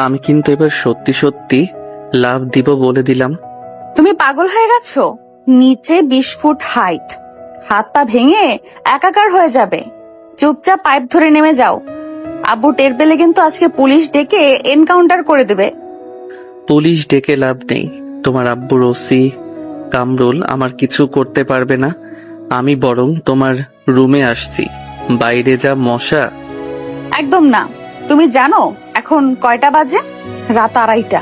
আমি কিন্তু এবার সত্যি সত্যি লাভ দিব বলে দিলাম। তুমি পাগল হয়ে গেছো? নিচে 20 ফুট হাইট, হাত পা ভেঙে একাকার হয়ে যাবে। চুপচাপ পাইপ ধরে নেমে যাও। আব্বু টের পেলে কিন্তু আজকে পুলিশ ডেকে এনকাউন্টার করে দেবে। পুলিশ ডেকে লাভ নেই। তোমার আব্বুর ওসি কামরুল আমার কিছু করতে পারবে না। আমি বরং তোমার রুমে আসছি। বাইরে যা মশা। একদম না। তুমি জানো এখন কয়টা বাজে? রাত 2:30।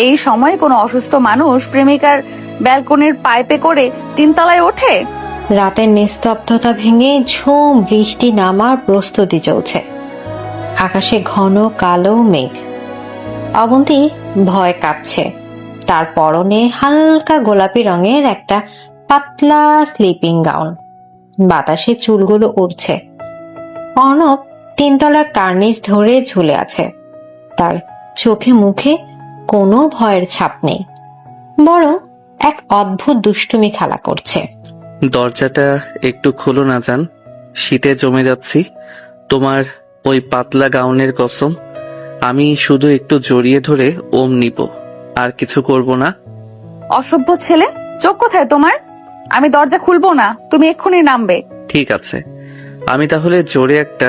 এই সময়ে কোনো অসুস্থ মানুষ প্রেমিকার ব্যালকনির পাইপে করে 3 তলায় ওঠে? রাতের নিস্তব্ধতা ভেঙে ঝুম বৃষ্টি নামার প্রস্তুতি চলছে। আকাশে ঘন কালো মেঘ। অবন্তী ভয় কাঁপছে। তার পরনে হালকা গোলাপি রঙের একটা পাতলা স্লিপিং গাউন। বাতাসে চুলগুলো উড়ছে। অর্ণব 3 তলার কার্নিস ধরে ঝুলে আছে। তার চোখে মুখে কোনো ভয়ের ছাপ নেই, বরং এক অদ্ভুত দুষ্টুমি খেলা করছে। দরজাটা একটু খোলো না জান, শীতে জমে যাচ্ছি। তোমার ওই পাতলা গাউনের কসম, আমি শুধু একটু জড়িয়ে ধরে ওম নিব, আর কিছু করব না। অসভ্য ছেলে, চোখ কোথায় তোমার? আমি দরজা খুলবো না, তুমি এক্ষুনি নামবে। ঠিক আছে, আমি তাহলে জোরে একটা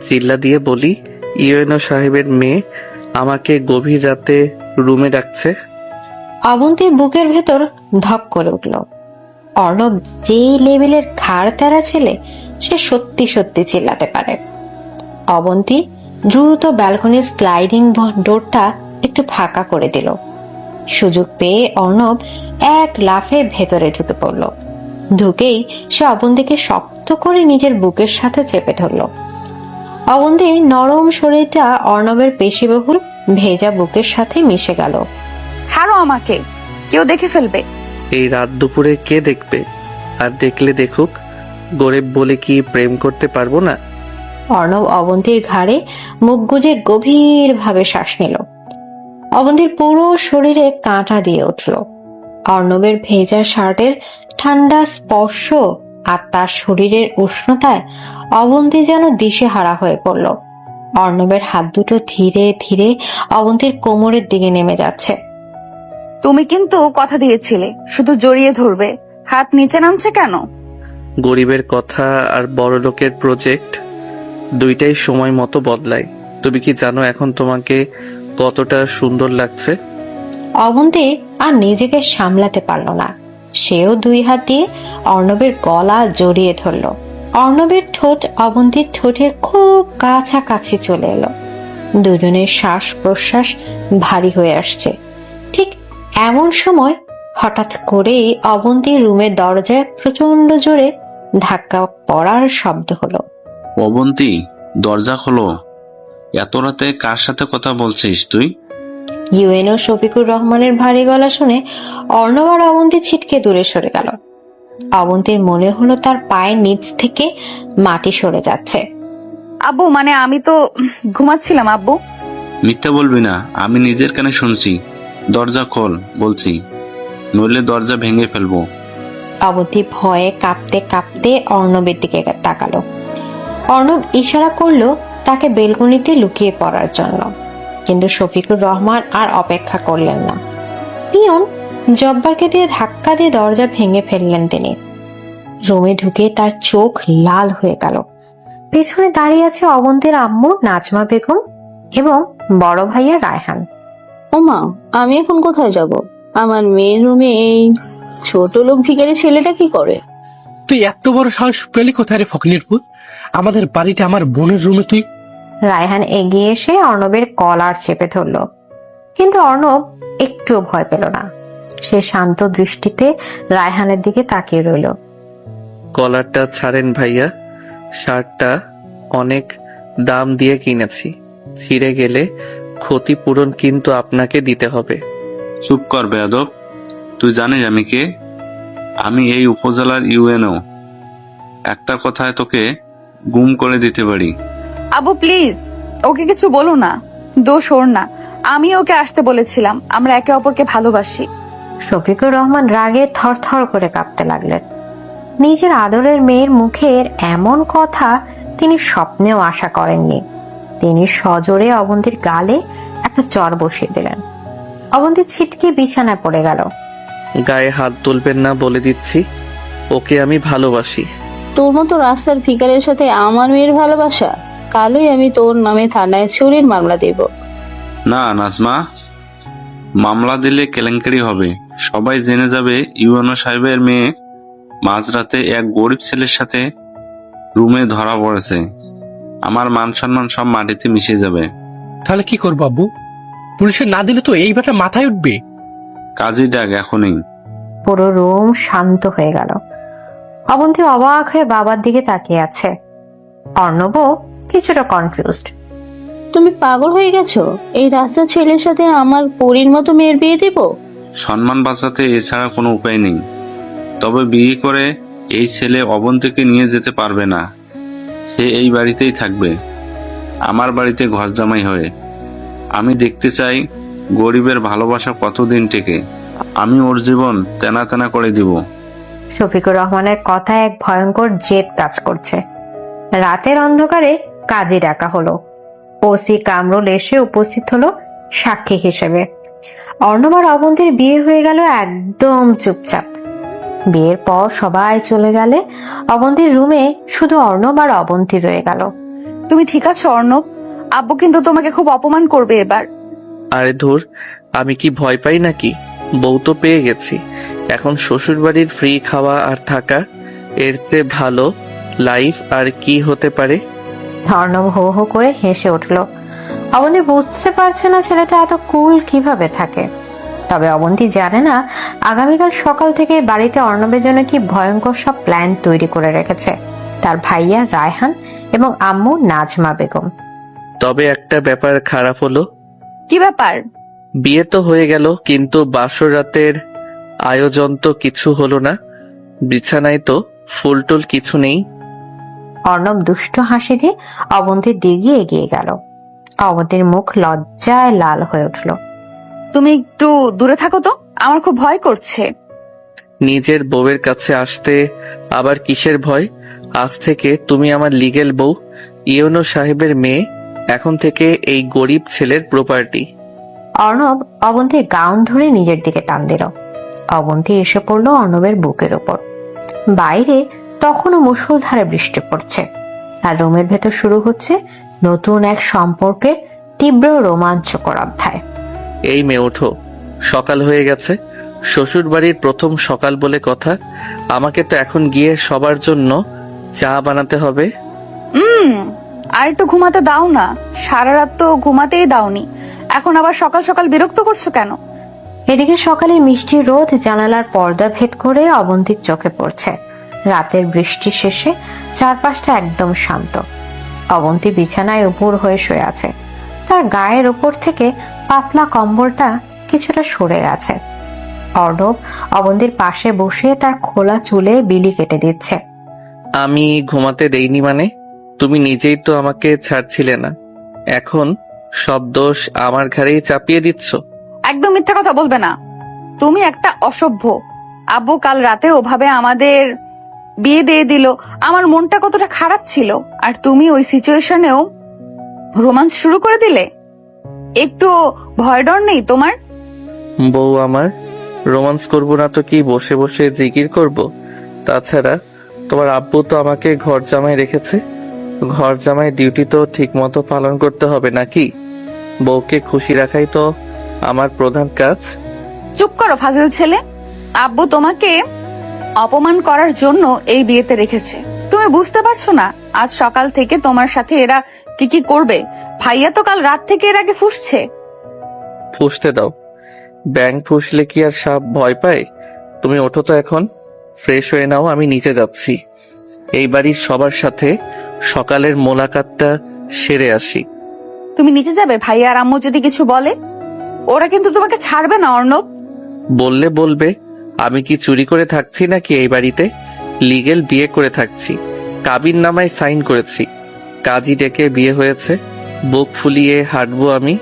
চিল্লা দিয়ে বলি, ইউএনও সাহেবের মেয়ে আমাকে গভীর রাতে রুমে ডাকছে। অবন্তীর বুকের ভেতর ধক করে উঠল। অর্ণব যেই লেভেলের ঘাড় তেরা ছেলে, সে সত্যি সত্যি চিল্লাতে পারে। অবন্তী দ্রুত ব্যালকনির স্লাইডিং ডোরটা একটু ফাঁকা করে দিল। সুযোগ পেয়ে অর্ণব এক লাফে ভেতরে ঢুকে পড়ল। ঢুকেই সে অবন্তীকে শক্ত করে নিজের বুকের সাথে চেপে ধরল। অবন্তীর নরম শরীরটা অর্ণবের পেশিবহুল ভেজা বুকের সাথে মিশে গেল। ছাড়ো আমাকে, কেউ দেখে ফেলবে। এই রাত দুপুরে কে দেখবে? আর দেখলে দেখুক, গরিব বলে কি প্রেম করতে পারবো না? অর্ণব অবন্তীর ঘাড়ে মুখ গুজে গভীর ভাবে শ্বাস নিল। অবন্তীর পুরো শরীরে কাঁটা দিয়ে উঠল। অর্ণবের ভেজা শার্টের ঠান্ডা স্পর্শ আর তার শরীরের উষ্ণতায় অবন্তী যেন দিশেহারা হয়ে পড়ল। অর্ণবের হাত দুটো ধীরে ধীরে অবন্তীর কোমরের দিকে নেমে যাচ্ছে। তুমি কিন্তু কথা দিয়েছিলে শুধু জড়িয়ে ধরবে, হাত নিচে নামছে কেন? গরিবের কথা আর বড় লোকের প্রজেক্ট দুইটাই সময় মতো বদলায়। তুমি কি জানো এখন তোমাকে কতটা সুন্দর লাগছে? অবন্তী আর নিজেকে সামলাতে পারল না। সেও 2 হাত দিয়ে অর্ণবের গলা জড়িয়ে ধরল। অর্ণবের ঠোঁট অবন্তীর ঠোঁটের খুব কাছাকাছি চলে এলো। দুজনের শ্বাস প্রশ্বাস ভারী হয়ে আসছে। ঠিক এমন সময় হঠাৎ করেই অবন্তীর রুমের দরজায় প্রচন্ড জোরে ধাক্কা পড়ার শব্দ হলো। অবন্তী, দরজা খোলো। এত রাতে কার সাথে কথা বলছিস তুই? ইউএনও শফিকুর রহমানের ভারী গলা শুনে অর্ণব আর অবন্তী ছিটকে দূরে সরে গেল। অবন্তীর মনে হলো তার পায়ের নিচ থেকে মাটি সরে যাচ্ছে। আব্বু, মানে আমি তো ঘুমাচ্ছিলাম আব্বু। মিথ্যা বলবি না, আমি নিজের কানে শুনছি। দরজা খোল বলছি, নইলে দরজা ভেঙে ফেলবো। অবন্তী ভয়ে কাঁপতে কাঁপতে অর্ণবের দিকে তাকালো। অর্ণব ইশারা করলো তাকে বেলকনিতে লুকিয়ে পড়ার জন্য, কিন্তু শফিকুর রহমান আর অপেক্ষা করলেন না। পিয়ন জব্বারকে দিয়ে ধাক্কা দিয়ে দরজা ভেঙে ফেললেন তিনি। রুমে ঢুকে তার চোখ লাল হয়ে গেল। পেছনে দাঁড়িয়ে আছে অবন্তীর আম্মু নাজমা বেগম এবং বড় ভাইয়া রায়হান। ওমা, আমি এখন কোথায় যাব? আমার মেয়ের রুমে এই ছোট লোক ভিখারি ছেলেটা কি করে? তুই এত বড় সাহস পেলি কোথায় রে ফকনির পুত? আমাদের বাড়িতে আমার বোনের রুমে তুই? রায়হান এগিয়ে এসে অর্ণবের কলার চেপে ধরল, কিন্তু অর্ণব একটুও ভয় পেল না। সে শান্ত দৃষ্টিতে রায়হানের দিকে তাকিয়ে রইল। কলারটা ছাড়েন ভাইয়া, শার্টটা অনেক দাম দিয়ে কিনেছি। ছিঁড়ে গেলে ক্ষতিপূরণ কিন্তু আপনাকে দিতে হবে। চুপ কর বেয়াদব, তুই জানিস আমি কে? আমি এই উপজেলার ইউএনও। একটা কথায় তোকে গুম করে দিতে পারি। আব্বু প্লিজ, ওকে কিছু বলো না। দোষ ওর না, আমি ওকে আসতে বলেছিলাম। আমরা একে অপরকে ভালোবাসি। শফিকুর রহমান রাগে থরথর করে কাঁপতে লাগলেন। নিজের আদরের মেয়ের মুখের এমন কথা তিনি স্বপ্নেও আশা করেননি। তিনি সজোরে অবন্তীর গালে একটা চর বসিয়ে দিলেন। অবন্তী ছিটকে বিছানায় পড়ে গেল। গায়ে হাত তুলবেন না বলে দিচ্ছি, ওকে আমি ভালোবাসি। তোর মতো রাস্তার ফিকারের সাথে আমার মেয়ের ভালোবাসা? কালই আমি তোর নামে থানায় চুরির মামলা দেব। না নাজমা, মামলা দিলে কেলেঙ্কারি হবে। সবাই জেনে যাবে ইউএনও সাহেবের মেয়ে মাঝরাতে এক গরিব ছেলের সাথে রুমে ধরা পড়েছে। আমার মান সম্মান সব মাটিতে মিশে যাবে। তাহলে কি করবো আব্বু? পুলিশে না দিলে তো এই ব্যাটা মাথায় উঠবে। কাজী ডাক এখনই। পুরো রুম শান্ত হয়ে গেল। অবন্তী অবাক হয়ে বাবার দিকে তাকিয়ে আছে। অর্ণবও কিছুটা কনফিউজড। তুমি পাগল হয়ে গেছো? এই রাস্তার ছেলের সাথে আমার পরীর মতো মেয়ের বিয়ে দেব? সম্মান বাঁচাতে এছাড়া কোনো উপায় নেই। তবে বিয়ে করে এই ছেলে অবন্তীকে নিয়ে যেতে পারবে না। সে এই বাড়িতেই থাকবে, আমার বাড়িতে ঘর জামাই হয়ে। আমি দেখতে চাই গরিবের ভালোবাসা কতদিন টেকে। আমি ওর জীবন তেনা তেনা করে দিব। শফিকুর রহমানের কথায় এক ভয়ঙ্কর জেদ কাজ করছে। রাতের অন্ধকারে কাজে ডাকা হলো। ওসি কামরুল এসে উপস্থিত হলো সাক্ষী হিসেবে। অর্ণব আর অবন্তীর বিয়ে হয়ে গেল একদম চুপচাপ। বিয়ের পর সবাই চলে গেলে অবন্তীর রুমে শুধু অর্ণব আর অবন্তী রয়ে গেল। তুমি ঠিক আছো অর্ণব? আব্বু কিন্তু তোমাকে খুব অপমান করবে এবার। আরে ধুর, আমি কি ভয় পাই নাকি? বউ তো পেয়ে গেছি, এখন শ্বশুর বাড়ির ফ্রি খাওয়া আর থাকা, এর চেয়ে ভালো লাইফ আর কি হতে পারে? অর্ণব হো হো করে হেসে উঠল। অবন্তী বুঝতে পারছে না ছেলেটা এত কুল কিভাবে থাকে। তবে অবন্তী জানে না আগামীকাল সকাল থেকে বাড়িতে অর্ণবের জন্য কি ভয়ঙ্কর সব প্ল্যান তৈরি করে রেখেছে তার ভাইয়া রায়হান এবং আম্মু নাজমা বেগম। তবে একটা ব্যাপার খারাপ হলো। কি ব্যাপার? বিয়ে তো হয়ে গেল, কিন্তু বাসর রাতের আয়োজন তো কিছু হলো না। বিছানায় তো ফুলটুল কিছু নেই। অর্ণব দুষ্ট হাসি দিয়ে অবন্তীর দিকে এগিয়ে গেল। অবন্তীর মুখ লজ্জায় লাল হয়ে উঠল। তুমি একটু দূরে থাকো তো, আমার খুব ভয় করছে। নিজের বউয়ের কাছে আসতে আবার কিসের ভয়? আজ থেকে তুমি আমার লিগেল বউ, ইউনো সাহেবের মেয়ে। এখন থেকে এই গরিব ছেলের প্রপার্টি। অর্ণব অবন্তীর গাউন ধরে নিজের দিকে টান দিল। অবন্তী এসে পড়লো অর্ণবের বুকের ওপর। বাইরে তখনও মুষলধারে বৃষ্টি পড়ছে, আর রুমের ভেতর শুরু হচ্ছে নতুন এক সম্পর্কের তীব্র রোমাঞ্চকর অধ্যায়। এই মেয়ে ওঠো, সকাল হয়ে গেছে। শ্বশুর বাড়ির প্রথম সকাল বলে কথা। আমাকে তো এখন গিয়ে সবার জন্য চা বানাতে হবে। আর একটু ঘুমাতে দাও না, সারা রাত তো ঘুমাতেই দাওনি, এখন আবার সকাল সকাল বিরক্ত করছো কেন? এদিকে সকালে মিষ্টি রোদ জানালার পর্দা ভেদ করে অবন্তীর চোখে পড়ছে। রাতের বৃষ্টি শেষে চারপাশটা একদম শান্ত। অবন্তী বিছানায় উপুর হয়ে শুয়ে আছে। তার গায়ের উপর থেকে পাতলা কম্বলটা কিছুটা সরে গেছে। অর্ণব অবন্তীর পাশে বসে তার খোলা চুলে বিলি কেটে দিচ্ছে। আমি ঘুমাতে দেইনি মানে? তুমি নিজেই তো আমাকে ছাড়ছিলে না, এখন সব দোষ আমার ঘাড়েই চাপিয়ে দিচ্ছ। একদম মিথ্যা কথা বলবে না, তুমি একটা অসভ্য। আব্বু কাল রাতে ওভাবে আমাদের বিয়ে দিয়ে দিল, আমার মনটা কতটা খারাপ ছিল, আর তুমি ওই সিচুয়েশনেও রোমান্স শুরু করে দিলে। একটু ভয় ডর নেই তোমার? বউ আমার, রোমান্স করব না তো কি বসে বসে জিকির করব? তাছাড়া তোমার আব্বু তো আমাকে ঘর জামাই রেখেছে, ঘর জামাই ডিউটি তো ঠিক মতো পালন করতে হবে নাকি? বউকে খুশি রাখাই তো আমার প্রধান কাজ। চুপ করো ফাজিল ছেলে, আব্বু তোমাকে অপমান করার জন্য এই বিয়েতে রেখেছে। তুমি বুঝতে পারছো না আজ সকাল থেকে তোমার সাথে এরা কি কি করবে? ভাইয়া তো কাল রাত থেকে এর আগে ফুসছে। ফুসতে দাও, ব্যাং ফুসলে কি আর সাপ ভয় পায়? তুমি ওঠো তো এখন, ফ্রেশ হয়ে নাও, আমি নিচে যাচ্ছি। এই বাড়ির সবার সাথে সকালের মোলাকাতটা সেরে আসি। তুমি নিচে যাবে? ভাইয়া আর আম্মু যদি কিছু বলে? ওরা কিন্তু তোমাকে ছাড়বে না অর্ণব। বললে বলবে, আমি কি চুরি করে থাকছি নাকি এই বাড়িতে? লিগেল বিয়ে করে থাকছি, কাবিন নামায় সাইন করেছি, কাজী ডেকে বিয়ে হয়েছে, বুক ফুলিয়ে হাঁটবো আমি।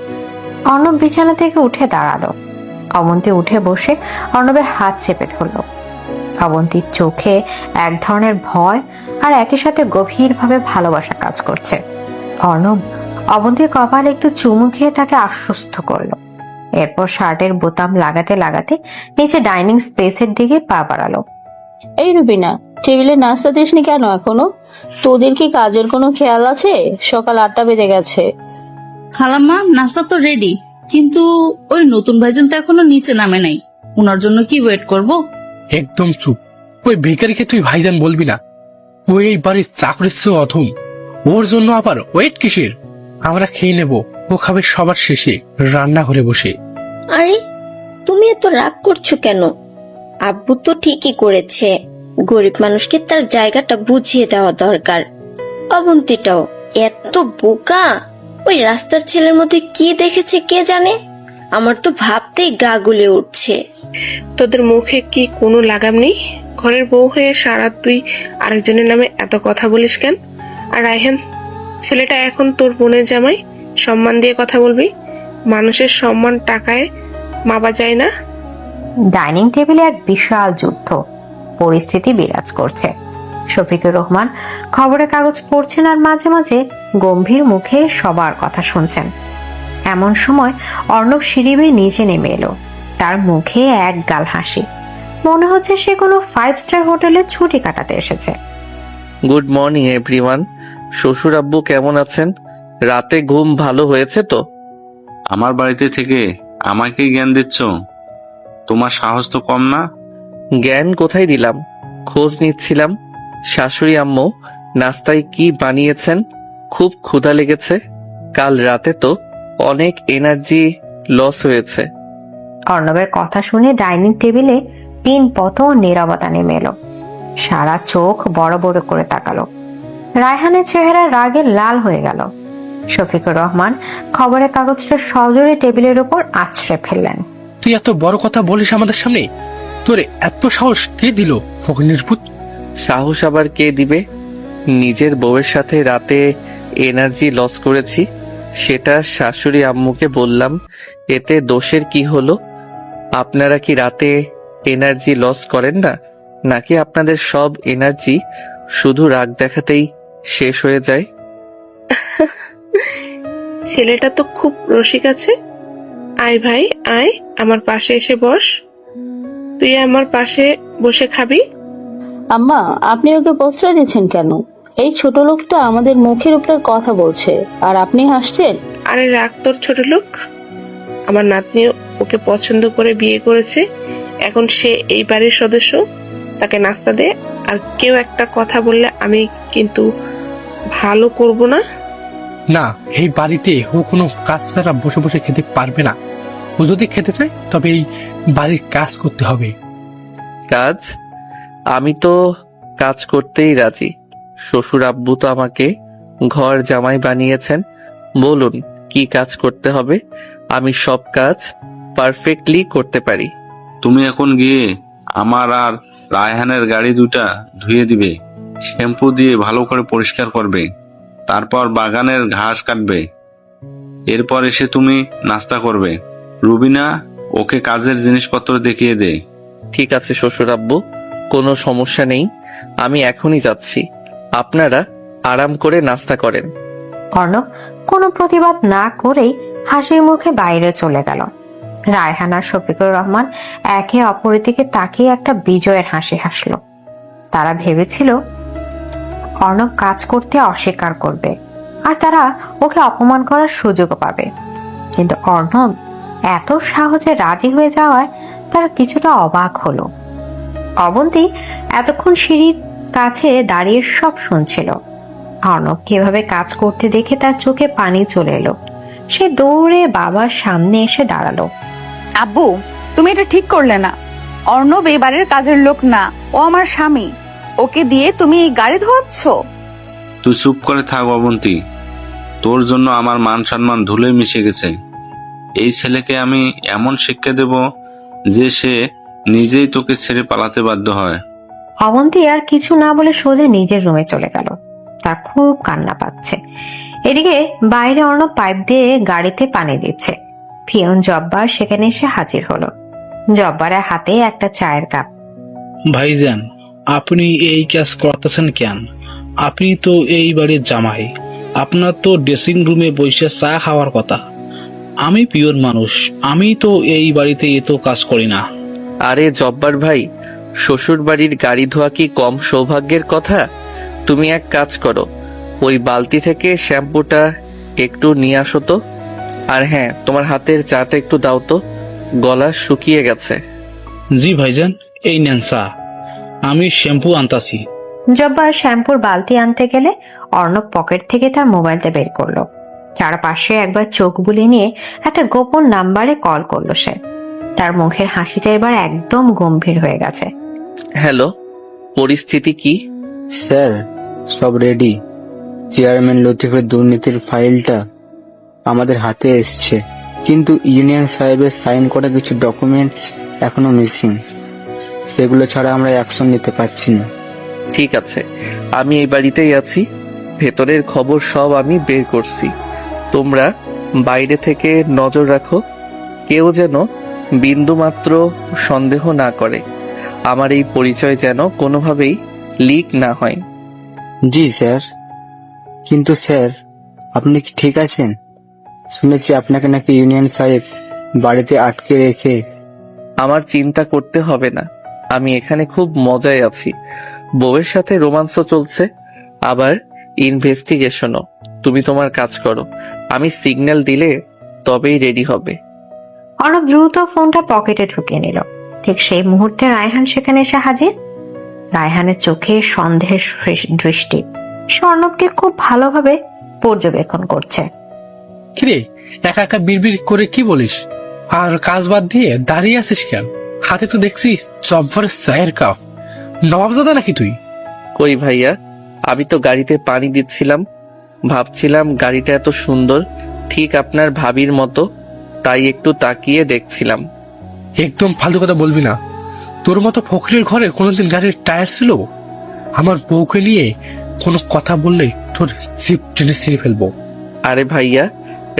অর্ণব বিছানা থেকে উঠে দাঁড়ালো। অবন্তী উঠে বসে অর্ণবের হাত চেপে ধরল। অবন্তীর চোখে এক ধরনের ভয় আর একই সাথে গভীরভাবে ভালোবাসা কাজ করছে। অর্ণব অবন্তী কপাল একটু চুমু খেয়ে তাকে আশ্বস্ত করলো। এরপর শার্টের বোতাম লাগাতে লাগাতে নিচে ডাইনিং স্পেসের দিকে পা বাড়ালো। এই রুবিনা, টেবিলে নাস্তা দিসনি কেন এখনো? তোদের কি কাজের কোনো খেয়াল আছে? সকাল 8টা বেজে গেছে। খালাম্মা, নাস্তা তো রেডি, কিন্তু ওই নতুন ভাইজান তো এখনো নিচে নামে নাই। ওনার জন্য কি ওয়েট করব? একদম চুপ। ওই ভিখারিকে তুই ভাইজান বলবি না। ও এই বাড়ির চাকরির চেয়ে অধম। ওর জন্য আবার ওয়েট কিসের? আমরা খেয়ে নেব, ও খাবে সবার শেষে রান্নাঘরে বসে। আরে তুমি এত রাগ করছো কেন? আব্বু তো ঠিকই করেছে, গরিব মানুষকে তার জায়গাটা বুঝিয়ে দেওয়া দরকার। অবন্তীটাও এত বোকা, ওই রাস্তার ছেলের মধ্যে কি দেখেছে কে জানে। আমার তো ভাবতেই গা গুলে উঠছে। তোদের মুখে কি কোনো লাগাম নেই? ঘরের বউ হয়ে সারা তুই আরেকজনের নামে এত কথা বলিস কেন? আর রায়হান ছেলেটা এখন তোর বোনের জামাই, সম্মান দিয়ে কথা বলবি। মানুষের সম্মান টাকায় মাপা যায় না। ডাইনিং টেবিলে এক বিশাল যুদ্ধ পরিস্থিতি বিরাজ করছে। শফিকুর রহমান খবরের কাগজ পড়ছেন আর মাঝে মাঝে গম্ভীর মুখে সবার কথা শুনছেন। এমন সময় অর্ণব সিঁড়ি বেয়ে নিচে নেমে এলো। তার মুখে এক গাল হাসি, মনে হচ্ছে সে কোনো 5 স্টার হোটেলে ছুটি কাটাতে এসেছে। Good morning everyone. শ্বশুর আব্বু কেমন আছেন? রাতে ঘুম ভালো হয়েছে তো? আমার বাড়িতে থেকে আমাকে জ্ঞান দিচ্ছ? তোমার সাহস তো কম না। জ্ঞান কোথায় দিলাম, খোঁজ নিচ্ছিলাম। শাশুড়ি আম্মু নাস্তায় কি বানিয়েছেন? খুব ক্ষুধা লেগেছে। কাল রাতে তো অনেক এনার্জি লস হয়েছে। অর্ণবের কথা শুনে ডাইনিং টেবিলে 3 পতন নীরবতা নেমে এলো। সারা চোখ বড় বড় করে তাকালো। রায়হানের চেহারা রাগে লাল হয়ে গেল। শফিকুর রহমান খবরের কাগজটা সজোরে টেবিলের উপর আছড়ে ফেললেন। তুই এত বড় কথা বলিস আমাদের সামনে? তোরে এত সাহস কে দিল ফকিনের ভূত? সাহস আবার কে দিবে? নিজের বউয়ের সাথে রাতে এনার্জি লস করেছি, সেটা শাশুড়ি আম্মুকে বললাম। এতে দোষের কি হলো? আপনারা কি রাতে এনার্জি লস করেন না? নাকি আপনাদের সব এনার্জি শুধু রাগ দেখাতেই শেষ হয়ে যায়? ছেলেটা তো খুব রসিক আছে। আয় ভাই আয়, আমার পাশে এসে বস। তুই আমার পাশে বসে খাবি। আম্মা, আপনি ওকে প্রশ্রয় দিচ্ছেন কেন? এই ছোট লোকটা আমাদের মুখের উপরে কথা বলছে আর আপনি হাসছেন। আরে রাগ তোর ছোট লোক। আমার নাতনি ওকে পছন্দ করে বিয়ে করেছে, এখন সে এই বাড়ির সদস্য। তাকে নাস্তা দে। আর কেউ একটা কথা বললে আমি কিন্তু ভালো করব না। না, এই বাড়িতে ও কোনো কাজ ছাড়া বসে বসে খেতে পারবে না। ও যদি খেতে চায় তবে এই বাড়ির কাজ করতে হবে। কাজ? আমি তো কাজ করতেই রাজি। শ্বশুর আব্বু তো আমাকে ঘর জামাই বানিয়েছেন। বলুন কি কাজ করতে হবে, আমি সব কাজ পারফেক্টলি করতে পারি। তুমি এখন গিয়ে আমার আর রায়হানের গাড়ি দুটা ধুয়ে দিবে, শ্যাম্পু দিয়ে ভালো করে পরিষ্কার করবে, তারপর বাগানের ঘাস কাটবে। এরপর এসে তুমি নাস্তা করবে। রুবিনা, ওকে কাজের জিনিসপত্র দেখিয়ে দে। ঠিক আছে শ্বশুর আব্বু, কোনো সমস্যা নেই। আমি এখনই যাচ্ছি, আপনারা আরাম করে নাস্তা করেন। অর্ণব কোনো প্রতিবাদ না করেই হাসির মুখে বাইরে চলে গেল। রায়হান আর শফিকুর রহমান একে অপরের দিকে তাকিয়ে একটা বিজয়ের হাসি হাসলো। তারা ভেবেছিল অর্ণব কাজ করতে অস্বীকার করবে আর তারা ওকে অপমান করার সুযোগও পাবে, কিন্তু অর্ণব এত সহজে রাজি হয়ে যাওয়ায় তারা কিছুটা অবাক হলো। অবন্তী এতক্ষণ সিঁড়ির কাছে দাঁড়িয়ে সব শুনছিল। অর্ণব কিভাবে কাজ করতে দেখে তার চোখে পানি চলে এলো। সে দৌড়ে বাবার সামনে এসে দাঁড়ালো। আব্বু, তুমি এটা ঠিক করলে না। অর্ণব এই বাড়ির কাজের লোক না, ও আমার স্বামী। ওকে দিয়ে তুমি এই গাড়ি ধোয়াচ্ছ? তুই চুপ করে থাক অবন্তী। তোর জন্য আমার মান সম্মান ধুলে মিশে গেছে। এই ছেলেকে আমি এমন শিক্ষা দেব যে সে নিজেই তোকে ছেড়ে পালাতে বাধ্য হয়। অবন্তী আর কিছু না বলে সোজা নিজের রুমে চলে গেল। তার খুব কান্না পাচ্ছে। এদিকে বাইরে অর্ণব পাইপ দিয়ে গাড়িতে পানি দিচ্ছে। পিয়ন জব্বার সেখানে এসে হাজির হলো। জব্বারের হাতে একটা চায়ের কাপ। ভাইজান, আপনি এই কাজ করতেছেন কেন? আপনি তো এই বাড়ির জামাই, আপনার তো ড্রেসিং রুমে বসে চা খাওয়ার কথা। আমি পিওর মানুষ, আমি তো এই বাড়িতে এত কাজ করি না। আরে জব্বার ভাই, শ্বশুর বাড়ির গাড়ি ধোয়া কি কম সৌভাগ্যের কথা? তুমি এক কাজ করো, ওই বালতি থেকে শ্যাম্পুটা একটু নিয়ে আসো তো। আর হ্যাঁ, তোমার হাতের চাটা একটু দাও তো, গলা শুকিয়ে গেছে। জি ভাইজান, এই নেন চা। আমি শ্যাম্পু আনতাছি। জব্বার শ্যাম্পুর বালতি আনতে গেলে অর্ণব পকেট থেকে তার মোবাইলটা বের করলো। চারপাশে একবার চোখ বুলিয়ে নিয়ে একটা গোপন নাম্বারে কল করলো সে। তার মুখের হাসিটা এবার একদম গম্ভীর হয়ে গেছে। হ্যালো, পরিস্থিতি কি? স্যার, সব রেডি। চেয়ারম্যান লতিফের দুর্নীতির ফাইলটা আমাদের হাতে এসছে, কিন্তু ইউনিয়ন সাহেবের সাইন করা কিছু ডকুমেন্টস এখনো মিসিং। সেগুলো ছাড়া আমরা অ্যাকশন নিতে পারছি না। ঠিক আছে, আমি এই বাড়িতেই আছি, ভেতরের খবর সব আমি বের করছি। তোমরা বাইরে থেকে নজর রাখো, কেউ যেন বিন্দুমাত্র সন্দেহ না করে। আমার এই পরিচয় যেন কোনোভাবেই লিক না হয়। জি স্যার। কিন্তু স্যার, আপনি কি ঠিক আছেন? শুনেছি আপনাকে নাকি ইউনিয়ন সাহেব বাড়িতে আটকে রেখে। আমার চিন্তা করতে হবে না, আমি এখানে খুব মজায় আছি। বউয়ের সাথে রোমান্সও চলছে, আবার ইনভেস্টিগেশনও। তুমি তোমার কাজ করো, আমি সিগন্যাল দিলে তবেই রেডি হবে। অর্ণব দ্রুত ফোনটা পকেটে ঢুকিয়ে নিল। ঠিক সেই মুহূর্তে রায়হান সেখানে এসে হাজির। রায়হানের চোখে সন্দেহের দৃষ্টি। সে অর্ণবকে খুব ভালোভাবে পর্যবেক্ষণ করছে। কিরে, একা একা বিড়বিড় করে কি বলিস? আর কাজ বাদ দিয়ে দাঁড়িয়ে আছিস কেন? হাতে তো দেখছি জব্বরের চায়ের কাপ। নবাবজাদা নাকি তুই? কই ভাইয়া, আমি তো গাড়িতে পানি দিচ্ছিলাম। ভাবছিলাম গাড়িটা এত সুন্দর, ঠিক আপনার ভাবির মতো, তাই একটু তাকিয়ে দেখছিলাম। একদম ফালতু কথা বলবি না। তোর মতো ফকরের ঘরে কোনোদিন গাড়ির টায়ার ছিল? আমার বউকে নিয়ে কোনো কথা বললে তোর জিপ টেনে ছিঁড়ে ফেলবো। আরে ভাইয়া,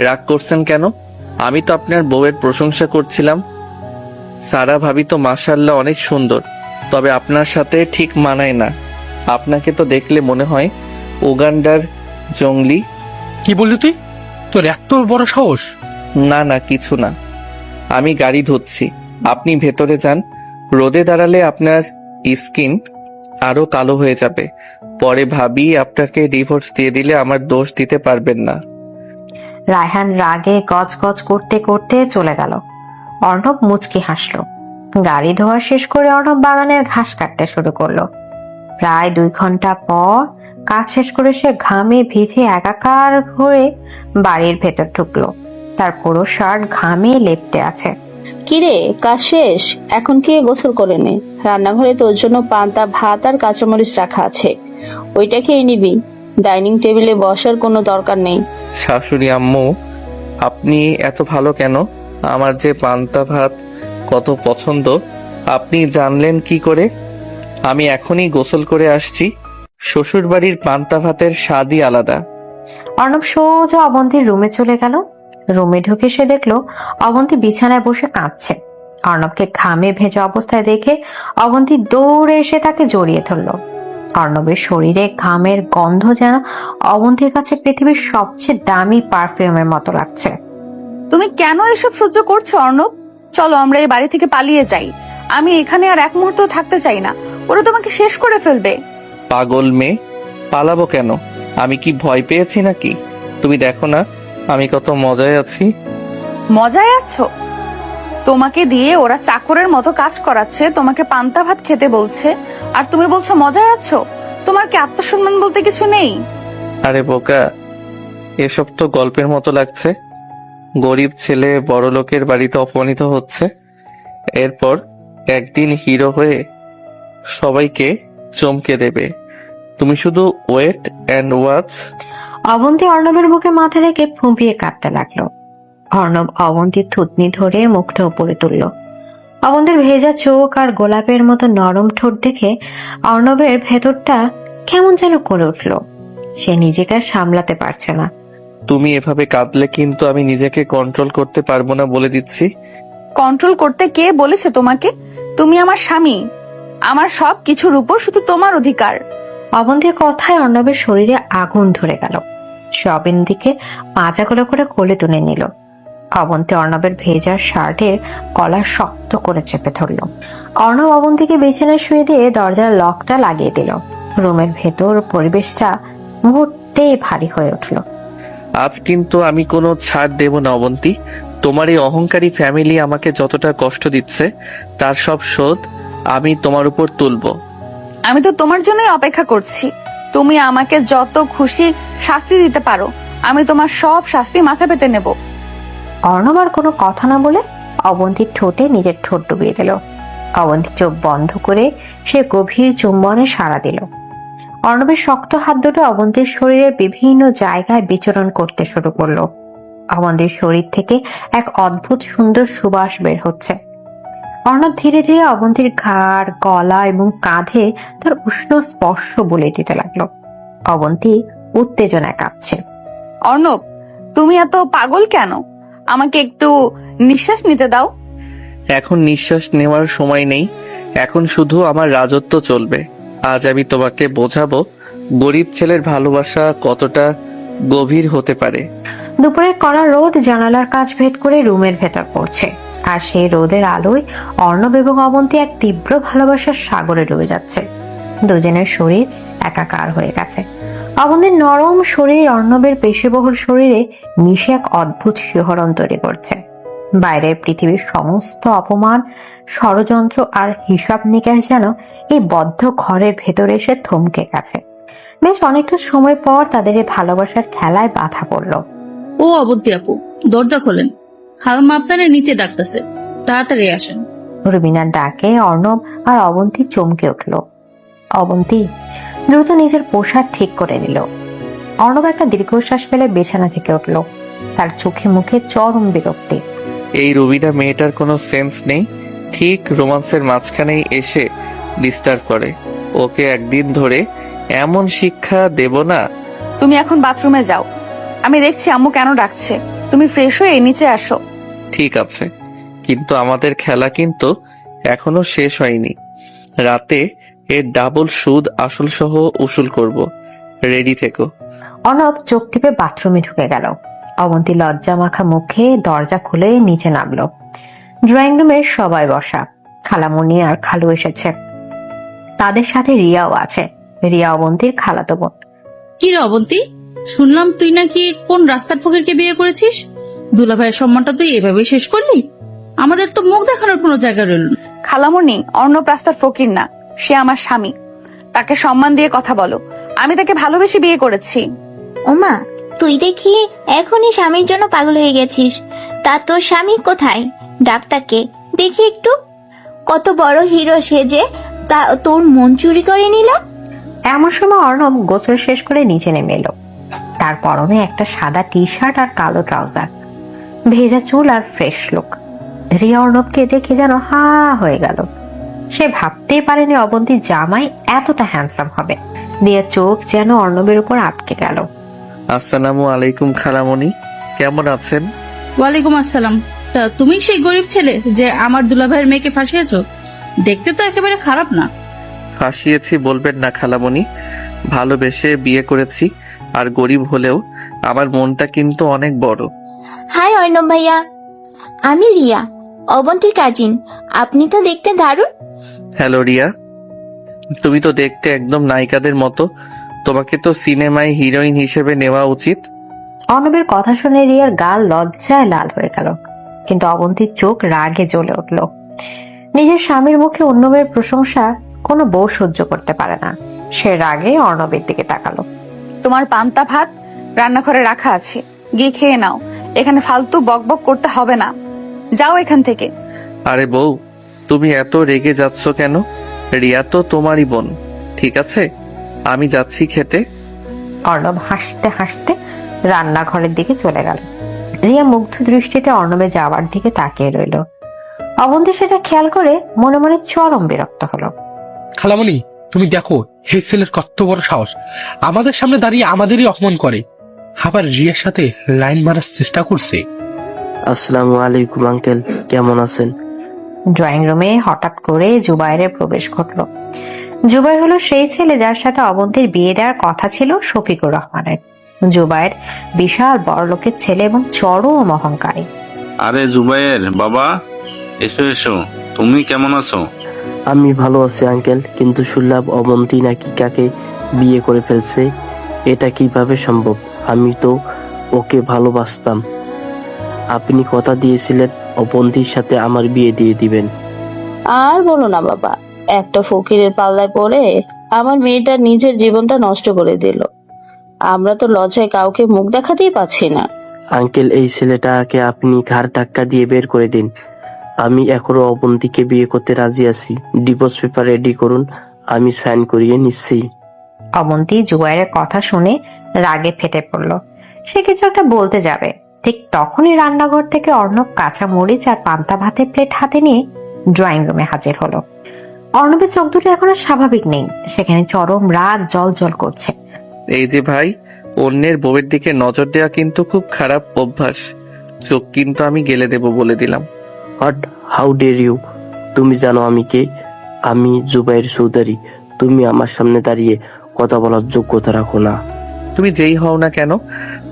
রাগ করছেন কেন? আমি তো আপনার বউয়ের প্রশংসা করছিলাম। সারা ভাবি তো মাশাআল্লাহ অনেক সুন্দর, তবে আপনার সাথে ঠিক মানায় না। আপনাকে তো দেখলে মনে হয় উগান্ডার জঙ্গলি। কি বললি তুই? তোর এত বড় সাহস? না না, কিছু না, আমি গাড়ি ধুচ্ছি। আপনি ভেতরে যান, রোদে দাঁড়ালে আপনার স্কিন আরো কালো হয়ে যাবে। পরে ভাবি আপনাকে ডিভোর্স দিয়ে দিলে আমার দোষ দিতে পারবেন না। রায়হান রাগে গজগজ করতে করতে চলে গেল। অর্ণব মুচকি হাসলো। গাড়ি ধোয়া শেষ করে অর্ণব বাগানের ঘাস কাটতে শুরু করলো। প্রায় 2 ঘন্টা পর কাজ শেষ করে সে ঘামে ভিজে একাকার হয়ে বাড়ির ভেতর ঢুকলো। তার পুরো শার্ট ঘামে লেপ্টে আছে। কিরে, কাজ শেষ? এখন কি গোসল করে নে। রান্নাঘরে তোর জন্য পান্তা ভাত আর কাঁচামরিচ রাখা আছে, ওইটা খেয়ে নিবি। ডাইনিং টেবিলে বসার কোনো দরকার নেই। শাশুড়ি আম্মু, আপনি এত ভালো কেন? আমার যে পান্তা ভাত কত পছন্দ, আপনি জানলেন কি করে? আমি এখনই গোসল করে আসছি। শ্বশুর বাড়ির পান্তা ভাতের স্বাদই আলাদা। অর্ণব সোজা অবন্তীর রুমে চলে গেল। রুমে ঢুকে সে দেখলো অবন্তী বিছানায় বসে কাঁদছে। অর্ণবকে ঘামে ভেজা অবস্থায় দেখে অবন্তী দৌড়ে এসে তাকে জড়িয়ে ধরলো। অর্ণবের শরীরে ঘামের গন্ধ যেন অবন্তীর কাছে পৃথিবীর সবচেয়ে দামি পারফিউমের মতো লাগছে। তুমি কেন এসব সহ্য করছো অর্ণব? চলো আমরা এই বাড়ি থেকে পালিয়ে যাই। আমি এখানে আর এক মুহূর্ত থাকতে চাই না, ওরা তোমাকে শেষ করে ফেলবে। পাগল মেয়ে, পালাবো কেন? আমি কি ভয় পেয়েছি নাকি? তুমি দেখো না আমি কত মজায় আছি। মজায় আছো? তোমাকে দিয়ে ওরা চাকরের মতো কাজ করাচ্ছে, তোমাকে পান্তা ভাত খেতে বলছে, আর তুমি বলছো মজায় আছো? তোমার কি আত্মসম্মান বলতে কিছু নেই? আরে বোকা, এসব তো গল্পের মতো লাগছে। গরিব ছেলে বড় লোকের বাড়িতে অপমানিত হচ্ছে, এরপর একদিন হিরো হয়ে সবাইকে চমকে দেবে। তুমি শুধু ওয়েট অ্যান্ড ওয়াচ। অবন্তী অর্ণবের বুকে মাথা রেখে ফুঁপিয়ে কাঁদতে লাগলো। অর্ণব অবন্তীর থুতনি ধরে মুখটা উপরে তুলল। অবন্তীর ভেজা চোখ আর গোলাপের মতো নরম ঠোঁট দেখে অর্ণবের ভেতরটা কেমন যেন করে উঠল। সে নিজেকে আর সামলাতে পারছে না। তুমি এভাবে কাঁদলে কিন্তু আমি নিজেকে কন্ট্রোল করতে পারবো না, বলে দিচ্ছি। কন্ট্রোল করতে কে বলেছে তোমাকে? তুমি আমার স্বামী, আমার সব কিছুর উপর শুধু তোমার অধিকার। অবন্তীর কথায় অর্ণবের শরীরে আগুন ধরে গেল। সে অবন্তীকে পাঁজাগুলো করে কোলে তুলে নিল। অবন্তী অর্ণবের ভেজা শার্টের কলার শক্ত করে চেপে ধরল। অর্ণব অবন্তীকে বিছানায় শুয়ে দিয়ে দরজার লকটা লাগিয়ে দিল। রুমের ভেতর পরিবেশটা মুহূর্তেই ভারী হয়ে উঠল। আজ কিন্তু আমি কোনো ছাড় দেব না অবন্তী। তোমার এই অহংকারী ফ্যামিলি আমাকে যতটা কষ্ট দিচ্ছে তার সব শোধ আমি তোমার উপর তুলবো। আমি তো তোমার জন্যই অপেক্ষা করছি। তুমি আমাকে যত খুশি শাস্তি দিতে পারো, আমি তোমার সব শাস্তি মাথা পেতে নেব। অর্ণব আর কোনো কথা না বলে অবন্তীর ঠোঁটে নিজের ঠোঁট ডুবিয়ে দিল। অবন্তী চোখ বন্ধ করে সে গভীর চুম্বনে সাড়া দিল। অর্ণবের শক্ত হাত দুটো অবন্তীর শরীরে বিভিন্ন জায়গায় বিচরণ করতে শুরু করলো। অবন্তীর শরীর থেকে এক অদ্ভুত সুন্দর সুবাস বের হচ্ছে। অর্ণব ধীরে ধীরে অবন্তীর ঘাড়, গলা এবং কাঁধে তার উষ্ণ স্পর্শ বলে দিতে লাগলো। অবন্তী উত্তেজনায় কাঁপছে। অর্ণব, তুমি এত পাগল কেন? আমাকে একটু নিঃশ্বাস নিতে দাও। এখন নিঃশ্বাস নেওয়ার সময় নেই, এখন শুধু আমার রাজত্ব চলবে। আজ আমি তোমাকে বোঝাবো গরিব ছেলের ভালোবাসা কতটা গভীর হতে পারে। দুপুরের কড়া রোদ জানালার কাঁচ ভেদ করে রুমের ভেতর পড়ছে, আর সেই রোদের আলোয় অর্ণব এবং অবন্তী এক তীব্র ভালোবাসার সাগরে ডুবে যাচ্ছে। দুজনের শরীর একাকার হয়ে গেছে। অবন্তীর নরম শরীর অর্ণবের পেশিবহুল শরীরে মিশে এক অদ্ভুত শিহরণ তৈরি করছে। বাইরের পৃথিবীর সমস্ত অপমান, ষড়যন্ত্র আর হিসাব নিকাশ যেন এই বদ্ধ ঘরের ভেতরে এসে থমকে গেছে। বেশ অনেকটা সময় পর তাদের এই ভালোবাসার খেলায় বাধা পড়ল। ও অবন্তী আপু, দরজা খোলেন, খালাম্মা আপনারে নিচে ডাকতেছে, তাড়াতাড়ি আসেন। রুবিনার ডাকে অর্ণব আর অবন্তী চমকে উঠল। অবন্তী দ্রুত নিজের পোশাক ঠিক করে নিল। অর্ণব একটা দীর্ঘশ্বাস ফেলে বিছানা থেকে উঠল। তার চোখে মুখে চরম বিরক্তি। এই রুবিনা মেয়েটার কোনো সেন্স নেই, ঠিক রোমান্সের মাঝখানেই এসে ডিস্টার্ব করে। ওকে একদিন ধরে এমন শিক্ষা দেব না। তুমি এখন বাথরুমে যাও, আমি দেখছি আম্মু কেন ডাকছে। তুমি ফ্রেশ হয়ে নিচে আসো। ঠিক আছে, কিন্তু আমাদের খেলা কিন্তু এখনো শেষ হয়নি। রাতে এর ডাবল সুদ আসল সহ উসুল করব, রেডি থেকো। অর্ণব চোখ টিপে বাথরুমে ঢুকে গেল। অবন্তী লজ্জা মাখা মুখে দরজা খুলে নিচে নামলো। ড্রয়িং রুমে সবাই বসা। খালামণি আর খালু এসেছে, তাদের সাথে রিয়াও আছে। রিয়া অবন্তীর খালাতো বোন। কি রে অবন্তী, শুনলাম তুই নাকি কোন রাস্তার ফকিরকে বিয়ে করেছিস। দুলাভাইয়ের সম্মানটা তুই এভাবে শেষ করলি? আমাদের তো মুখ দেখানোর কোনো জায়গা রইল না। খালামণি, অর্ণব রাস্তার ফকির না, সে আমার স্বামী। তাকে সম্মান দিয়ে কথা বলো। আমি তাকে ভালোবেসে বিয়ে করেছি। ওমা, তুই দেখি এখনই স্বামীর জন্য পাগল হয়ে গেছিস। তা তোর স্বামী কোথায়? ডাক্তারকে দেখি একটু। কত বড় হিরো সেজে তা তোর মন চুরি করে নিল। এমন সময় অর্ণব গোসল শেষ করে নিচে নেমে এলো। তার পরনে একটা সাদা টি শার্ট আর কালো ট্রাউজার, ভেজা চুল আর ফ্রেশ লুক। রিয়া অর্ণবকে দেখে যেন হা হয়ে গেল। সে ভাবতেই পারেনি অবন্তীর জামাই এতটা হ্যান্ডসাম হবে। রিয়া চোখ যেন অর্ণবের উপর আটকে গেল। আসসালামু আলাইকুম খালামণি, কেমন আছেন? ওয়ালাইকুম আসসালাম। তা তুমি সেই গরিব ছেলে যে আমার দুলাভাইয়ের মেয়েকে ফাঁসিয়েছো? দেখতে তো একেবারে খারাপ না। ফাঁসিয়েছি বলবেন না খালামণি, ভালোবেসে বিয়ে করেছি। আর গরিব হলেও আমার মনটা কিন্তু অনেক বড়। হাই অর্ণব ভাইয়া, আমি রিয়া, অবন্তীর কাজিন। আপনি তো দেখতে দারুণ। হ্যালো রিয়া, তুমি তো দেখতে একদম নায়িকাদের মতো। তোমাকে তো সিনেমায় হিরোইন হিসেবে নেওয়া উচিত। অর্ণবের কথা শুনে রিয়ার গাল লজ্জায় লাল হয়ে গেল, কিন্তু অবন্তীর চোখ রাগে জ্বলে উঠল। নিজের স্বামীর মুখে অন্যবের প্রশংসা কোনো বউ সহ্য করতে পারে না। সে রাগে অর্ণবের দিকে তাকালো। তোমার পান্তা ভাত রান্নাঘরে রাখা আছে, গিয়ে খেয়ে নাও। এখানে ফালতু বকবক করতে হবে না, যাও এখান থেকে। আরে বউ, তুমি এত রেগে যাচ্ছ কেন? রিয়া তো তোমারই বোন। ঠিক আছে, আমি যাচ্ছি খেতে। অর্ণব হাসতে হাসতে রান্নাঘরের দিকে চলে গেল। রিয়া মুগ্ধ দৃষ্টিতে অর্ণবের যাওয়ার দিকে তাকিয়ে রইল। অবন্তী সেটা খেয়াল করে মনে মনে চরম বিরক্ত হলো। খালামণি, তুমি দেখো এই ছেলের কত বড় সাহস, আমাদের সামনে দাঁড়িয়ে আমাদেরই অপমান করে, আবার রিয়ার সাথে লাইন মারার চেষ্টা করছে। আসসালামু আলাইকুম আঙ্কেল, কেমন আছেন? ড্রয়িং রুমে হঠাৎ করে জুবাইরের প্রবেশ ঘটলো। জুবাইর হলো সেই ছেলে যার সাথে অবন্তীর বিয়ে দেওয়ার কথা ছিল শফিকুর রহমানের। জুবায়ের বিশাল বড়লোকের ছেলে এবং চরম অহংকারী। আরে জুবাইর বাবা, এসো এসো, তুমি কেমন আছো? আমি ভালো আছি আঙ্কেল, কিন্তু শুনলাম অবন্তী নাকি কাকে বিয়ে করে ফেলছে। এটা কিভাবে সম্ভব? আমি তো ওকে ভালোবাসতাম। আপনি কথা দিয়েছিলেন অবন্তীর সাথে আমার বিয়ে দিয়ে দিবেন। আর বলো না বাবা, একটা ফকিরের পাল্লায় পড়ে আমার মেয়েটা নিজের জীবনটা নষ্ট করে দিল। আমরা তো লজ্জায় কাউকে মুখ দেখাতেই পাচ্ছি না। আঙ্কেল, এই ছেলেটাকে আপনি ঘাড় ধাক্কা দিয়ে বের করে দিন। আমি এখনো অবন্তীকে বিয়ে করতে রাজি আছি। ডিভোর্স পেপার রেডি করুন, আমি সাইন করিয়ে নিচ্ছি। অবন্তী জুবাইরের কথা শুনে রাগে ফেটে পড়ল। সে কিছু একটা বলতে যাবে, ঠিক তখনই রান্নাঘর থেকে অর্ণব কাঁচা মরিচ আর পান্তা ভাতের প্লেট হাতে নিয়ে ড্রয়িং রুমে হাজির হলো। অর্ণবের চোখ দুটো এখন আর স্বাভাবিক নেই, সেখানে চরম রাগ জল জল করছে। এই যে ভাই, অন্যের বউয়ের দিকে নজর দেওয়া কিন্তু খুব খারাপ অভ্যাস। চোখ কিন্তু আমি গেলে দেব বলে দিলাম। What, how dare you? তুমি জানো আমি কে? আমি জুবাইর চৌধুরী। তুমি আমার সামনে দাঁড়িয়ে কথা বলার যোগ্যতা রাখো না। তুমি যেই হও না কেন,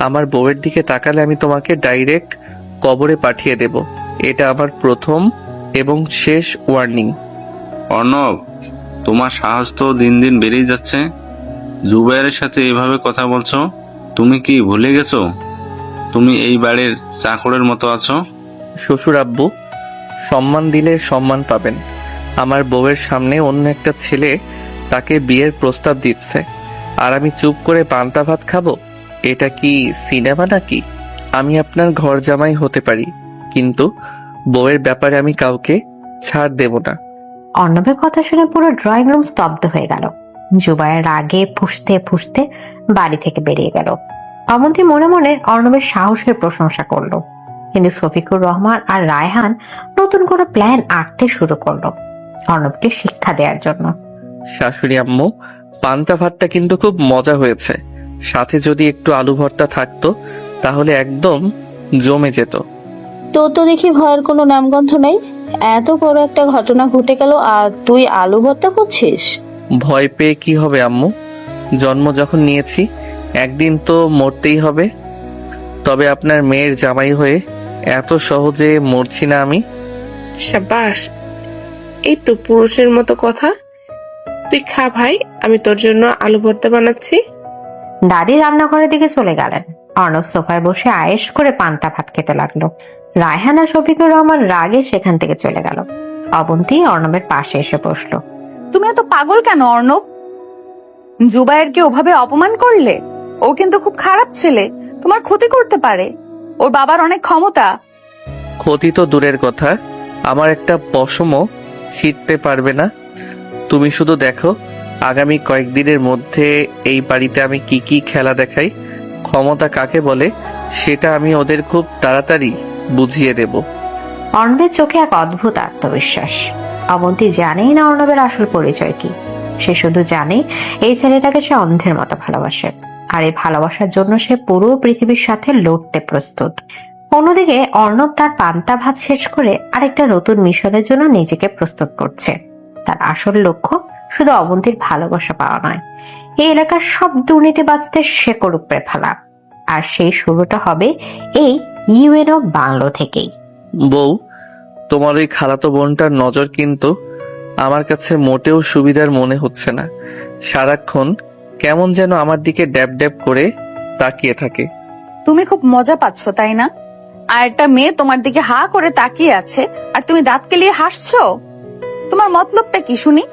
আমার বউয়ের দিকে তাকালে আমি তোমাকে ডাইরেক্ট কবরে পাঠিয়ে দেব। এটা আমার প্রথম এবং শেষ ওয়ার্নিং। অর্ণব, তোমার সাহস তো দিন দিন বেড়েই যাচ্ছে। জুবাইরের সাথে এভাবে কথা বলছো? তুমি কি ভুলে গেছো তুমি এই বাড়ির চাকরের মতো আছো? শ্বশুর আব্বু, সম্মান দিলে সম্মান পাবেন। আমার বউয়ের সামনে অন্য একটা ছেলে তাকে বিয়ের প্রস্তাব দিচ্ছে, আর আমি চুপ করে পান্তা ভাত খাবো? এটা কি সিনেমা নাকি? আমি আপনার ঘর জামাই হতে পারি, কিন্তু বউয়ের ব্যাপারে আমি কাউকে ছাড় দেব না। অর্ণবের কথা শুনে পুরো ড্রয়িং রুম স্তব্ধ হয়ে গেল। জুবাইর রাগে ফুঁসতে ফুঁসতে বাড়ি থেকে বেরিয়ে গেল। অবন্তী মনে মনে অর্ণবের সাহসের প্রশংসা করলো, কিন্তু শফিকুর রহমান আর রায়হান নতুন কোনো প্ল্যান আঁকতে শুরু করলো অর্ণবকে শিক্ষা দেওয়ার জন্য। শাশুড়ি আম্মু, পান্তা ভাতটা কিন্তু খুব মজা হয়েছে। সাথে যদি একটু আলু ভর্তা থাকতো তাহলে একদম জমে যেত। তোর তো দেখি ভয়ের কোনো নামগন্ধ নেই। এত বড় একটা ঘটনা ঘটে গেল আর তুই আলু ভর্তা করছিস? ভয় পেয়ে কি হবে আম্মু? জন্ম যখন নিয়েছি একদিন তো মরতেই হবে। তবে আপনার মেয়ের জামাই হয়ে এত সহজে মরছি না আমি। সাবাস, এই তো পুরুষের মতো কথা। তুই খা ভাই, আমি তোর জন্য আলু ভর্তা বানাচ্ছি। দাদি রান্নাঘরের দিকে চলে গেলেন। অর্ণব সোফায় বসে আয়েশ করে পান্তা ভাত খেতে লাগলো। রায়হান আর শফিকুর রহমান রাগে সেখান থেকে চলে গেল। অবন্তী অর্ণবের পাশে এসে বসলো। তুমি এত পাগল কেন অর্ণব? জুবায়েরকে ওভাবে অপমান করলে? ও কিন্তু খুব খারাপ ছেলে, তোমার ক্ষতি করতে পারে। ওর বাবার অনেক ক্ষমতা। ক্ষতি তো দূরের কথা, আমার একটা পশমও ছিঁড়তে পারবে না। তুমি শুধু দেখো আগামী কয়েকদিনের মধ্যে এই বাড়িতে আমি কি কি খেলা দেখাই, ক্ষমতা কাকে বলে সেটা আমি ওদের খুব তাড়াতাড়ি বুঝিয়ে দেব। অর্ণবের চোখে এক অদ্ভুত আত্মবিশ্বাস। অবন্তী জানেই না অর্ণবের আসল পরিচয় কি। সে শুধু জানে এই ছেলেটাকে সে অন্ধের মতো ভালোবাসে, আর এই ভালোবাসার জন্য সে পুরো পৃথিবীর সাথে লড়তে প্রস্তুত। অন্যদিকে অর্ণব তার পান্তা ভাত শেষ করে আরেকটা নতুন মিশনের জন্য নিজেকে প্রস্তুত করছে। তার আসল লক্ষ্য শুধু অবন্তীর ভালোবাসা পাওয়া নয়, এই এলাকার সব দুর্নীতিবাজদের শেকড় উপড়ে ফেলা। আর সেই শুরুটা হবে এই ইউএনও বাংলো থেকেই। বউ, তোমার ওই খালাতো বোনটার নজর কিন্তু আমার কাছে মোটেও সুবিধার মনে হচ্ছে না। সারাক্ষণ কেমন যেন আমার দিকে ড্যাব ড্যাব করে তাকিয়ে থাকে। তুমি খুব মজা পাচ্ছ তাই না? আর একটা মেয়ে তোমার দিকে হা করে তাকিয়ে আছে আর তুমি দাঁত কেলিয়ে হাসছো। তোমার মতলবটা কি শুনি?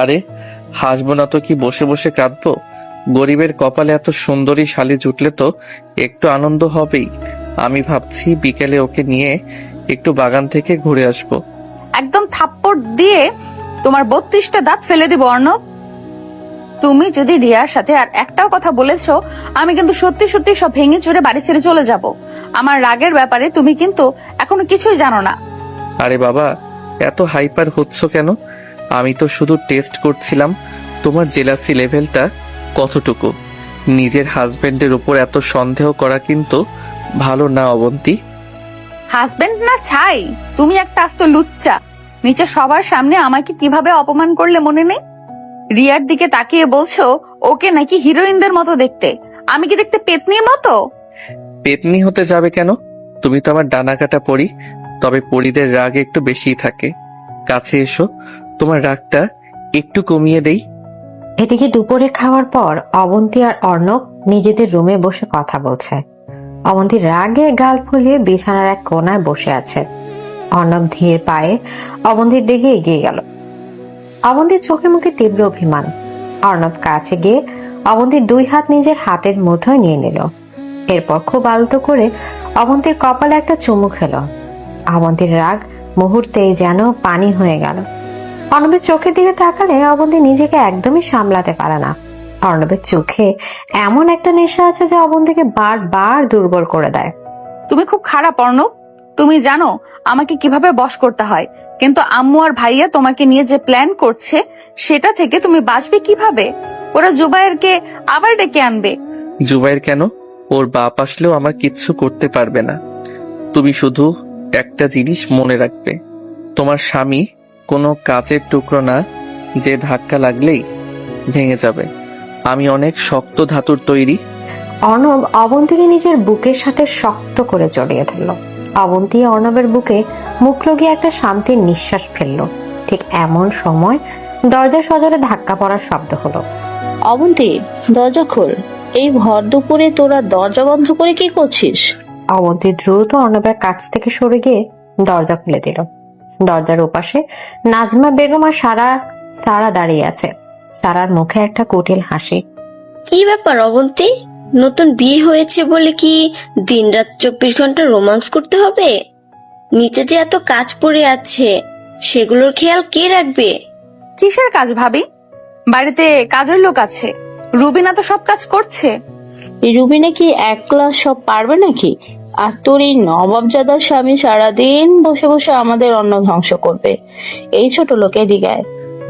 আরে হাসবো না তো কি বসে বসে কাঁদবো? গরিবের কপালে এত সুন্দরী শালি জুটলে তো একটু আনন্দ হবেই। আমি ভাবছি বিকেলে ওকে নিয়ে একটু বাগান থেকে ঘুরে আসবো। একদম থাপ্পড় দিয়ে তোমার 32টা দাঁত ফেলে দিব অর্ণব। তুমি যদি রিয়ার সাথে আর একটাও কথা বলেছো, আমি কিন্তু সত্যি সত্যি সব ভেঙে চুরে বাড়ি ছেড়ে চলে যাব। আমার রাগের ব্যাপারে তুমি কিন্তু এখনো কিছুই জানো না। আরে বাবা, এত হাইপার হচ্ছ কেন? আমি তো শুধু টেস্ট করছিলাম তোমার জেলাসি লেভেলটা কতটুকু। নিজের হাজবেন্ডের উপর এত সন্দেহ করা কিন্তু ভালো না অবন্তী। হাজবেন্ড না ছাই, তুমি একটা আস্ত লুচ্চা। নিচে সবার সামনে আমাকে কিভাবে অপমান করলে মনে নেই? রিয়ার দিকে তাকিয়ে বলছো ওকে নাকি হিরোইনদের মতো দেখতে, আমি কি দেখতে পেতনির মতো? পেতনি হতে যাবে কেন? তুমি তো আমার ডানা কাটা পরি, তবে পরিদের রাগ একটু বেশিই থাকে। কাছে এসো, তোমার রাগটা একটু কমিয়ে দেই। এদিকে দুপুরে খাওয়ার পর অবন্তী আর অর্ণব নিজেদের রুমে বসে কথা বলছে। অবন্তী রাগে গাল ফুলিয়ে বিছানার এক কোনায় বসে আছে। অর্ণব ধীর পায়ে অবন্তীর দিকে এগিয়ে গেল। অবন্তীর চোখে মুখে তীব্র অভিমান। অর্ণব কাছে গিয়ে অবন্তীর 2 হাত নিজের হাতের মুঠোয় নিয়ে নিল। এরপর খুব আলতো করে অবন্তীর কপালে একটা চুমু খেলো। অবন্তীর রাগ মুহূর্তেই যেন পানি হয়ে গেল। অর্ণবের চোখের দিকে তাকালে অবন্তী নিজেকে একদমই সামলাতে পারে না। অর্ণবের চোখে এমন একটা নেশা আছে যা অবন্তীকে বারবার দুর্বল করে দেয়। তুমি খুব খারাপ অর্ণব। তুমি জানো আমাকে কিভাবে বশ করতে হয়, কিন্তু আম্মু আর ভাইয়া তোমাকে নিয়ে যে প্ল্যান করছে সেটা থেকে তুমি বাঁচবে কিভাবে? ওরা জুবায়েরকে আবার ডেকে আনবে। জুবাইর কেন? ওর বাপ আসলেও আমার কিচ্ছু করতে পারবে না। তুমি শুধু একটা জিনিস মনে রাখবে, তোমার স্বামী কোনো কাচের টুকরো না যে ধাক্কা লাগলেই ভেঙে যাবে। আমি অনেক শক্ত ধাতুর তৈরি। অর্ণব অবন্তীকে নিজের বুকের সাথে শক্ত করে জড়িয়ে ধরল। অবন্তী অর্ণবের বুকে মুখ লাগিয়ে একটা শান্তির নিঃশ্বাস ফেলল। ঠিক এমন সময় দরজা সজোরে ধাক্কা পড়ার শব্দ হলো। অবন্তী, দরজা খোল। এই ভর দুপুরে তোরা দরজা বন্ধ করে কি করছিস? অবন্তী দ্রুত অর্ণবের কাছ থেকে সরে গিয়ে দরজা খুলে দিল। দরজার ওপাশে নাজমা বেগম আর সারা দাঁড়িয়ে আছে। সারার মুখে একটা কুটিল হাসি। কি ব্যাপার অবন্তী, নতুন বিয়ে হয়েছে বলে কি দিনরাত 24 ঘন্টা রোমান্স করতে হবে? নিচে যে এত কাজ পড়ে আছে সেগুলোর খেয়াল কে রাখবে? কিসের কাজ ভাবি? বাড়িতে কাজের লোক আছে, রুবিনা তো সব কাজ করছে। এই রুবিনা কি একলা সব পারবে নাকি? আর তোর এই নবাবজাদার স্বামী সারাদিন বসে বসে আমাদের অন্ন ধ্বংস করবে। এই ছোট লোকে দিগায়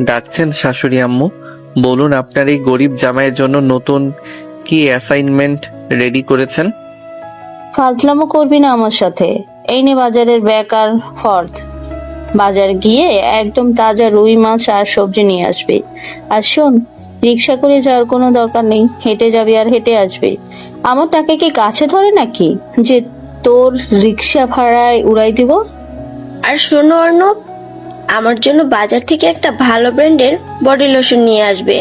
ডাকছেন শাশুড়ি আম্মু? বলুন আপনার এই গরিব জামাইয়ের জন্য নতুন কি অ্যাসাইনমেন্ট রেডি করেছেন? ফাজলামো করবি না আমার সাথে। এই নে বাজারের ব্যাগ আর ফর্দ। বাজার গিয়ে একদম তাজা রুই মাছ আর সবজি নিয়ে আসবি। আর শোন, রিক্সা করে যাওয়ার কোনো দরকার নেই, হেঁটে যাবি আর হেঁটে আসবি। আমার টাকা কি কাছে ধরে নাকি যে তোর রিক্সা ভাড়ায় উড়াই দিব? আর শোনো অর্ণব, আমার জন্য বাজার থেকে একটা ভালো ব্র্যান্ডের বডি লোশন নিয়ে আসবে।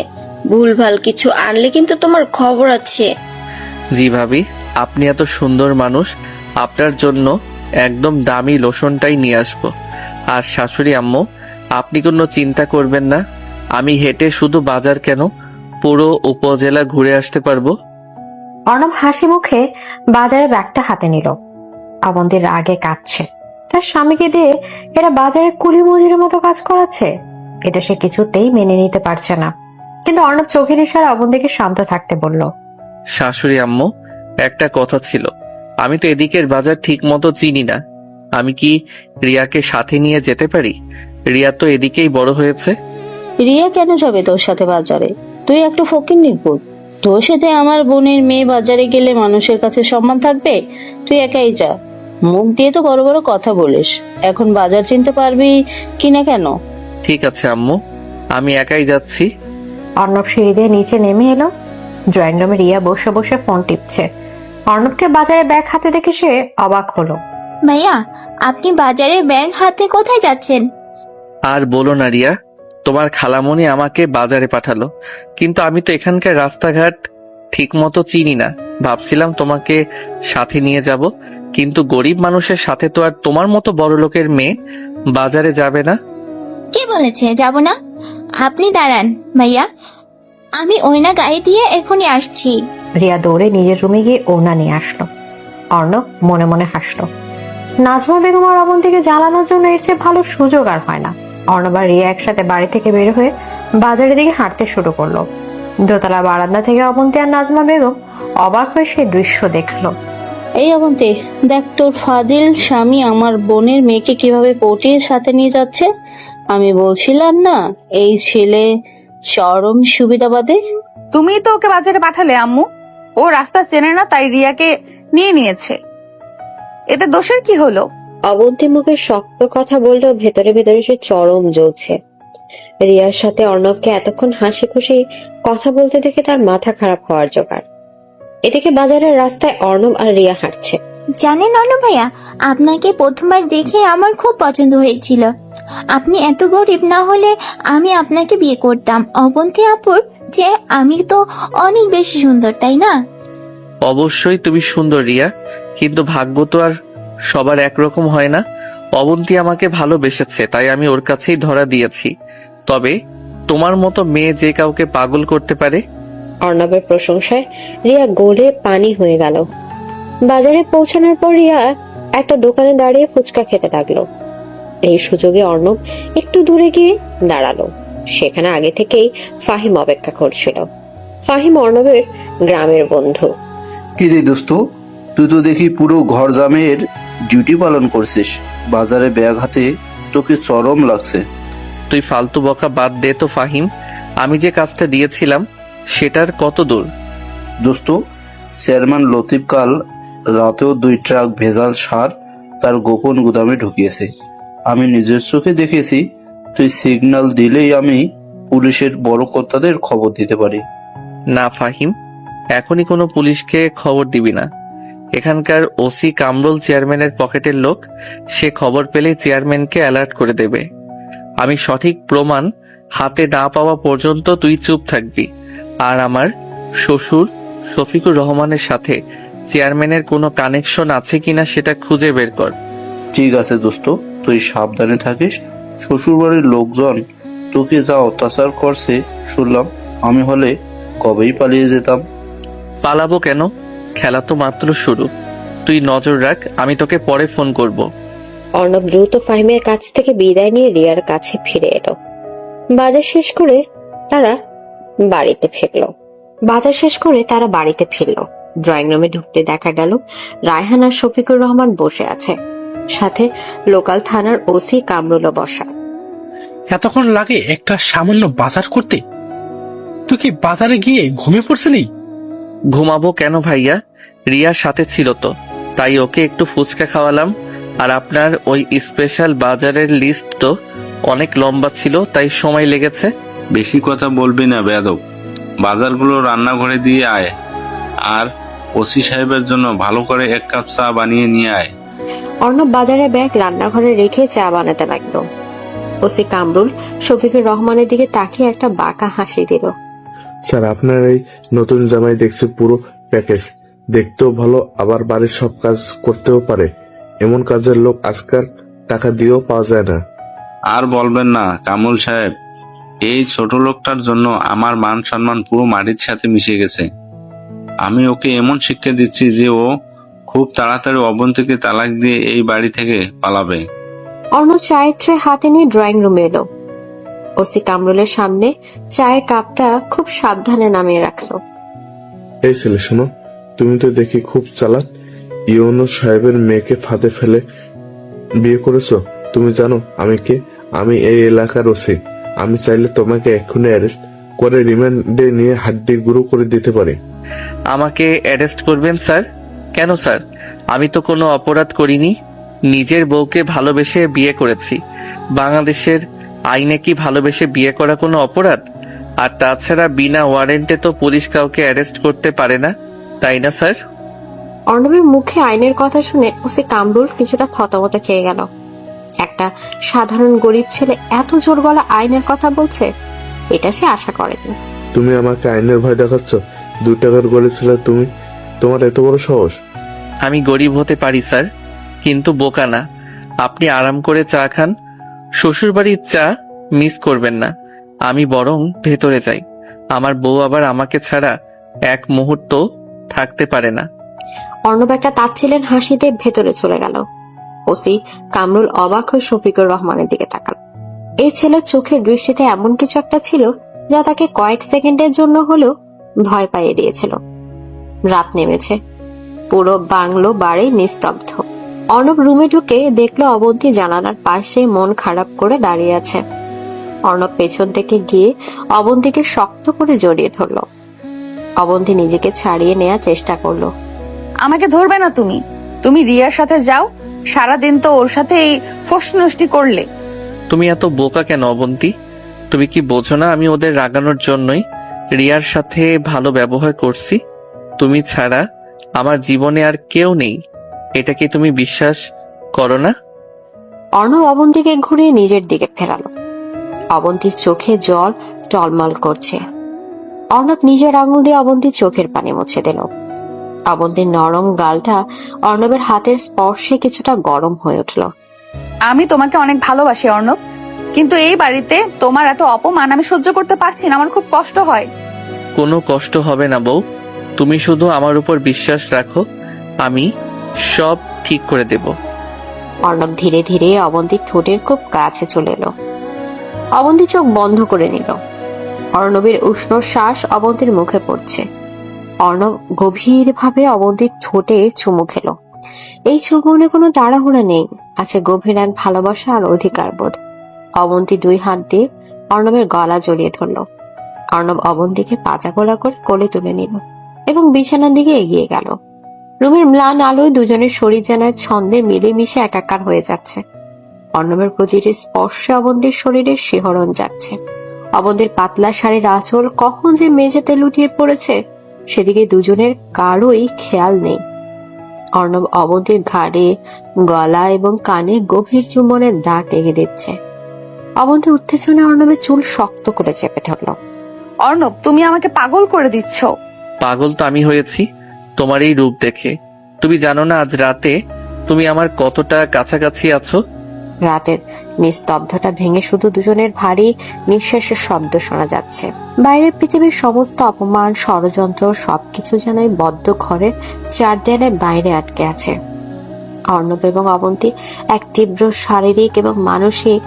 ভুলভাল কিছু আনলে কিন্তু তোমার খবর আছে। জি ভাবি, আপনি এত সুন্দর মানুষ, আপনার জন্য একদম দামি লোশনটাই নিয়ে আসবো। আর শাশুড়ি আম্মু, আপনি কোনো চিন্তা করবেন না, আমি হেঁটে শুধু বাজার কেন পুরো উপজেলা ঘুরে আসতে পারবো। অর্ণব হাসি মুখে বাজারে ব্যাগটা হাতে নিল। অবন্তীর রাগে কাঁপছে। তার স্বামীকে দিয়ে এরা বাজারে কুলি মজুরের মতো কাজ করাচ্ছে। এটা সে কিছুতেই মেনে নিতে পারছে না। কিন্তু অর্ণব চোখের ইশারা অবন্তীকে শান্ত থাকতে বলল। শাশুড়ি আম্মু, একটা কথা ছিল, আমি তো এদিকের বাজার ঠিক মতো চিনি না। আমি কি রিয়াকে সাথে নিয়ে যেতে পারি? রিয়া তো এদিকেই বড় হয়েছে। রিয়া কেন যাবে তোর সাথে বাজারে? তুই একটা ফকিন্নির পুত। তোর সাথে আমার বোনের মেয়ে বাজারে গেলে মানুষের কাছে সম্মান থাকবে? তুই একাই যা। মুখ দিয়ে তো বড় বড় কথা বলিস, এখন বাজার চিনতে পারবি কিনা কেন? ঠিক আছে আম্মু, আমি একাই যাচ্ছি। অর্ণব সিঁড়ি দিয়ে নিচে নেমে এলো। ড্রয়িং রুমে রিয়া বসে বসে ফোন টিপছে। অর্ণবকে বাজারে ব্যাগ হাতে দেখে সে অবাক হলো। ভাইয়া, আপনি বাজারে ব্যাগ হাতে কোথায় যাচ্ছেন? আর বলো না রিয়া, তোমার খালামণি আমাকে বাজারে পাঠালো, কিন্তু আমি তো এখানকার রাস্তাঘাট ঠিক মতো চিনি না। ভাবছিলাম তোমাকে সাথে নিয়ে যাব, কিন্তু গরিব মানুষের সাথে তো আর তোমার মতো বড় লোকের মেয়ে বাজারে যাবে না। কে বলেছে যাব না? আপনি দাঁড়ান ভাইয়া, আমি ওইনা গাড়ি দিয়ে এখনই আসছি। রিয়া দৌড়ে নিজের রুমে গিয়ে ওড়না নিয়ে আসলো। অর্ণব মনে মনে হাসলো। নাজমা বেগম আর অবন্তীকে জ্বালানোর জন্য এর চেয়ে ভালো সুযোগ আর হয় না। অর্ণব আর রিয়া একসাথে বাড়ি থেকে বের হয়ে বাজারের দিকে হাঁটতে শুরু করলো। দোতলা বারান্দা থেকে অবন্তী আর নাজমা বেগম অবাক হয়ে সেই দৃশ্য দেখলো। এই অবন্তী, দেখ তোর ফাজিল স্বামী আমার বোনের মেয়েকে কিভাবে পটিয়ে সাথে নিয়ে যাচ্ছে। আমি বলছিলাম না, এই ছেলে চরম সুবিধাবাদে। তুমি তো ওকে বাজারে পাঠালে আম্মু। ও রাস্তা চেনে না তাই রিয়াকে নিয়ে নিয়েছে, এতে দোষের কি হলো? অবন্তী মুখে শক্ত কথা বললেও ভেতরে ভেতরে সে চরম জ্বলছে। রিয়ার সাথে অর্ণবকে এতক্ষণ হাসি খুশি কথা বলতে দেখে তার মাথা খারাপ হওয়ার জোগাড়। এদিকে বাজারের রাস্তায় অর্ণব আর রিয়া হাঁটছে। জানেন অর্ণব ভাইয়া, আপনাকে প্রথমবার দেখে আমার খুব পছন্দ হয়েছিল। আপনি এত গরিব না হলে আমি আপনাকে বিয়ে করতাম। অবন্তী আপুর যে আমি তো অনেক বেশি সুন্দর, তাই না? অবশ্যই তুমি সুন্দর রিয়া, কিন্তু ভাগ্য তো আর সবার একরকম হয় না। অবন্তী আমাকে ভালোবেসেছে, তাই আমি ওর কাছেই ধরা দিয়েছি। তবে তোমার মতো মেয়ে যে কাউকে পাগল করতে পারে। অর্ণবের প্রশংসায় রিয়া গোলে পানি হয়ে গেল। বাজারে পৌঁছানোর পর রিয়া একটা দোকানে দাঁড়িয়ে ফুচকা খেতে লাগলো। এই সুযোগে অর্ণব একটু দূরে গিয়ে দাঁড়ালো। সেখানে আগে থেকেই ফাহিম অপেক্ষা করছিল। ফাহিম অর্ণবের গ্রামের বন্ধু। কি রে দোস্ত, তুই তো দেখি পুরো ঘর জামের ডিউটি পালন করছিস। বাজারে ব্যাগ হাতে তোকে চরম লাগছে। তুই ফালতু বকা বাদ দে তো ফাহিম, আমি যে কাজটা দিয়েছিলাম সেটার কত দূর? দোস্ত, চেয়ারম্যান লতিফ কাল রাতেও 2 ট্রাক ভেজাল সার তার গোপন গুদামে ঢুকিয়েছে। আমি নিজের চোখে দেখেছি। তুই সিগন্যাল দিলেই আমি পুলিশের বড় কর্তাদের খবর দিতে পারি। না ফাহিম, এখনই কোনো পুলিশকে খবর দিবি না। এখানকার ওসি কামরুল চেয়ারম্যানের পকেটের লোক, সে খবর পেলে চেয়ারম্যানকে অ্যালার্ট করে দেবে। আমি সঠিক প্রমাণ হাতে না পাওয়া পর্যন্ত তুই চুপ থাকবি। আর আমার শ্বশুর শফিকুর রহমানের সাথে চেয়ারম্যানের কোনো কানেকশন আছে কিনা সেটা খুঁজে বের কর। ঠিক আছে দোস্ত, তুই সাবধানে থাকিস। শ্বশুরবাড়ির লোকজন তোকে যা অত্যাচার করছে শুনলাম, আমি হলে কবেই পালিয়ে যেতাম। পালাবো কেন? খেলা তো মাত্র শুরু। তুই নজর রাখ, আমি তোকে পরে ফোন করব। অর্ণব দ্রুত ফাহিমের কাছ থেকে বিদায় নিয়ে রিয়ার কাছে ফিরে এলো। বাজার শেষ করে তারা বাড়িতে ফিরল। ড্রয়িং রুমে ঢুকতে দেখা গেল রায়হান আর শফিকুর রহমান বসে আছে, সাথে লোকাল থানার ওসি কামরুলও বসা। এতক্ষণ লাগে একটা সামান্য বাজার করতে? তুই কি বাজারে গিয়ে ঘুমিয়ে পড়ছিলি? ঘুমাবো কেন ভাইয়া, রিয়ার সাথে ছিল তো, তাই ওকে একটু ফুচকা খাওয়ালাম। আর আপনার ওই স্পেশাল বাজারের লিস্ট তো অনেক লম্বা ছিল, তাই সময় লেগেছে। বেশি কথা বলবি না বেয়াদব। বাজারগুলো রান্নাঘরে দিয়ে আয়, আর ওসি সাহেবের জন্য ভালো করে 1 কাপ চা বানিয়ে নিয়ে আয়। অর্ণব বাজারে ব্যাগ রান্নাঘরে রেখে চা বানাতে লাগলো। ওসি কামরুল শফিকুর রহমানের দিকে তাকিয়ে একটা বাঁকা হাসি দিল। স্যার, আপনার এই নতুন জামাই দেখছি পুরো প্যাকেজ। দেখতেও ভালো, আবার বাড়ির সব কাজ করতেও পারে। এমন কাজের লোক আজকাল টাকা দিয়েও পাওয়া যায় না। আর বলবেন না কামুল সাহেব, এই ছোট লোকটার জন্য আমার মান সম্মান পুরো মাটির সাথে মিশে গেছে। আমি ওকে এমন শিক্ষা দিচ্ছি যে ও খুব তাড়াতাড়ি অবন্তীকে তালাক দিয়ে এই বাড়ি থেকে পালাবে। অর্ণব চায়ের ট্রে হাতে নিয়ে ড্রয়িং রুমে এলো। ওসি কামরুলের সামনে চায়ের কাপটা খুব সাবধানে নামিয়ে রাখলো। এই ছেলে শোনো, তুমি তো দেখি খুব চালাক। ইউনুস সাহেবের মেয়েকে ফাঁদে ফেলে বিয়ে করেছো। তুমি জানো আমি কে? আমি এই এলাকার ওসি। আমি চাইলে তোমাকে এক্ষুনি অ্যারেস্ট করে রিমান্ডে নিয়ে হাড্ডি গুঁড়ো করে দিতে পারি। আমাকে অ্যারেস্ট করবেন স্যার? কেন স্যার, আমি তো কোনো অপরাধ করিনি। নিজের বউকে ভালোবেসে বিয়ে করেছি। বাংলাদেশের আইনে কি ভালোবেসে বিয়ে করা কোনো অপরাধ? আর তাছাড়া বিনা ওয়ারেন্টে তো পুলিশ কাউকে অ্যারেস্ট করতে পারে না, তাই না স্যার? অর্ণবের মুখে আইনের কথা শুনে ওসি কামরুল কিছুটা থতমত খেয়ে গেল। একটা সাধারণ গরিব ছেলে এত জোর গলা আইনের কথা বলছে, এটা সে আশা করেনি। তুমি আমাকে আইনের ভয় দেখাচ্ছ? 2 টাকার গরিব ছেলে তুমি, তোমার এত বড় সাহস? আমি গরিব হতে পারি স্যার, কিন্তু বোকা না। আপনি আরাম করে চা খান, শ্বশুরবাড়ির চা মিস করবেন না। আমি বরং ভেতরে যাই। আমার বউ আবার আমাকে ছাড়া এক মুহূর্ত থাকতে পারে না। অর্ণব একটা তাচ্ছিলেন হাসিতে ভেতরে চলে গেল। ওসি কামরুল অবাক হয়ে শফিকুর রহমানের দিকে তাকাল। এই ছেলের চোখের দৃষ্টিতে এমন কিছু একটা ছিল যা তাকে কয়েক সেকেন্ডের জন্য হলেও ভয় পাইয়ে দিয়েছিল। রাত নেমেছে, পুরো বাংলো বাড়ি নিস্তব্ধ। অর্ণব রুমে ঢুকে দেখলো অবন্তী জানালার পাশে মন খারাপ করে দাঁড়িয়ে আছে। অর্ণব পেছন থেকে গিয়ে অবন্তীকে শক্ত করে জড়িয়ে ধরলো। অবন্তী নিজেকে ছাড়িয়ে নেয়ার চেষ্টা করলো। আমাকে ধরবে না তুমি। তুমি রিয়ার সাথে যাও, সারাদিন তো ওর সাথে এই ফষ্টি করলে। তুমি এত বোকা কেন অবন্তী? তুমি কি বোঝো না আমি ওদের রাগানোর জন্যই রিয়ার সাথে ভালো ব্যবহার করছি? তুমি ছাড়া আমার জীবনে আর কেউ নেই, এটা কি তুমি বিশ্বাস করো না? অর্ণব অবন্তীকে ঘুরিয়ে নিজের দিকে ফেরালো। অবন্তীর চোখে জল টলমল করছে। অর্ণব নিজের আঙুল দিয়ে অবন্তীর চোখের পানি মুছে দিল। অবন্তীর নরম গালটা অর্ণবের হাতের স্পর্শে কিছুটা গরম হয়ে উঠল। আমি তোমাকে অনেক ভালোবাসি অর্ণব, কিন্তু এই বাড়িতে তোমার এত অপমান আমি সহ্য করতে পারছি না, আমার খুব কষ্ট হয়। কোনো কষ্ট হবে না বউ, তুমি শুধু আমার উপর বিশ্বাস রাখো, আমি সব ঠিক করে দেব। অর্ণব ধীরে ধীরে অবন্তীর ঠোঁটের খুব কাছে চলে এলো। অবন্তী চোখ বন্ধ করে নিল। অর্ণবের উষ্ণ শ্বাস অবন্তীর মুখে পড়ছে। অর্ণব গভীর ভাবে অবন্তীর ঠোঁটে চুমু খেলো। এই চুমুনে কোনো তাড়াহুড়া নেই, আছে গভীর এক ভালোবাসা আর অধিকার বোধ। অবন্তী 2 হাত দিয়ে অর্ণবের গলা জড়িয়ে ধরল। অর্ণব অবন্তীকে পাজা গোলা করে কোলে তুলে নিল এবং বিছানার দিকে এগিয়ে গেল। রুমের ম্লান আলোয় দুজনের শরীর যেন ছন্দে মিলেমিশে একাকার হয়ে যাচ্ছে। অর্ণবের প্রতিটি স্পর্শে অবন্তীর শরীরের শিহরণ যাচ্ছে। অবন্তীর পাতলা শাড়ির আঁচল কখন যে মেঝেতে লুটিয়ে পড়েছে সেদিকে দুজনের কারোই খেয়াল নেই। অর্ণব অবন্তীর ঘাড়ে, গলা এবং কানে গভীর চুম্বনের দাগ এগে দিচ্ছে। অবন্তী উত্তেজনা অর্ণবের চুল শক্ত করে চেপে ধরল। অর্ণব, তুমি আমাকে পাগল করে দিচ্ছ। পাগল তো আমি হয়েছি তোমার এই রূপ দেখে। তুমি জানো না আজ রাতে তুমি আমার কতটা কাছাকাছি আছো? রাতের নিস্তব্ধতা ভেঙে শুধু দুজনের ভারী নিঃশ্বাসের শব্দ শোনা যাচ্ছে। বাইরের পৃথিবীর সমস্ত অপমান, ষড়যন্ত্র সবকিছু যেন এই বদ্ধ ঘরের 4 দেয়ালের বাইরে আটকে আছে। অর্ণব এবং অবন্তী এক তীব্র শারীরিক এবং মানসিক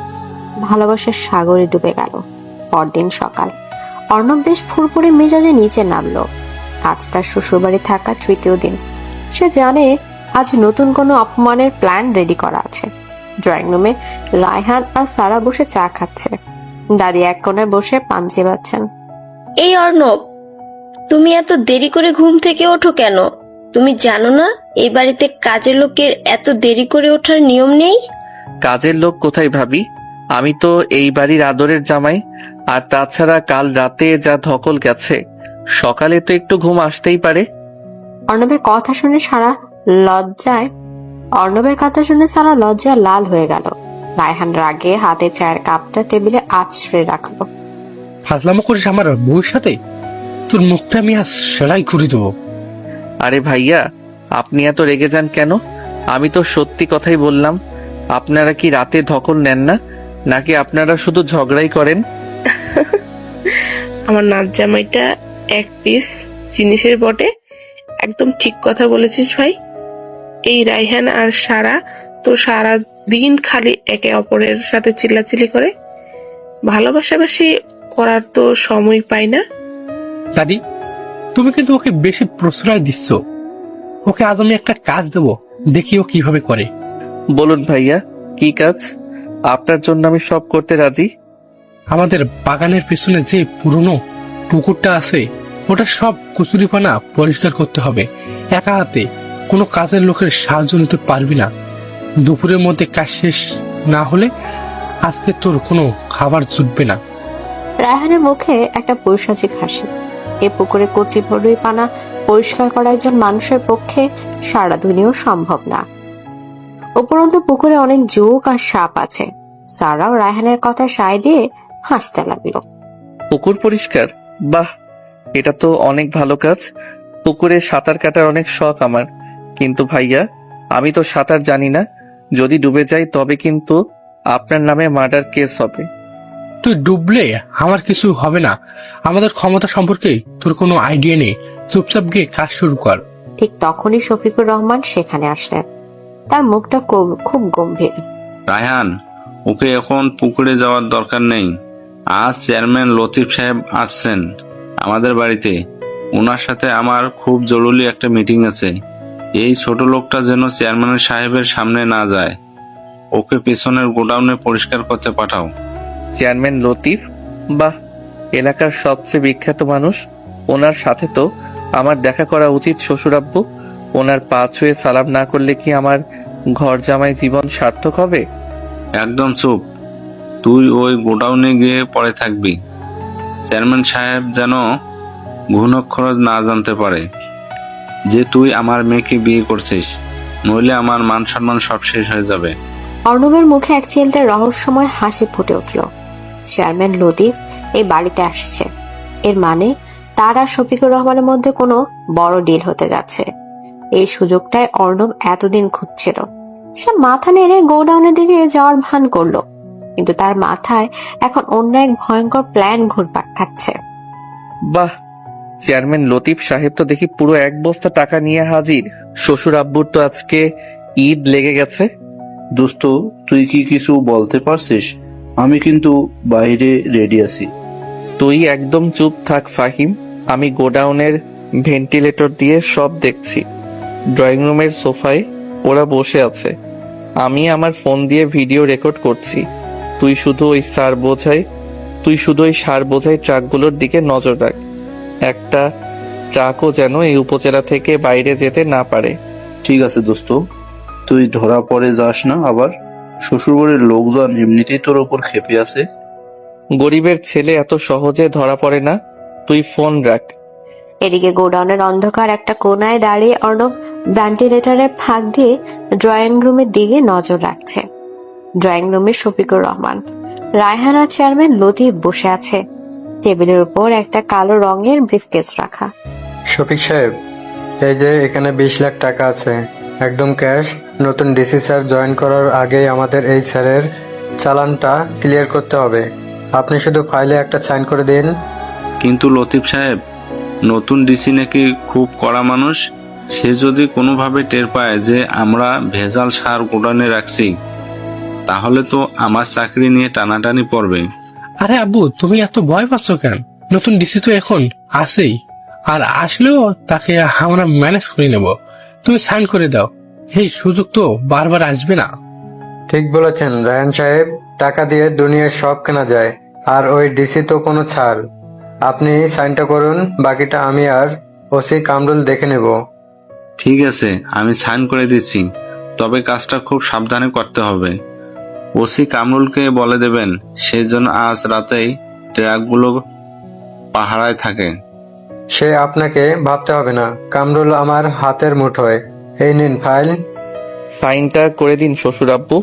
ভালোবাসার সাগরে ডুবে গেল। পরদিন সকাল অর্ণব বেশ ফুরফুরে মেজাজে নিচে নামলো। আজ তার শ্বশুরবাড়ি থাকা 3য় দিন। সে জানে আজ নতুন কোনো অপমানের প্ল্যান রেডি করা আছে। ড্রয়িং রুমে রায়হান আর সারা বসে চা খাচ্ছে। দাদি এক কোণায় বসে পান চিবাচ্ছেন। এই অর্ণব, তুমি এত দেরি করে ঘুম থেকে ওঠো কেন? তুমি জানো না এই বাড়িতে কাজের লোকের এত দেরি করে ওঠার নিয়ম নেই? কাজের লোক কোথায় ভাবি, আমি তো এই বাড়ির আদরের জামাই। আর তাছাড়া কাল রাতে যা ধকল গেছে, সকালে তো একটু ঘুম আসতেই পারে। অর্ণবের কথা শুনে সারা লজ্জায় লাল হয়ে গেল। রায়হান রাগে হাতে চায়ের কাপটা টেবিলে আছড়ে রাখলো। ফাজলামো করিস আমার বউর সাথে? তোর মুখটা আমি আজ সেলাই করে দেবো। আরে ভাইয়া, আপনি এত রেগে যান কেন? আমি তো সত্যি কথাই বললাম। আপনারা কি রাতে ধকল নেন না, নাকি আপনারা শুধু ঝগড়াই করেন? আমার নাচ জামাইটা এক পিস জিনিসের বটে। একদম ঠিক কথা বলেছিস ভাই। এই রায়হান আর সারা তো সারা দিন খালি একে অপরের সাথে চিল্লাচিল্লি করে, ভালোবাসাবাসি করার তো সময় পাই না। দাদি, তুমি কিন্তু ওকে বেশি প্রশ্রয় দিচ্ছ। ওকে আজ আমি একটা কাজ দেবো, দেখি ও কিভাবে করে। বলুন ভাইয়া, কি কাজ? আপনার জন্য আমি সব করতে রাজি। আমাদের বাগানের পেছনে যে পুরনো পুকুরটা আছে, ওটা সব কচুরিপানা পরিষ্কার করতে হবে একা হাতে। কোনো কাজের লোকের সাহায্য নিতে পারবি না। দুপুরের মধ্যে কাজ শেষ না হলে আজকে তোর কোনো খাবার জুটবে না। রায়হানের মুখে একটা পৈশাচিক হাসি। এ পুকুরে কচি বড়ই পানা পরিষ্কার করা একজন মানুষের পক্ষে সারা দুনিয়াও সম্ভব না। উপরন্তু পুকুরে অনেক জোক আর সাপ আছে। সারাও রায়হানের কথা সায় দিয়ে হাসতে লাগলো। পুকুর পরিষ্কার? বাহ, এটা তো অনেক ভালো কাজ। পুকুরে সাঁতার কাটার অনেক শখ আমার, কিন্তু ভাইয়া আমি তো সাঁতার জানি না। যদি ডুবে যাই তবে কিন্তু আপনার নামে মার্ডার কেস হবে। তুই ডুবলে আমার কিছু হবে না। আমাদের ক্ষমতা সম্পর্কে তোর কোনো আইডিয়া নেই। চুপচাপ গিয়ে কাজ শুরু কর। ঠিক তখনই শফিকুর রহমান সেখানে আসলেন। তার মুখটা খুব গম্ভীর। রায়হান, ওকে এখন পুকুরে যাওয়ার দরকার নেই। আজ চেয়ারম্যান লতিফ সাহেব আসছেন আমাদের বাড়িতে। ওনার সাথে আমার খুব জরুরি একটা মিটিং আছে। এই ছোট লোকটা যেন চেয়ারম্যান সাহেবের সামনে না যায়। ওকে পিছনের গোডাউনে পরিষ্কার করতে পাঠাও। চেয়ারম্যান লতিফ? বাহ, এলাকার সবচেয়ে বিখ্যাত মানুষ। ওনার সাথে তো আমার দেখা করা উচিত শ্বশুর আব্বু। ওনার পা ছুঁয়ে সালাম না করলে কি আমার ঘর জামাই জীবন সার্থক হবে? একদম চুপ। তুই ওই গোডাউনে গিয়ে পড়ে থাকবি। চেয়ারম্যান সাহেব যেন ঘুণাক্ষর না জানতে পারে। যে তুই আমার মেয়েকে বিয়ে করছিস, নইলে আমার মান সম্মান সব শেষ হয়ে যাবে। অর্ণবের মুখে এক চিলতে রহস্যময় হাসি ফুটে উঠল। চেয়ারম্যান লতিফ এই বাড়িতে আসছে, এর মানে তার আর শফিকুর রহমানের মধ্যে কোনো বড় ডিল হতে যাচ্ছে। এই সুযোগটায় অর্ণব এতদিন খুঁজছিল। সে মাথা নেড়ে গোডাউনের দিকে যাওয়ার ভান করলো, কিন্তু তার মাথায় এখন অন্য এক ভয়ঙ্কর প্ল্যান ঘুরপাক খাচ্ছে। বাহ, চেয়ারম্যান লতিফ সাহেব তো দেখি পুরো 1 বস্তা টাকা নিয়ে হাজির। শ্বশুর আব্বুর তো আজকে ঈদ লেগে গেছে। দোস্ত, তুই কি কিছু বলতে পারছিস? আমি কিন্তু বাইরে রেডি আছি। তুই একদম চুপ থাক ফাহিম। আমি গোডাউনের ভেন্টিলেটর দিয়ে সব দেখছি। ড্রয়িং রুমের সোফায় ওরা বসে আছে, আমি আমার ফোন দিয়ে ভিডিও রেকর্ড করছি। তুই শুধু ওই সার বোঝাই ট্রাকগুলোর দিকে নজর রাখ। একটা ট্রাকও যেন এই উপজেলা থেকে বাইরে যেতে না পারে। ঠিক আছে দোস্ত, তুই ধরা পড়ে যাস না আবার। শ্বশুরবাড়ির লোকজন এমনিতেই তোর ওপর ক্ষেপে আছে। গরিবের ছেলে এত সহজে ধরা পড়ে না, তুই ফোন রাখ। এদিকে গোডাউনের অন্ধকার একটা কোনায় দাঁড়িয়ে অর্ণব ভেন্টিলেটরের ফাঁক দিয়ে ড্রয়িং রুমের দিকে নজর রাখছে। ড্রয়িং রুমে শফিকুর রহমান, রায়হান আর চেয়ারম্যান লতিফ বসে আছে। টেবিলের উপর একটা কালো রঙের ব্রিফকেস রাখা। শফিক সাহেব, এই যে এখানে 20 লাখ টাকা আছে, একদম ক্যাশ। নতুন ডিসি স্যার জয়েন করার আগেই আমাদের এই স্যারের চালানটা ক্লিয়ার করতে হবে। আপনি শুধু ফাইলে একটা সাইন করে দিন। কিন্তু লতিফ সাহেব, নতুন ডিসি নাকি খুব কড়া মানুষ। সে যদি কোনোভাবে টের পায় যে আমরা ভেজাল সার গোডাউনে রাখছি, তাহলে তো আমার চাকরি নিয়ে টানাটানি পড়বে। আরে আব্বু, তুমি এত ভয় পাচ্ছ কেন? নতুন ডিসি তো এখন আছেই, আর আসলেও তাকে আমরা ম্যানেজ করে নেব। তুমি সাইন করে দাও, এই সুযোগ তো বারবার আসবে না। ঠিক বলেছেন রায়হান সাহেব, টাকা দিয়ে দুনিয়ার সব কেনা যায়, আর ওই ডিসি তো কোনো ছাড়। আপনি সাইনটা করুন, বাকিটা আমি আর ওসি কামরুল দেখে নেব। ঠিক আছে, আমি সাইন করে দিচ্ছি, তবে কাজটা খুব সাবধানে করতে হবে। ওসি কামরুলকে বলে দেবেন সে যেন আজ রাতেই ট্রাকগুলো পাহারায় থাকে। সে আপনাকে ভাবতে হবে না, কামরুল আমার হাতের মুঠোয়। এই নিন ফাইল। সাইনটা করে দিন শ্বশুর আব্বু।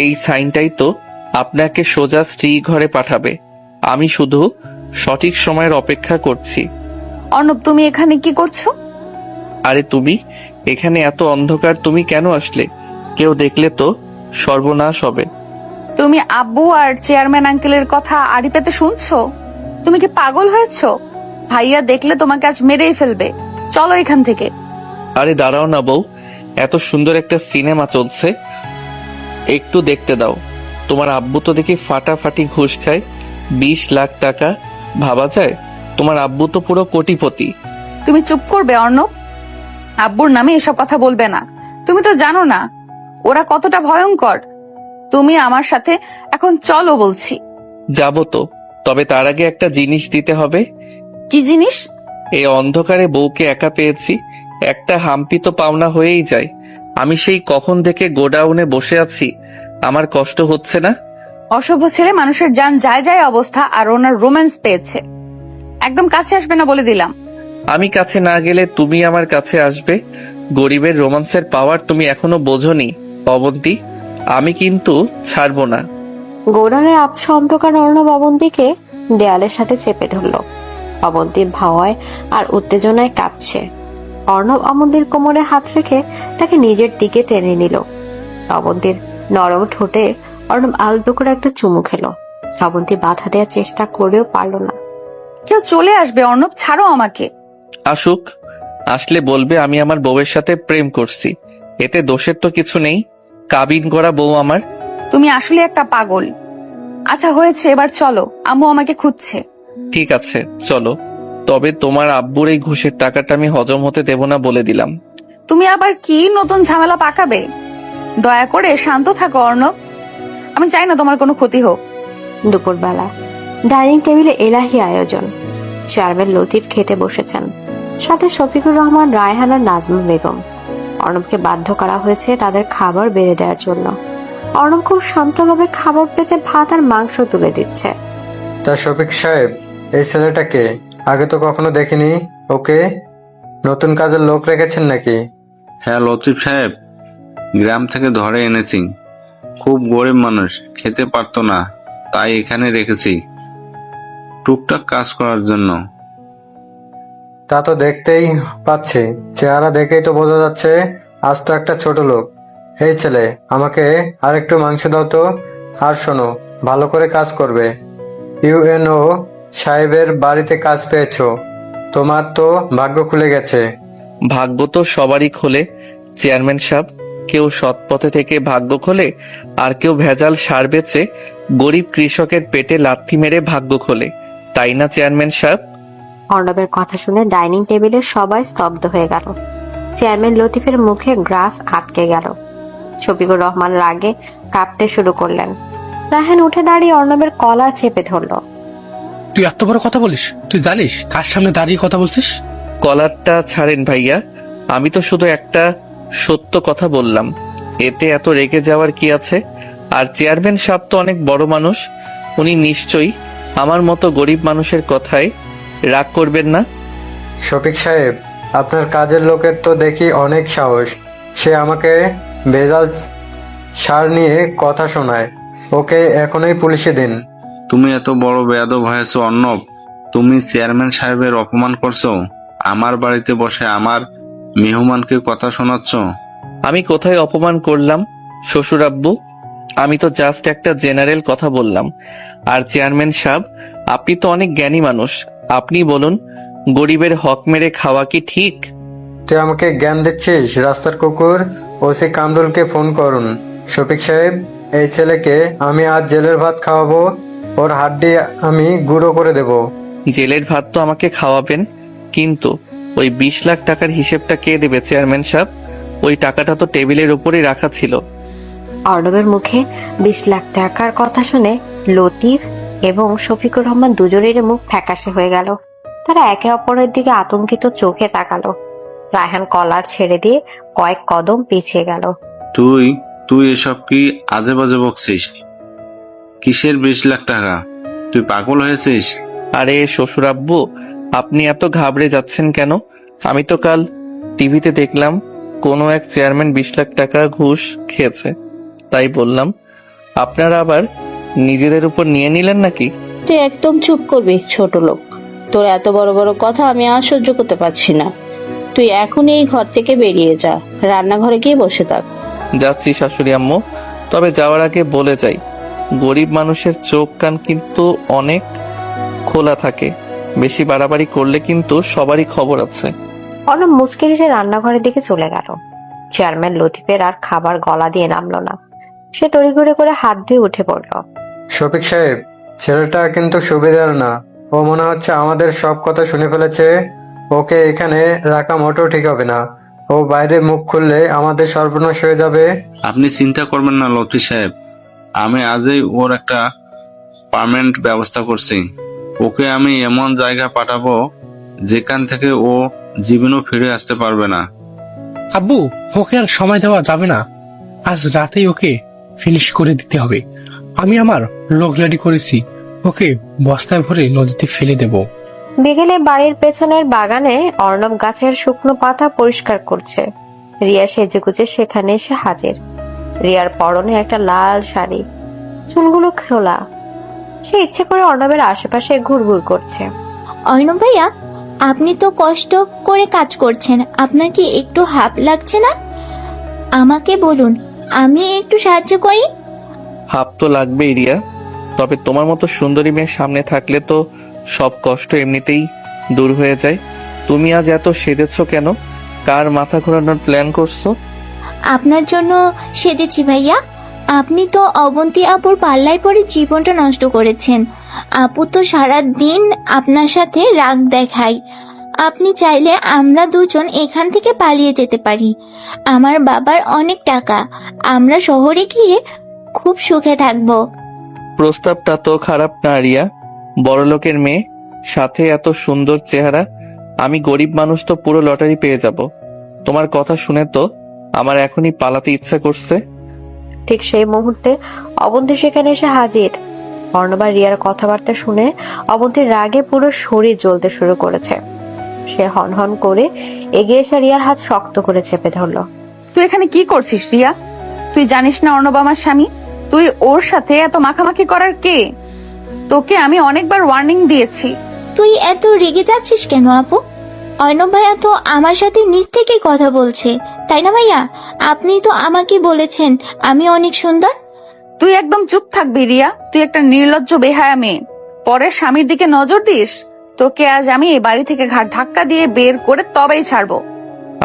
এই সাইনটাই তো আপনাকে সোজা স্ত্রী ঘরে পাঠাবে। আমি শুধু সঠিক সময়ের অপেক্ষা করছি। অর্ণব, তুমি এখানে কি করছো? আরে তুমি এখানে এত অন্ধকার, তুমি কেন আসলে? কেউ দেখলে তো সর্বনাশ হবে। তুমি আব্বু আর চেয়ারম্যান আঙ্কেলের কথা আড়ি পেতে শুনছো? তুমি কি পাগল হয়েছো? ভাইয়া দেখলে তোমাকে আজ মেরেই ফেলবে। চলো এখান থেকে। আরে দাঁড়াও না বউ, এত সুন্দর একটা সিনেমা চলছে, একটু দেখতে দাও। তোমার আব্বু তো দেখি ফাটাফাটি ঘুষ খায়। 20 লাখ টাকা ভাবা যায়? তোমার আব্বু তো পুরো কোটিপতি। তুমি চুপ করবে অর্ণব? আব্বুর নামে এসব কথা বলবে না। তুমি তো জানো না ওরা কতটা ভয়ঙ্কর। তুমি আমার সাথে এখন চলো বলছি। যাবো তো, তবে তার আগে একটা জিনিস দিতে হবে। কি জিনিস? এই অন্ধকারে বউকে একা পেয়েছি, একটা হাম্পি তো পাওনা হয়েই যায়। আমি সেই কখন থেকে গোডাউনে বসে আছি, আমার কষ্ট হচ্ছে না? অসভ্য ছেলে মানুষের জান যায় যায় অবস্থা, আর ওনার রোম্যান্স পেয়েছে। একদম কাছে আসবে না বলে দিলাম। আমি কাছে না গেলে তুমি আমার কাছে আসবে। গরিবের রোমান্সের পাওয়ার তুমি এখনো বোঝনি অবন্তী। আমি কিন্তু ছাড়বো না। গোডাউনের আবছা অন্ধকার অর্ণব অবন্তীকে দেয়ালের সাথে চেপে ধরল। অবন্তী ভাওয়ায় আর উত্তেজনায় কাঁপছে। অর্ণব অবন্তীর কোমরে হাত রেখে তাকে নিজের দিকে টেনে নিল। অবন্তীর নরম ঠোঁটে অর্ণব আলতো করে একটা চুমু খেলো। অবন্তী বাধা দেওয়ার চেষ্টা করেও পারল না। কেউ চলে আসবে অর্ণব, ছাড়ো আমাকে। আসুক, আসলে বলবে আমি আমার বউয়ের সাথে প্রেম করছি, এতে দোষের তো কিছু নেই। কাবিন করা বউ আমার। তুমি আসলে একটা পাগল। আচ্ছা হয়েছে, এবার চলো, আম্মু আমাকে খুঁজছে। ঠিক আছে চলো, তবে তোমার আব্বুর এই ঘুষের টাকাটা আমি হজম হতে দেব না বলে দিলাম। তুমি আবার কি নতুন ঝামেলা পাকাবে? দয়া করে শান্ত থাকো অর্ণব, আমি চাই না তোমার কোনো ক্ষতি হোক। দুপুরবেলা ডাইনিং টেবিলে এলাহি আয়োজন। চেয়ারম্যান লতিফ খেতে বসেছেন, সাথে শফিকুর রহমান, রায়হান আর নাজমা বেগম। অর্ণবকে বাধ্য করা হয়েছে তাদের খাবার বেড়ে দেওয়ার জন্য। অর্ণব খুব শান্তভাবে খাবার পেতে ভাত আর মাংস তুলে দিচ্ছে। তা শফিক সাহেব, এই ছেলেটাকে আগে তো কখনো দেখিনি। ওকে নতুন কাজের লোক রেখেছেন নাকি? হ্যাঁ লতিফ সাহেব, গ্রাম থেকে ধরে এনেছি। খুব গরিব মানুষ, খেতে পারতো না, তাই এখানে রেখেছি টুকটাক কাজ করার জন্য। তা তো দেখতেই পাচ্ছি, চেহারা দেখেই তো বোঝা যাচ্ছে আজ তো একটা ছোট লোক। এই ছেলে, আমাকে আরেকটু মাংস দাও তো। আর শোনো, ভালো করে কাজ করবে। ইউএনও সাহেবের বাড়িতে কাজ পেয়েছো, তোমার তো ভাগ্য খুলে গেছে। ভাগ্য তো সবারই খোলে চেয়ারম্যান সাহেব। কেউ সৎ পথে থেকে ভাগ্য খোলে, আর কেউ ভেজাল সার বেচে গরিব কৃষকের পেটে লাথি মেরে ভাগ্য খোলে, তাই না চেয়ারম্যান সাহেব? অর্ণবের কথা শুনে ডাইনিং টেবিলে সবাই স্তব্ধ হয়ে গেল। চেয়ারম্যান লতিফের মুখে গ্রাস আটকে গেল। শফিকুর রহমান রাগে কাঁপতে শুরু করলেন। রায়হান উঠে দাঁড়িয়ে অর্ণবের কলার চেপে ধরল। তুই এত বড় কথা বলিস? তুই জানিস কার সামনে দাঁড়িয়ে কথা বলছিস? কলারটা ছাড়েন ভাইয়া, আমি তো শুধু একটা সত্য কথা বললাম, এতে এত রেগে যাওয়ার কি আছে? আর চেয়ারম্যান সাহেব তো অনেক বড় মানুষ, উনি নিশ্চয়ই আমার মতো গরিব মানুষের কথায় রাগ করবেন না। শফিক সাহেব, আপনার কাজের লোকের তো দেখি অনেক সাহস। সে আমাকে ভেজাল সার নিয়ে কথা শোনায়। ওকে এখনই পুলিশে দিন। তুমি এত বড় বেয়াদব হয়েছো অর্ণব? তুমি চেয়ারম্যান সাহেবের অপমান করছো, আমার বাড়িতে বসে আমার মেহমানকে কথা শোনাচ্ছ। আমি কোথায় অপমান করলাম শ্বশুর আব্বু? আমি তো জাস্ট একটা জেনারেল কথা বললাম। আর চেয়ারম্যান সাহেব, আপনি তো অনেক জ্ঞানী মানুষ, আপনি বলুন, গরিবের হক মেরে খাওয়া কি ঠিক? তুই আমাকে জ্ঞান দিচ্ছিস? রাস্তার কুকুর, ওসি কামরুলকে ফোন করুন। শফিক সাহেব, এই ছেলেকে আমি আজ জেলের ভাত খাওয়াবো, ওর হাড্ডি আমি গুঁড়ো করে দেব। জেলের ভাত তো আমাকে খাওয়াবেন, কিন্তু ওই 20 লাখ টাকার হিসেবটা কে দেবে চেয়ারম্যান সাহেব? ওই টাকাটা তো টেবিলের উপরেই রাখা ছিল। অর্ণবের মুখে 20 লাখ টাকার কথা শুনে লতিফ এবং শফিকুর রহমান দুজনেরই মুখ ফ্যাকাশে হয়ে গেল। তারা একে অপরের দিকে আতঙ্কিত চোখে তাকালো। রায়হান কলার ছেড়ে দিয়ে কয়েক কদম পিছিয়ে গেল। তুই এসব কি আজে বাজে বকছিস? কিসের 20 লাখ টাকা? তুই পাগল হয়েছিস? আরে শ্বশুর আব্বু, আপনি এত ঘাবড়ে যাচ্ছেন কেন? আমি তো কাল টিভিতে দেখলাম কোনো এক চেয়ারম্যান 20 লাখ টাকা ঘুষ খেয়েছে, তাই বললাম। আপনারা আবার নিজেদের উপর নিয়ে নিলেন নাকি? তুই একদম চুপ করবি ছোট লোক। তোর এত বড় বড় কথা আমি আর সহ্য করতে পারছি না। তুই এখনই এই ঘর থেকে বেরিয়ে যা, রান্নাঘরে গিয়ে বসে থাক। যাচ্ছি শাশুড়ি আম্মু, তবে যাওয়ার আগে বলে যাই, গরিব মানুষের চোখ কান কিন্তু অনেক খোলা থাকে, বেশি বাড়াবাড়ি করলে কিন্তু সবারই খবর আছে। অর্ণব মুচকি হেসে রান্নাঘরের দিকে চলে গেল। চেয়ারম্যান লতিফের আর খাবার গলা দিয়ে নামলো না। সে তড়িঘড়ি করে হাত দিয়ে উঠে পড়ল। শফিক সাহেব, ছেলেটা কিন্তু সুবিধার না। ও মনে হচ্ছে আমাদের সব কথা শুনে ফেলেছে। ওকে এখানে রাখা মোটেও ঠিক হবে না। ও বাইরে মুখ খুললে আমাদের সর্বনাশ হয়ে যাবে। আপনি চিন্তা করবেন না লতিফ সাহেব, আমি আজই ওর একটা পার্মানেন্ট ব্যবস্থা করছি। ওকে আমি এমন জায়গা পাঠাবো যেখান থেকে ও জীবনও ফিরে আসতে পারবে না। আব্বু, ওকে আর সময় দেওয়া যাবে না। আজ রাতেই ওকে ফিনিশ করে দিতে হবে। আমি আমার লোক রেডি করেছি, ওকে বস্তায় ভরে নদীতে ফেলে দেব। বিকেলে বাড়ির পেছনের বাগানে অর্ণব গাছের শুকনো পাতা পরিষ্কার করছে। রিয়া সেজেগুজে সেখানে এসে হাজির। রিয়ার পরনে একটা লাল শাড়ি, চুলগুলো খোলা। সে ইচ্ছে করে অর্ণবের আশেপাশে ঘুরঘুর করছে। অর্ণব ভাইয়া, আপনি তো কষ্ট করে কাজ করছেন, আপনার কি একটু হাঁপ লাগছে না? আমাকে বলুন, আমি একটু সাহায্য করি। হাফ তো লাগবেই রিয়া, তবে তোমার মতো সুন্দরী মেয়ের সামনে থাকলে তো সব কষ্ট এমনিতেই দূর হয়ে যায়। তুমি আজ এত সেজেছো কেন? কার মাথা ঘোরানোর প্ল্যান করছো? আপনার জন্য সেজেছি ভাইয়া। আপনি তো অবন্তী আপুর পাল্লায় পড়ে জীবনটা নষ্ট করেছেন। আপু তো সারা দিন আপনার সাথে রাগ দেখায়। আপনি চাইলে আমরা দুজন এখান থেকে পালিয়ে যেতে পারি। আমার বাবার অনেক টাকা, আমরা শহরে গিয়ে খুব সুখে থাকবো। প্রস্তাবটা তো খারাপ না রিয়া, বড়লোকের মেয়ে, সাথে এত সুন্দর চেহারা। আমি গরিব মানুষ, তো পুরো লটারি পেয়ে যাব। তোমার কথা শুনে তো আমার এখনই পালাতে ইচ্ছা করছে। ঠিক সেই মুহূর্তে অবন্তী সেখানে এসে হাজির। অর্ণব আর রিয়ার কথাবার্তা শুনে অবন্তীর রাগে পুরো শরীর জ্বলতে শুরু করেছে। সে হনহন করে এগিয়ে এসে রিয়ার হাত শক্ত করে চেপে ধরলো। তুই এখানে কি করছিস রিয়া? তুই জানিস না অর্ণব আমার স্বামী? তুই ওর সাথে এত মাখামাখি করার কে? তোকে আমি অনেকবার ওয়ার্নিং দিয়েছি। তুই এত রেগে যাচ্ছিস কেন আপু? অর্ণব ভাইয়া তো আমার সাথে নিজ থেকে কথা বলছে, তাই না ভাইয়া? আপনি তো আমাকে বলেছেন আমি অনেক সুন্দর। তুই একদম চুপ থাকবি রিয়া। তুই একটা নির্লজ্জ বেহায়া মেয়ে, পরে স্বামীর দিকে নজর দিস। তোকে আজ আমি এই বাড়ি থেকে ঘাট ধাক্কা দিয়ে বের করে তবেই ছাড়বো।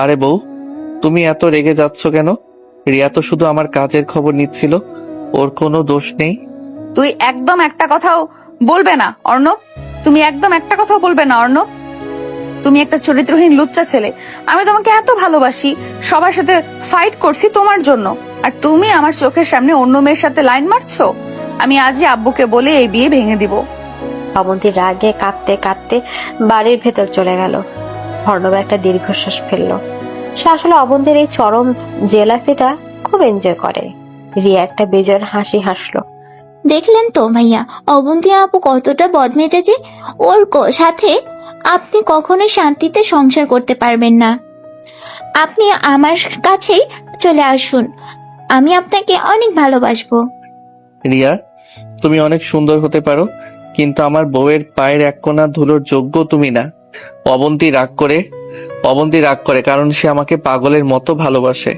আরে বউ, তুমি এত রেগে যাচ্ছ কেন? রিয়া তো শুধু আমার কাজের খবর নিচ্ছিল, ওর কোনো দোষ নেই। তুই একদম একটা কথাও বলবে না অর্ণব। তুমি একদম একটা কথাও বলবে না অর্ণব। তুমি একটা চরিত্রহীন লুচ্চা ছেলে। আমি তোমাকে এত ভালোবাসি, সবার সাথে ফাইট করছি তোমার জন্য, আর তুমি আমার চোখের সামনে অন্য মেয়ের সাথে লাইন মারছো। আমি আজই আব্বুকে বলে এই বিয়ে ভেঙে দিব। অবন্তী রাগে কাঁদতে কাঁদতে বাড়ির ভেতর চলে গেল। অর্ণব একটা দীর্ঘশ্বাস ফেললো। সে আসলে অবন্তীর এই চরম জেলাসিটা খুব এনজয় করে। রিয়া একটা বেজোর হাসি হাসলো। দেখলেন তো ভাইয়া, অবন্তী আপু কতটা বদমেজাজি। ওর সাথে আপনি কখনোই শান্তিতে সংসার করতে পারবেন না। আপনি আমার কাছেই চলে আসুন, আমি আপনাকে অনেক ভালোবাসবো। রিয়া, তুমি অনেক সুন্দর হতে পারো, কিন্তু আমার বউয়ের পায়ের এক কোণা ধুলোর যোগ্য তুমি না। অবন্তী রাগ করে কারণ সে আমাকে পাগলের মতো ভালোবাসে,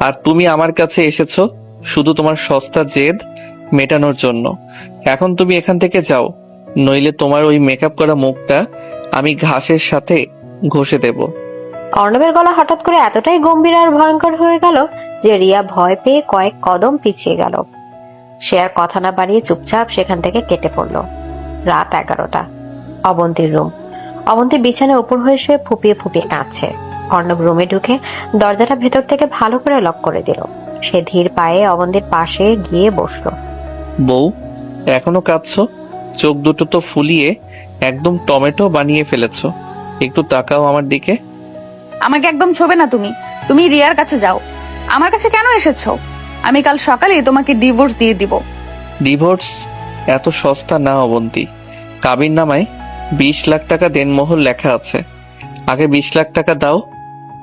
আর তুমি আমার কাছে এসেছো শুধু তোমার সস্তা জেদ মেটানোর জন্য। এখন তুমি এখান থেকে যাও, নইলে তোমার ওই মেকআপ করা মুখটা আমি ঘাসের সাথে ঘষে দেব। অর্ণবের গলা হঠাৎ করে এতটাই গম্ভীর আর ভয়ঙ্কর হয়ে গেল যে রিয়া ভয় পেয়ে কয়েক কদম পিছিয়ে গেল। সে আর কথা না বাড়িয়ে চুপচাপ সেখান থেকে কেটে পড়ল। রাত 11টা। অবন্তীর রুম। অবন্তী বিছানায় উপর হয়ে শুয়ে ফুপিয়ে ফুপিয়ে কাঁদছে। অর্ণব রুমে ঢুকে দরজাটা ভেতর থেকে ভালো করে লক করে দিল। সে ধীর পায়ে অবন্তীর পাশে গিয়ে বসলো। বউ, এখনো কাঁদছো? চোখ দুটো তো ফুলিয়ে একদম টমেটো বানিয়ে ফেলেছো। একটু তাকাও আমার দিকে। আমাকে একদম ছোবে না তুমি। তুমি রিয়ার কাছে যাও। আমার কাছে কেন এসেছো? আমি কাল সকালে তোমাকে ডিভোর্স দিয়ে দিব। ডিভোর্স এত সস্তা না অবন্তী। কাবিন নামায় 20 লাখ টাকা দেনমোহর লেখা আছে। আগে 20 লাখ টাকা দাও,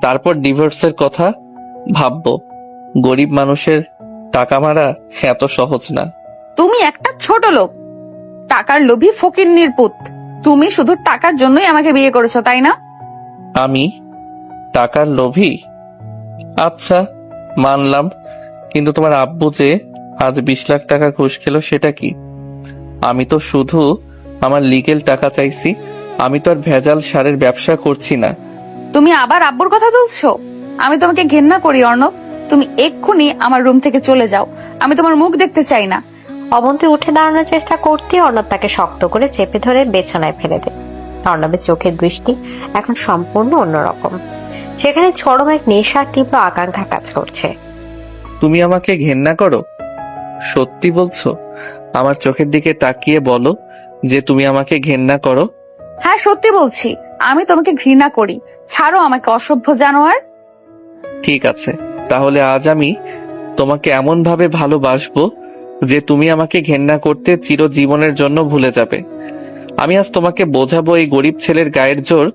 তারপর ডিভোর্সের কথা ভাববো। গরিব মানুষের টাকা মারা এত সহজ না। তুমি একটা ছোট লোক, টাকার লোভী ফকিন্নির পুত। তুমি শুধু টাকার জন্যই আমাকে বিয়ে করেছো, তাই না? আমি টাকার লোভী? আচ্ছা, মানলাম, কিন্তু তোমার আব্বু যে আজ 20 লাখ টাকা ঘুষ খেলো সেটা কি? আমি তো শুধু আমার লিগেল টাকা চাইছি। আমি তো আর ভেজাল সারের ব্যবসা করছি না। তুমি আবার আব্বুর কথা তুলছো? আমি তোমাকে ঘেন্না করি অর্ণব। তুমি এক্ষুনি আমার রুম থেকে চলে যাও। আমি তোমার মুখ দেখতে চাই না। অবন্তী উঠে দাঁড়ানোর চেষ্টা করতে অর্ণব তাকে শক্ত করে চেপে ধরে বিছানায় ফেলে দেয়। অর্ণবের চোখের দৃষ্টি এখন সম্পূর্ণ অন্যরকম। সেখানে চরম এক নেশার তীব্র আকাঙ্ক্ষা কাজ করছে। তুমি আমাকে ঘেন্না করো? সত্যি বলছো? আমার চোখের দিকে তাকিয়ে বলো যে তুমি আমাকে ঘেন্না করো। হ্যাঁ, সত্যি বলছি। আমি তোমাকে ঘৃণা করি। ছাড়ো আমাকে, অসভ্য জানোয়ার। ঠিক আছে, তাহলে আজ আমি তোমাকে এমন ভাবে ভালোবাসবো যে তুমি আমাকে ঘেন্না করতে চিরজীবনের জন্য ভুলে যাবে। আমি আজ তোমাকে বোঝাবো এই গরিব ছেলের গায়ের জোর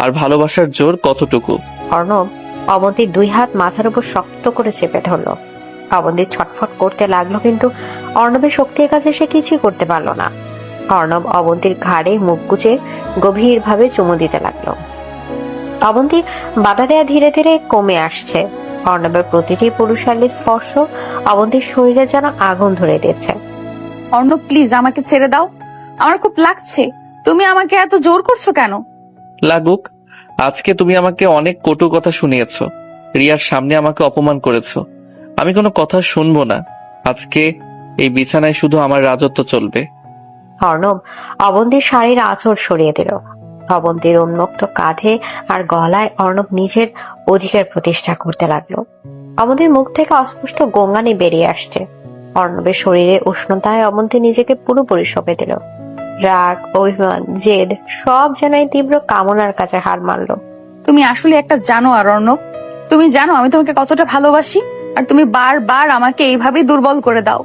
আর ভালোবাসার জোর কতটুকু। অর্ণব অবন্তীর 2 হাত মাথার উপর শক্ত করে চেপে ধরল। অবন্তী ছটফট করতে লাগলো, কিন্তু অর্ণবের শক্তির কাছে সে কিছুই করতে পারল না। অর্ণব অবন্তীর ঘাড়ে মুখ গুজে গভীর ভাবে চুমু দিতে লাগলো। অবন্তী বাধা দেয়া ধীরে ধীরে কমে আসছে। অর্ণবের প্রতিটি পুরুষালী স্পর্শ অবন্তীর শরীরে যেন আগুন ধরে দিয়েছে। অর্ণব, প্লিজ আমাকে ছেড়ে দাও। আমার খুব লাগছে। তুমি আমাকে এত জোর করছো কেন? লাগুক। আজকে তুমি আমাকে অনেক কটু কথা শুনিয়েছো। রিয়ার সামনে আমাকে অপমান করেছো। আমি কোনো কথা শুনবো না। আজকে এই বিছানায় শুধু আমার রাজত্ব চলবে। অর্ণব অবন্তীর শাড়ির আঁচড় সরিয়ে দিল। অবন্তীর উন্মুক্ত কাঁধে আর গলায় অর্ণব নিজের অধিকার প্রতিষ্ঠা করতে লাগলো। অবন্তীর মুখ থেকে অস্পষ্ট গোঙানি বেরিয়ে আসছে। অর্ণবের শরীরে উষ্ণতায় অবন্তী নিজেকে পুরোপুরি সঁপে দিল। রাগ, অভিমান, জেদ সব যেন এই তীব্র কামনার কাছে হার মারলো। তুমি আসলে একটা জানোয়ার অর্ণব। তুমি জানো আমি তোমাকে কতটা ভালোবাসি, আর তুমি বারবার আমাকে এইভাবেই দুর্বল করে দাও।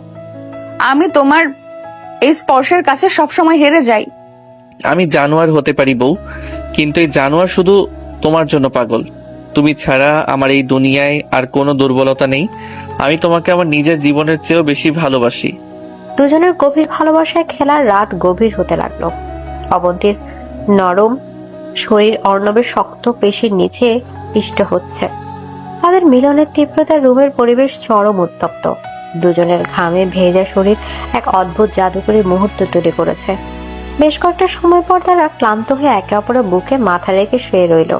আমি তোমার এই স্পর্শের কাছে সবসময় হেরে যাই। আমি জানোয়ার হতে পারি বউ, কিন্তু এই জানোয়ার শুধু তোমার জন্য পাগল। তুমি ছাড়া আমার এই দুনিয়ায় আর কোনো দুর্বলতা নেই। আমি তোমাকে আমার নিজের জীবনের চেয়েও বেশি ভালোবাসি। দুজনের গভীর ভালোবাসায় খেলার রাত গভীর হতে লাগলো। অবন্তীর নরম শরীর অর্ণবের শক্ত পেশির নিচে পিষ্ট হচ্ছে। তাদের মিলনের তীব্রতায় রুমের পরিবেশ চরম উত্তপ্ত। দুজনের ঘামে ভেজা শরীর এক অদ্ভুত জাদুকরী মুহূর্ত তৈরি করেছে। বেশ কয়েকটা সময় পর তারা ক্লান্ত হয়ে একে অপরের বুকে মাথা রেখে শুয়ে রইল।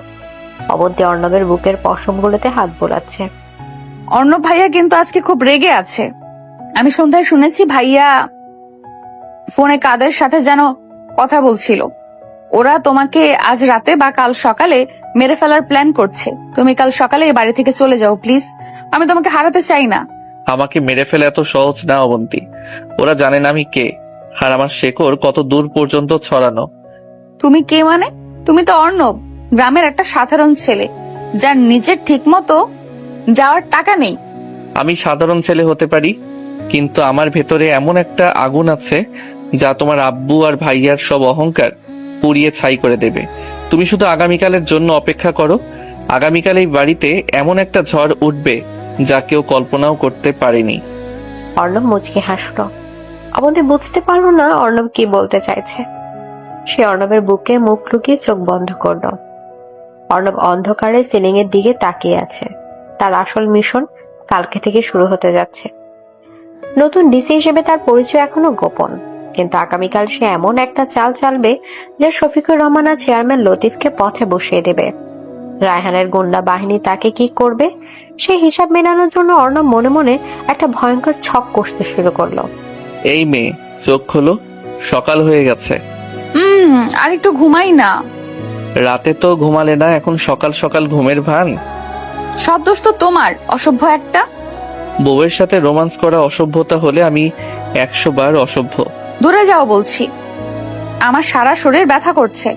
অবন্তী অর্ণবের বুকের পশমগুলোতে হাত বোলাচ্ছে। অর্ণব ভাইয়া কিন্তু আজকে খুব রেগে আছে। আমি সন্ধ্যায় শুনেছি ভাইয়া ফোনে কাদের সাথে যেন কথা বলছিল। ওরা তোমাকে আজ রাতে বা কাল সকালে মেরে ফেলার প্ল্যান করছে। তুমি কাল সকালে এই বাড়ি থেকে চলে যাও প্লিজ। আমি তোমাকে হারাতে চাই না। আমাকে মেরে ফেলে এত সহজ না অবন্তী। ওরা জানে না আমি কে, আর আমার শেকড় কত দূর পর্যন্ত ছড়ানো। তুমি কে মানে? তুমি তো অর্ণব, গ্রামের একটা সাধারণ ছেলে যার নিজের ঠিক মতো যাওয়ার টাকা নেই। আমি সাধারণ ছেলে হতে পারি, কিন্তু আমার ভেতরে এমন একটা আগুন আছে যা তোমার আব্বু আর ভাইয়ার সব অহংকার পুড়িয়ে ছাই করে দেবে। তুমি শুধু আগামীকালের জন্য অপেক্ষা করো। আগামীকাল এই বাড়িতে এমন একটা ঝড় উঠবে যা কেউ কল্পনাও করতে পারেনি। অর্ণব মুচকি হাসলো। অবন্তী বুঝতে পারলো না অর্ণব কি বলতে চাইছে। সে অর্ণবের বুকে মুখ লুকিয়ে চোখ বন্ধ করলো। অর্ণব অন্ধকারে সিলিং এর দিকে তাকিয়ে আছে। তার আসল মিশন কালকে থেকে শুরু হতে যাচ্ছে। নতুন ডিসি হিসেবে তার পরিচয় এখনো গোপন, কিন্তু আগামীকাল সে এমন একটা চাল চালবে যা শফিকুর রহমান আর চেয়ারম্যান লতিফকে পথে বসিয়ে দেবে। রায়হানের গুন্ডা বাহিনী তাকে কি করবে সেই হিসাব মেলানোর জন্য অর্ণব মনে মনে একটা ভয়ঙ্কর ছক কষতে শুরু করলো। এই মেয়ে, চোখ খোলো, সকাল হয়ে গেছে। আর একটু ঘুমাই না। রাতে তো ঘুমালে না, এখন সকাল সকাল ঘুমের ভান। সব দোষ তো তোমার, অসভ্য একটা। বউয়ের সাথে রোমান্স করা অসভ্যতা হলে আমি 100 বার অসভ্য। দূরে যাও বলছি, আমার সারা শরীর ব্যথা করছে।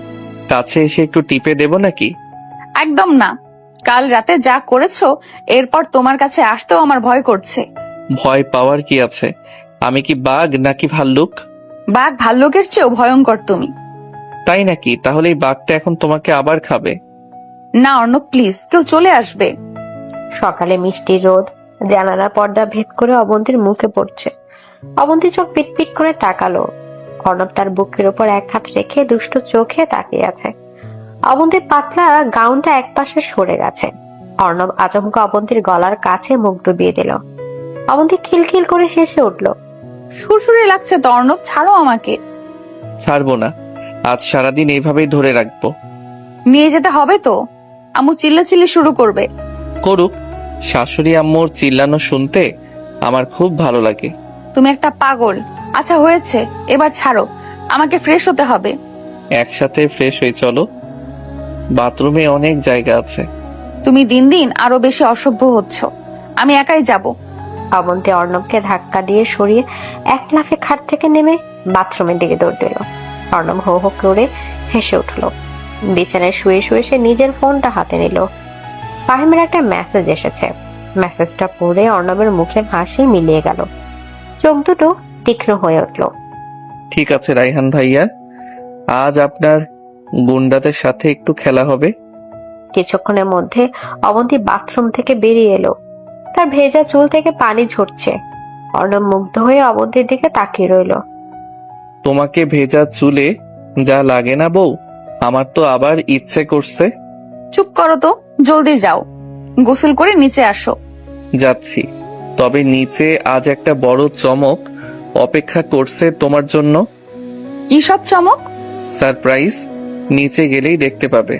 কাছে এসে একটু টিপে দেব নাকি? একদম না। কাল রাতে যা করেছো এরপর তোমার কাছে আসতেও আমার ভয় করছে। ভয় পাওয়ার কি আছে? আমি কি বাঘ নাকি ভাল্লুক? বাঘ ভাল্লুকের চেয়েও ভয়ঙ্কর তুমি। তাই নাকি? তাহলে এই বাঘটা এখন তোমাকে আবার খাবে। না অর্ণব প্লিজ, কেউ চলে আসবে। সকালে মিষ্টি রোদ জানালার পর্দা ভেদ করে অবন্তীর মুখে পড়ছে। অবন্তী চোখ পিটপিট করে তাকালো। অর্ণব তার বুকের উপর এক হাত রেখে দুষ্ট চোখে তাকিয়ে আছে। অবন্তীর পাতলা গাউনটা একপাশে সরে গেছে। অর্ণব আচমকা অবন্তীর গলার কাছে মুখ ডুবিয়ে দিল। অবন্তী খিলখিল করে হেসে উঠল। সুরসুরে লাগছে তো অর্ণব, ছাড়ো আমাকে। ছাড়বো না, আজ সারাদিন এইভাবেই ধরে রাখবো। নিয়ে যেতে হবে তো। আম্মু চিল্লাচিল্লি শুরু করবে। করুক, শাশুড়ি আম্মুর চিল্লানো শুনতে আমার খুব ভালো লাগে। তুমি একটা পাগল। আচ্ছা হয়েছে, এবার ছাড়ো, আমাকে ফ্রেশ হতে হবে। একসাথে ফ্রেশ হয়ে চলো, বাথরুমে অনেক জায়গা আছে। তুমি দিন দিন আরো বেশি অসভ্য হচ্ছ, আমি একাই যাব। অবন্তী অর্ণবকে ধাক্কা দিয়ে সরিয়ে এক লাফে খাট থেকে নেমে বাথরুমের দিকে দৌড় দিল। অর্ণব হো হো করে হেসে উঠল। বিছানায় শুয়ে শুয়ে সে নিজের ফোনটা হাতে নিল। ফাহিমের একটা মেসেজ এসেছে। মেসেজটা পড়ে অর্ণবের মুখে হাসি মিলিয়ে গেল। চোখ দুটো তীক্ষ্ণ হয়ে উঠল। ঠিক আছে রায়হান ভাইয়া, আজ আপনার গুন্ডাদের সাথে একটু খেলা হবে। কিছুক্ষণের মধ্যে অবন্তী বাথরুম থেকে বেরিয়ে এলো। তার ভেজা চুল থেকে পানি ঝরছে। অর্ণব মুগ্ধ হয়ে অবন্তীর দিকে তাকিয়ে রইল। তোমাকে ভেজা চুলে যা লাগে না বউ, আমার তো আবার ইচ্ছে করছে। চুপ করো তো, জলদি যাও, গোসল করে নিচে আসো। যাচ্ছি, তবে নিচে আজ একটা বড় চমক অপেক্ষা করছে তোমার জন্য। কি সব চমক? সারপ্রাইজ, নিচে গেলেই দেখতে পাবে।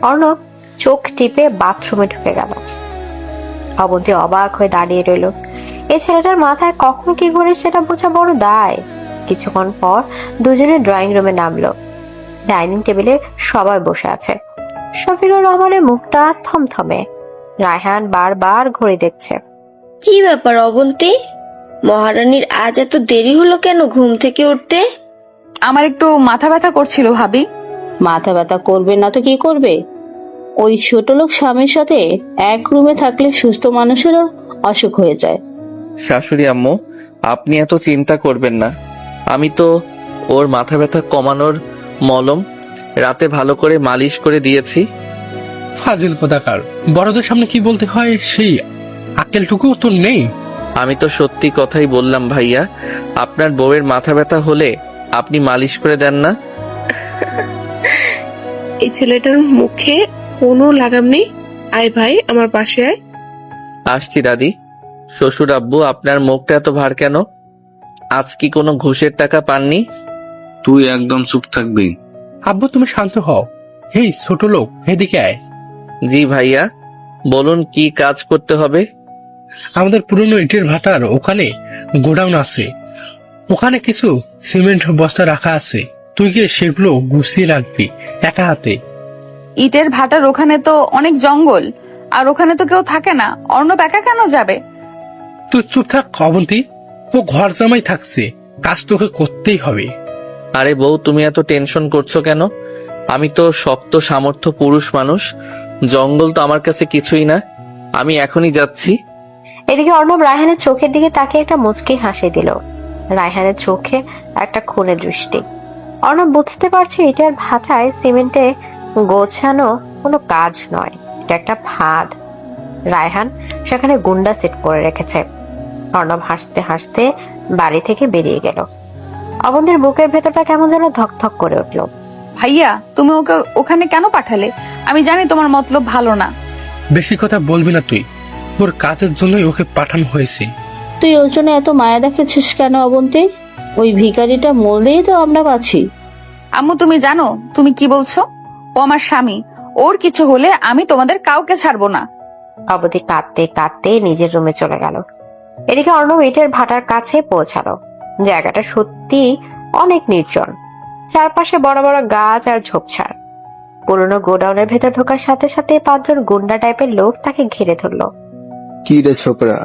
অর্ণব চোখ টিপে বাথরুমে ঢুকে গেল। অবন্তী অবাক হয়ে দাঁড়িয়ে রইল। এই ছেলেটার মাথায় কখন কি ঘুরে সেটা বোঝা বড় দায়। কিছুক্ষণ পর দুজনে ড্রয়িং রুমে নামলো। ডাইনিং টেবিলে সবাই বসে আছে। শফিকুর রহমানের মুখটা থমথমে। রায়হান বারবার ঘড়ি দেখছে। কি ব্যাপার অবন্তী, মহারানীর আজ এত দেরি হলো কেন ঘুম থেকে উঠতে? আমার একটু মাথা ব্যথা করছিল ভাবি। মাথা ব্যথা করবে না তো কি করবে? ওই ছোট লোক স্বামীর সাথে এক রুমে থাকলে সুস্থ মানুষেরও অসুখ হয়ে যায়। শাশুড়ি আম্মু, আপনি এত চিন্তা করবেন না। আমি তো ওর মাথা ব্যথা কমানোর মলম রাতে ভালো করে মালিশ করে দিয়েছি। ফাজিল কোথাকার, বড়দের সামনে কি বলতে হয় সেই আকেলটুকু তোর নেই। আমি তো সত্যি কথাই বললাম ভাইয়া। আপনার বউয়ের মাথা ব্যথা হলে আপনি মালিশ করে দেন না? এই ছেলেটার মুখে কোনো লাগাম নেই। আয় ভাই, আমার পাশে আয়। আসছি দাদি। শ্বশুর আব্বু, আপনার মুখটা এত ভার কেন? আজ কি কোনো ঘুষের টাকা পাননি? তুই একদম চুপ থাকবি। আব্বু তুমি শান্ত হও। এই ছোট লোক, এদিকে আয়। জি ভাইয়া, বলুন কি কাজ করতে হবে? আমাদের পুরনো ইটের ভাটার ওখানে গোডাউন আছে, ওখানে কিছু সিমেন্ট বস্তা রাখা আছে। তুই গিয়ে সেগুলো গুছিয়ে রাখবি একা হাতে। ইটের ভাটার ওখানে তো অনেক জঙ্গল, আর ওখানে তো কেউ থাকে না। অর্ণব একা কেন যাবে? তুই চুপ থাক অবন্তী, ও ঘর জামাই থাকছে, কাজ তোকে করতেই হবে। আরে বউ, তুমি এত টেনশন করছো কেন? আমি তো শক্ত সামর্থ্য পুরুষ মানুষ। জঙ্গল তো আমার কাছে কিছুই না। আমি এখনই যাচ্ছি। এদিকে অর্ণব রায়হানের চোখের দিকে তাকিয়ে একটা মুচকি হাসি দিল। রায়হানের চোখে একটা খুনের দৃষ্টি। অর্ণব বুঝতে পারছে এটার ভাটায় সিমেন্টে গোছানো কোনো কাজ নয়, এটা একটা ফাঁদ। রায়হান সেখানে গুন্ডা সেট করে রেখেছে। অর্ণব হাসতে হাসতে বাড়ি থেকে বেরিয়ে গেল। অবন্তীর বুকের ভেতরটা কেমন যেন ধকধক করে উঠল। ভাইয়া, তুমি ওকে ওখানে কেন পাঠালে? আমি জানি তোমার মতলব ভালো না। বেশি কথা বলবি না তুই, ওর কাজের জন্যই ওকে পাঠানো হয়েছে। তুই ওর জন্য এত মায়া দেখাচ্ছিস কেন অবন্তী? ওই ভিখারিটা মরলেই তো আমরা বাঁচি। আম্মু, তুমি জানো তুমি কি বলছো? ও আমার স্বামী, ওর কিছু হলে আমি তোমাদের কাউকে ছাড়বো না। অবধি কাঁদতে কাঁদতে নিজের রুমে চলে গেল। এদিকে অর্ণব ইটের ভাটার কাছে পৌঁছালো। জায়গাটা সত্যি অনেক নির্জন, চারপাশে বড় বড় গাছ আর ঝোপঝাড়। পুরনো গোডাউনের ভেতর ঢোকার সাথে সাথে 5 জন গুন্ডা টাইপের লোক তাকে ঘিরে ধরলো। কি রে ছোকরা,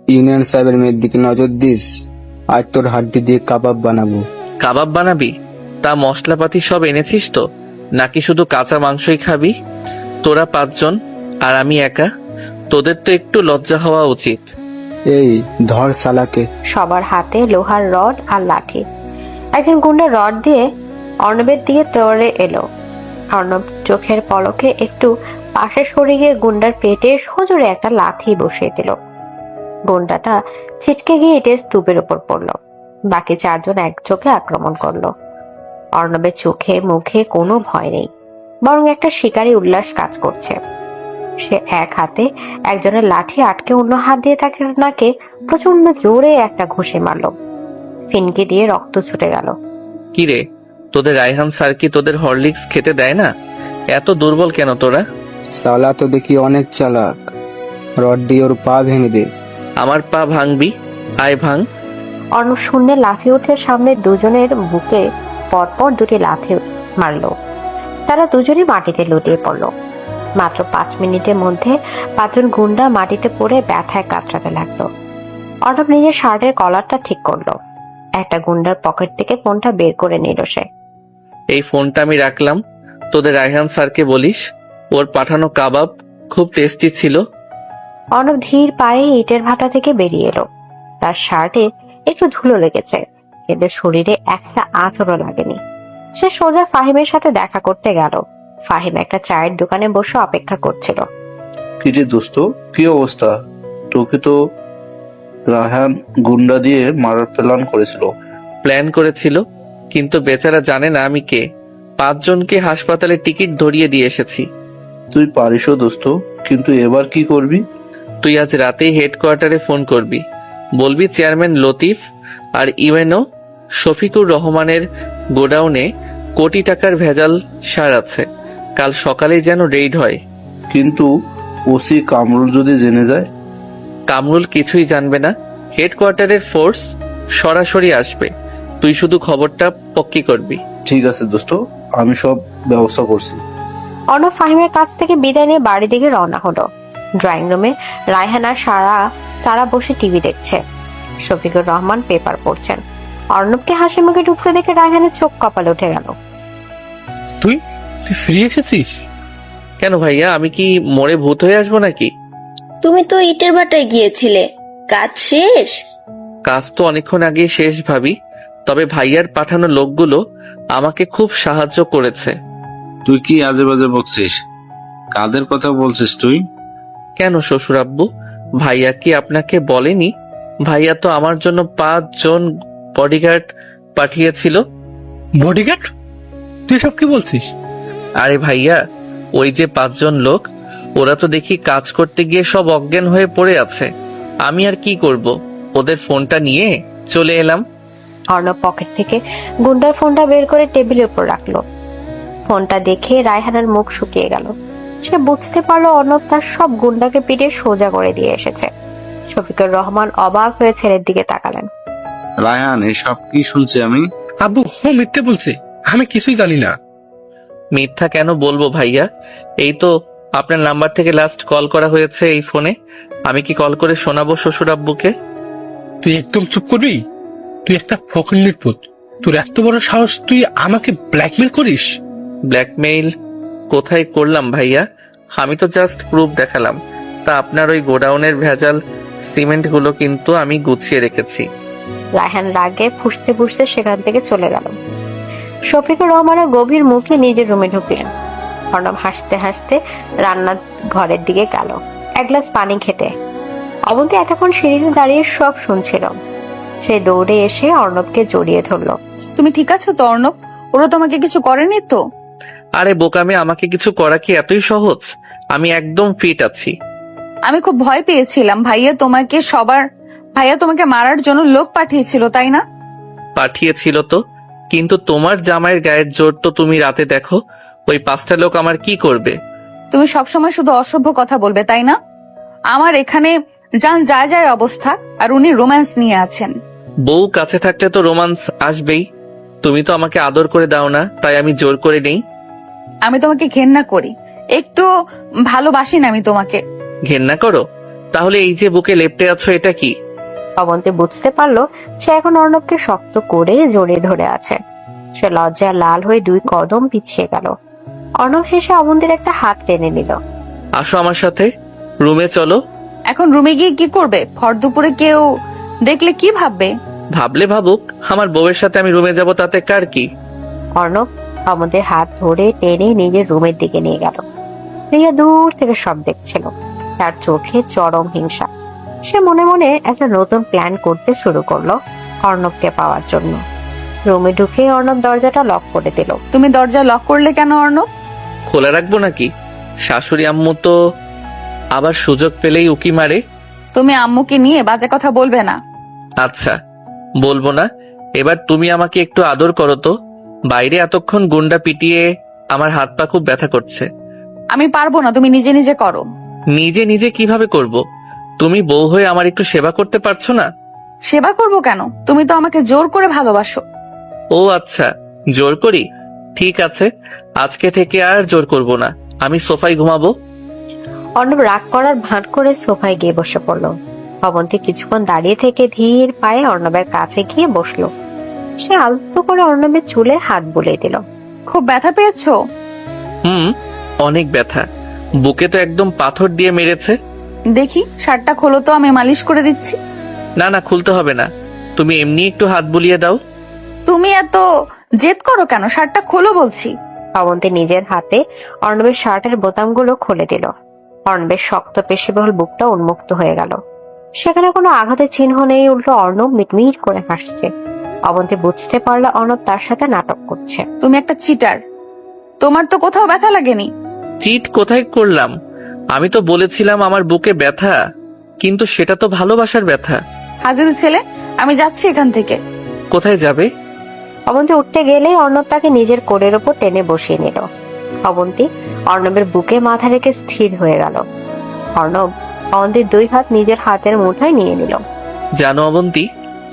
ইউনিয়ন সাহেবের মেয়ের দিকে নজর দিস? আজ তোর হাড্ডি দিয়ে কাবাব বানাবো। কাবাব বানাবি? তা মশলাপাতি সব এনেছিস তো, নাকি শুধু কাঁচা মাংসই খাবি? তোরা 5 জন আর আমি একা? তোদের তো একটু লজ্জা হওয়া উচিত। এই ধর শালাকে। সবার হাতে লোহার রড আর লাঠি। একজন গুন্ডা রড দিয়ে অর্ণবের দিকে দৌড়ে এলো। অর্ণব চোখের পলকে একটু পাশে সরে গিয়ে গুন্ডার পেটে সজোরে একটা লাথি বসিয়ে দিল। গুন্ডাটা ছিটকে গিয়ে ইটের স্তূপের উপর পড়লো। বাকি 4 জন একযোগে আক্রমণ করলো। অর্ণবের চোখে মুখে কোনো ভয় নেই, বরং একটা শিকারী উল্লাস কাজ করছে। সে এক হাতে একজনের লাঠি আটকে অন্য হাত দিয়ে তাকে নাকে প্রচন্ড জোরে একটা ঘুষি মারল। ফিনকি দিয়ে রক্ত ছুটে গেল। কি রে, তোদের রায়হান স্যার কি তোদের হরলিক্স খেতে দেয় না? এত দুর্বল কেন তোরা? শালা তো দেখি অনেক চালাক, রড দিয়ে ওর পা ভেঙে দে। আমার পা ভাঙবি? আয় ভাঙ। অর্ণব শূন্যে লাফিয়ে উঠে সামনে দুজনের বুকে পরপর 2টি লাথি মারল। তারা দুজনই মাটিতে লুটিয়ে পড়ল। মাত্র 5 মিনিটের মধ্যে 5 জন গুন্ডা মাটিতে পড়ে ব্যথায় কাতরাতে লাগলো। অর্ণব নিজের শার্টের কলারটা ঠিক করলো। একটা গুন্ডার পকেট থেকে ফোনটা বের করে নিল সে। এই ফোনটা আমি রাখলাম, তোদের রায়হান স্যারকে বলিস ওর পাঠানো কাবাব খুব টেস্টি ছিল। অর্ণব ধীর পায়ে ইটের ভাটা থেকে বেরিয়ে এলো। তার শার্টে একটু ধুলো লেগেছে, কিন্তু শরীরে একটা আঁচড়ও লাগেনি। সে সোজা ফাহিমের সাথে দেখা করতে গেল। ফাহিম একটা চায়ের দোকানে বসে অপেক্ষা করছিল। কি রে দোস্ত, কি অবস্থা? তোকে তো রায়হান গুন্ডা দিয়ে মারার প্ল্যান করেছিল, কিন্তু বেচারা জানে না আমি কে। 5 জনকে হাসপাতালে টিকিট ধরিয়ে দিয়ে এসেছি। তুই পারিসও দোস্ত, কিন্তু এবার কি করবি? তুই আজ রাতেই হেডকোয়ার্টারে ফোন করবি, বলবি চেয়ারম্যান লতিফ আর ইউএনও শফিকুর রহমানের গোডাউনে কোটি টাকার ভেজাল সার আছে। কাল সকালেই যেন রেইড হয়। কিন্তু ওসি কামরুল যদি জেনে যায়? কামরুল কিছুই জানবে না। হেডকোয়ার্টারের ফোর্স সরাসরি আসবে, তুই শুধু খবরটা পক্কি করবি। ঠিক আছে দোস্ত, আমি সব ব্যবস্থা করছি। অর্ণব ফাহিমের কাছ থেকে বিদায় নিয়ে বাড়ি দিকে রওনা হলো। ড্রয়িং রুমে রায়হান আর সারা বসে টিভি দেখছে। শফিকুর রহমান পেপার পড়ছেন। অর্ণবকে হাসি মুখে ঢুকতে দেখে রায়হানের চোখ কপালে উঠে গেল। তুই ফিরে এসেছিস? কেন ভাইয়া, আমি কি মরে ভূত হয়ে আসবো নাকি? তুমি তো ইটের ভাটায় গিয়েছিলে, কাজ শেষ? কাজ তো অনেকক্ষণ আগে শেষ ভাবি, তবে ভাইয়ার পাঠানো লোকগুলো আমাকে খুব সাহায্য করেছে। তুই কি আজে বাজে বকছিস? কাদের কথা বলছিস তুই? কেন শ্বশুর আব্বু, ভাইয়া কি আপনাকে বলেনি? ভাইয়া তো আমার জন্য 5 জন বডিগার্ড পাঠিয়েছিল। বডিগার্ড? তুই সব কি বলছিস? আরে ভাইয়া, ওই যে 5 জন লোক, ওরা তো দেখি কাজ করতে গিয়ে সব অজ্ঞান হয়ে পড়ে আছে। আমি আর কি করব, ওদের ফোনটা নিয়ে চলে এলাম। অর্ণব পকেট থেকে গুন্ডার ফোনটা বের করে টেবিলের উপর রাখলো। ফোনটা দেখে রায়হানের মুখ শুকিয়ে গেল। সে বুঝতে পারলো অর্ণব তার সব গুন্ডাকে পিটে সোজা করে দিয়ে এসেছে। শফিকুর রহমান অবাক হয়ে ছেলের দিকে তাকালেন। রায়হান, এসব কি শুনছি আমি? আব্বু ও মিথ্যে বলছে, আমি কিছুই জানি না। মিথ্যা কেন বলবো ভাইয়া? এই তো আপনার নাম্বার থেকে লাস্ট কল করা হয়েছে এই ফোনে। আমি কি কল করে শোনাবো শ্বশুর আব্বুকে? তুই একদম চুপ করবি? তুই একটা ফকিন্নির পুত, তোর এত বড় সাহস, তুই আমাকে ব্ল্যাকমেল করিস? ব্ল্যাকমেইল কোথায় করলাম ভাইয়া? আমি তো জাস্ট প্রুফ দেখালাম। তা আপনার ওই গোডাউনের ভেজাল সিমেন্ট গুলো কিন্তু আমি গুছিয়ে রেখেছি। রায়হান রাগে ফুঁসতে ফুঁসতে সেখান থেকে চলে গেল। শফিকুর রহমানের গভীর মুখে নিজের রুমে ঢুকলেন। অর্ণব হাসতে হাসতে রান্নার ঘরের দিকে গেল এক গ্লাস পানি খেতে। অবন্তী এতক্ষণ সিঁড়িতে দাঁড়িয়ে সব শুনছিল। সে দৌড়ে এসে অর্ণবকে জড়িয়ে ধরলো। তুমি ঠিক আছো তো অর্ণব? ওরা তোমাকে কিছু করেনি তো? আরে বোকামে, আমাকে কিছু করা কি এতই সহজ? আমি একদম ফিট আছি। আমি খুব ভয় পেয়েছিলাম। ভাইয়া তোমাকে মারার জন্য লোক পাঠিয়েছিল, তাই না? পাঠিয়েছিল তো, কিন্তু তোমার জামাইয়ের গায়ের জোর তো তুমি রাতে দেখো। ওই 5টা লোক আমার কি করবে? তুমি সবসময় শুধু অসভ্য কথা বলবে, তাই না? আমার এখানে যান যায় যায় অবস্থা, আর উনি রোম্যান্স নিয়ে আছেন। বউ কাছে থাকলে তো রোমান্স আসবেই। তুমি তো আমাকে আদর করে দাও না, তাই আমি জোর করে নেই। আমি তোমাকে ঘেন্না করি, একটু ভালোবাসি না আমি তোমাকে। ঘেন্না করো? তাহলে এই যে বুকে লেপ্টে আছো, এটা কি? অবন্তী বুঝতে পারলো সে এখন অর্ণবকে শক্ত করে জড়িয়ে ধরে আছে। সে লজ্জায় লাল হয়ে 2 কদম পিছিয়ে গেল। অর্ণব হেসে অবন্তীর একটা হাত টেনে নিল। আসো আমার সাথে, রুমে চলো। এখন রুমে গিয়ে কি করবে? ভর দুপুরে কেউ দেখলে কি ভাববে? ভাবলে ভাবুক, আমার বউয়ের সাথে আমি রুমে যাব, তাতে কার কি? অর্ণব অবন্তীর হাত ধরে টেনে নিজের রুমের দিকে নিয়ে গেল। রিয়া দূর থেকে সব দেখছিল, তার চোখে চরম হিংসা। সে মনে মনে একটা নতুন প্ল্যান করতে শুরু করলো অর্ণবকে পাওয়ার জন্য। রুমে ঢুকে অর্ণব দরজাটা লক করে দিল। তুমি দরজা লক করলে কেন অর্ণব? খোলা রাখবো নাকি? শাশুড়ি আম্মু তো আবার সুযোগ পেলেই উকি মারে। তুমি আম্মুকে নিয়ে বাজে কথা বলবে না। আচ্ছা, বলবো না। এবার তুমি আমাকে একটু আদর করো তো। বাইরে এতক্ষণ গুন্ডা পিটিয়ে আমার হাত পা খুব ব্যথা করছে। আমি পারবো না, তুমি নিজে নিজে করো। নিজে নিজে কিভাবে করব? তুমি বউ হয়ে আমার একটু সেবা করতে পারছো না? সেবা করব কেন? তুমি তো আমাকে জোর করে ভালোবাসো। ও আচ্ছা, জোর করি। ঠিক আছে, আজকে থেকে আর জোর করব না। আমি সোফায় ঘুমাবো। অর্ণব রাগ করার ভান করে সোফায় গিয়ে বসে পড়ল। অবন্তী কিছুক্ষণ দাঁড়িয়ে থেকে ধীর পায়ে অর্ণবের কাছে গিয়ে বসলো। সে আলতো করে অর্ণবের চুলে হাত বুলিয়ে দিল। খুব ব্যথা পেয়েছো? অনেক ব্যথা। বুকে তো একদম পাথর দিয়ে মেরেছে। দেখি শার্টটা খোলো তো, আমি মালিশ করে দিচ্ছি। না না, খুলতে হবে না, তুমি এমনি একটু হাত বুলিয়ে দাও। তুমি এত জেদ করো কেন? শার্টটা খোলো বলছি। অবন্তী নিজের হাতে অর্ণবের শার্টের বোতামগুলো খুলে দিল। অর্ণবের শক্ত পেশিবহুল বুকটা উন্মুক্ত হয়ে গেল। সেখানে কোনো আঘাতের চিহ্ন নেই, উল্টো অর্ণব মিটমিট করে হাসছে। অবন্তী বুঝতে পারলো অর্ণব তার সাথে নাটক করছে। তুমি একটা চিটার, তোমার তো কোথাও ব্যথা লাগেনি। চিট কোথায় করলাম? আমি তো বলেছিলাম আমার বুকে ব্যথা, কিন্তু সেটা তো ভালোবাসার ব্যথা। হাজির ছেলে, আমি যাচ্ছি এখান থেকে। কোথায় যাবে? অবন্তী উঠতে গেলেই অর্ণব তাকে নিজের কোলের ওপর টেনে বসিয়ে নিল। অবন্তী অর্ণবের বুকে মাথা রেখে স্থির হয়ে গেল। অর্ণব অবন্তীর 2 হাত নিজের হাতের মুঠোয় নিয়ে নিল। জানো অবন্তী,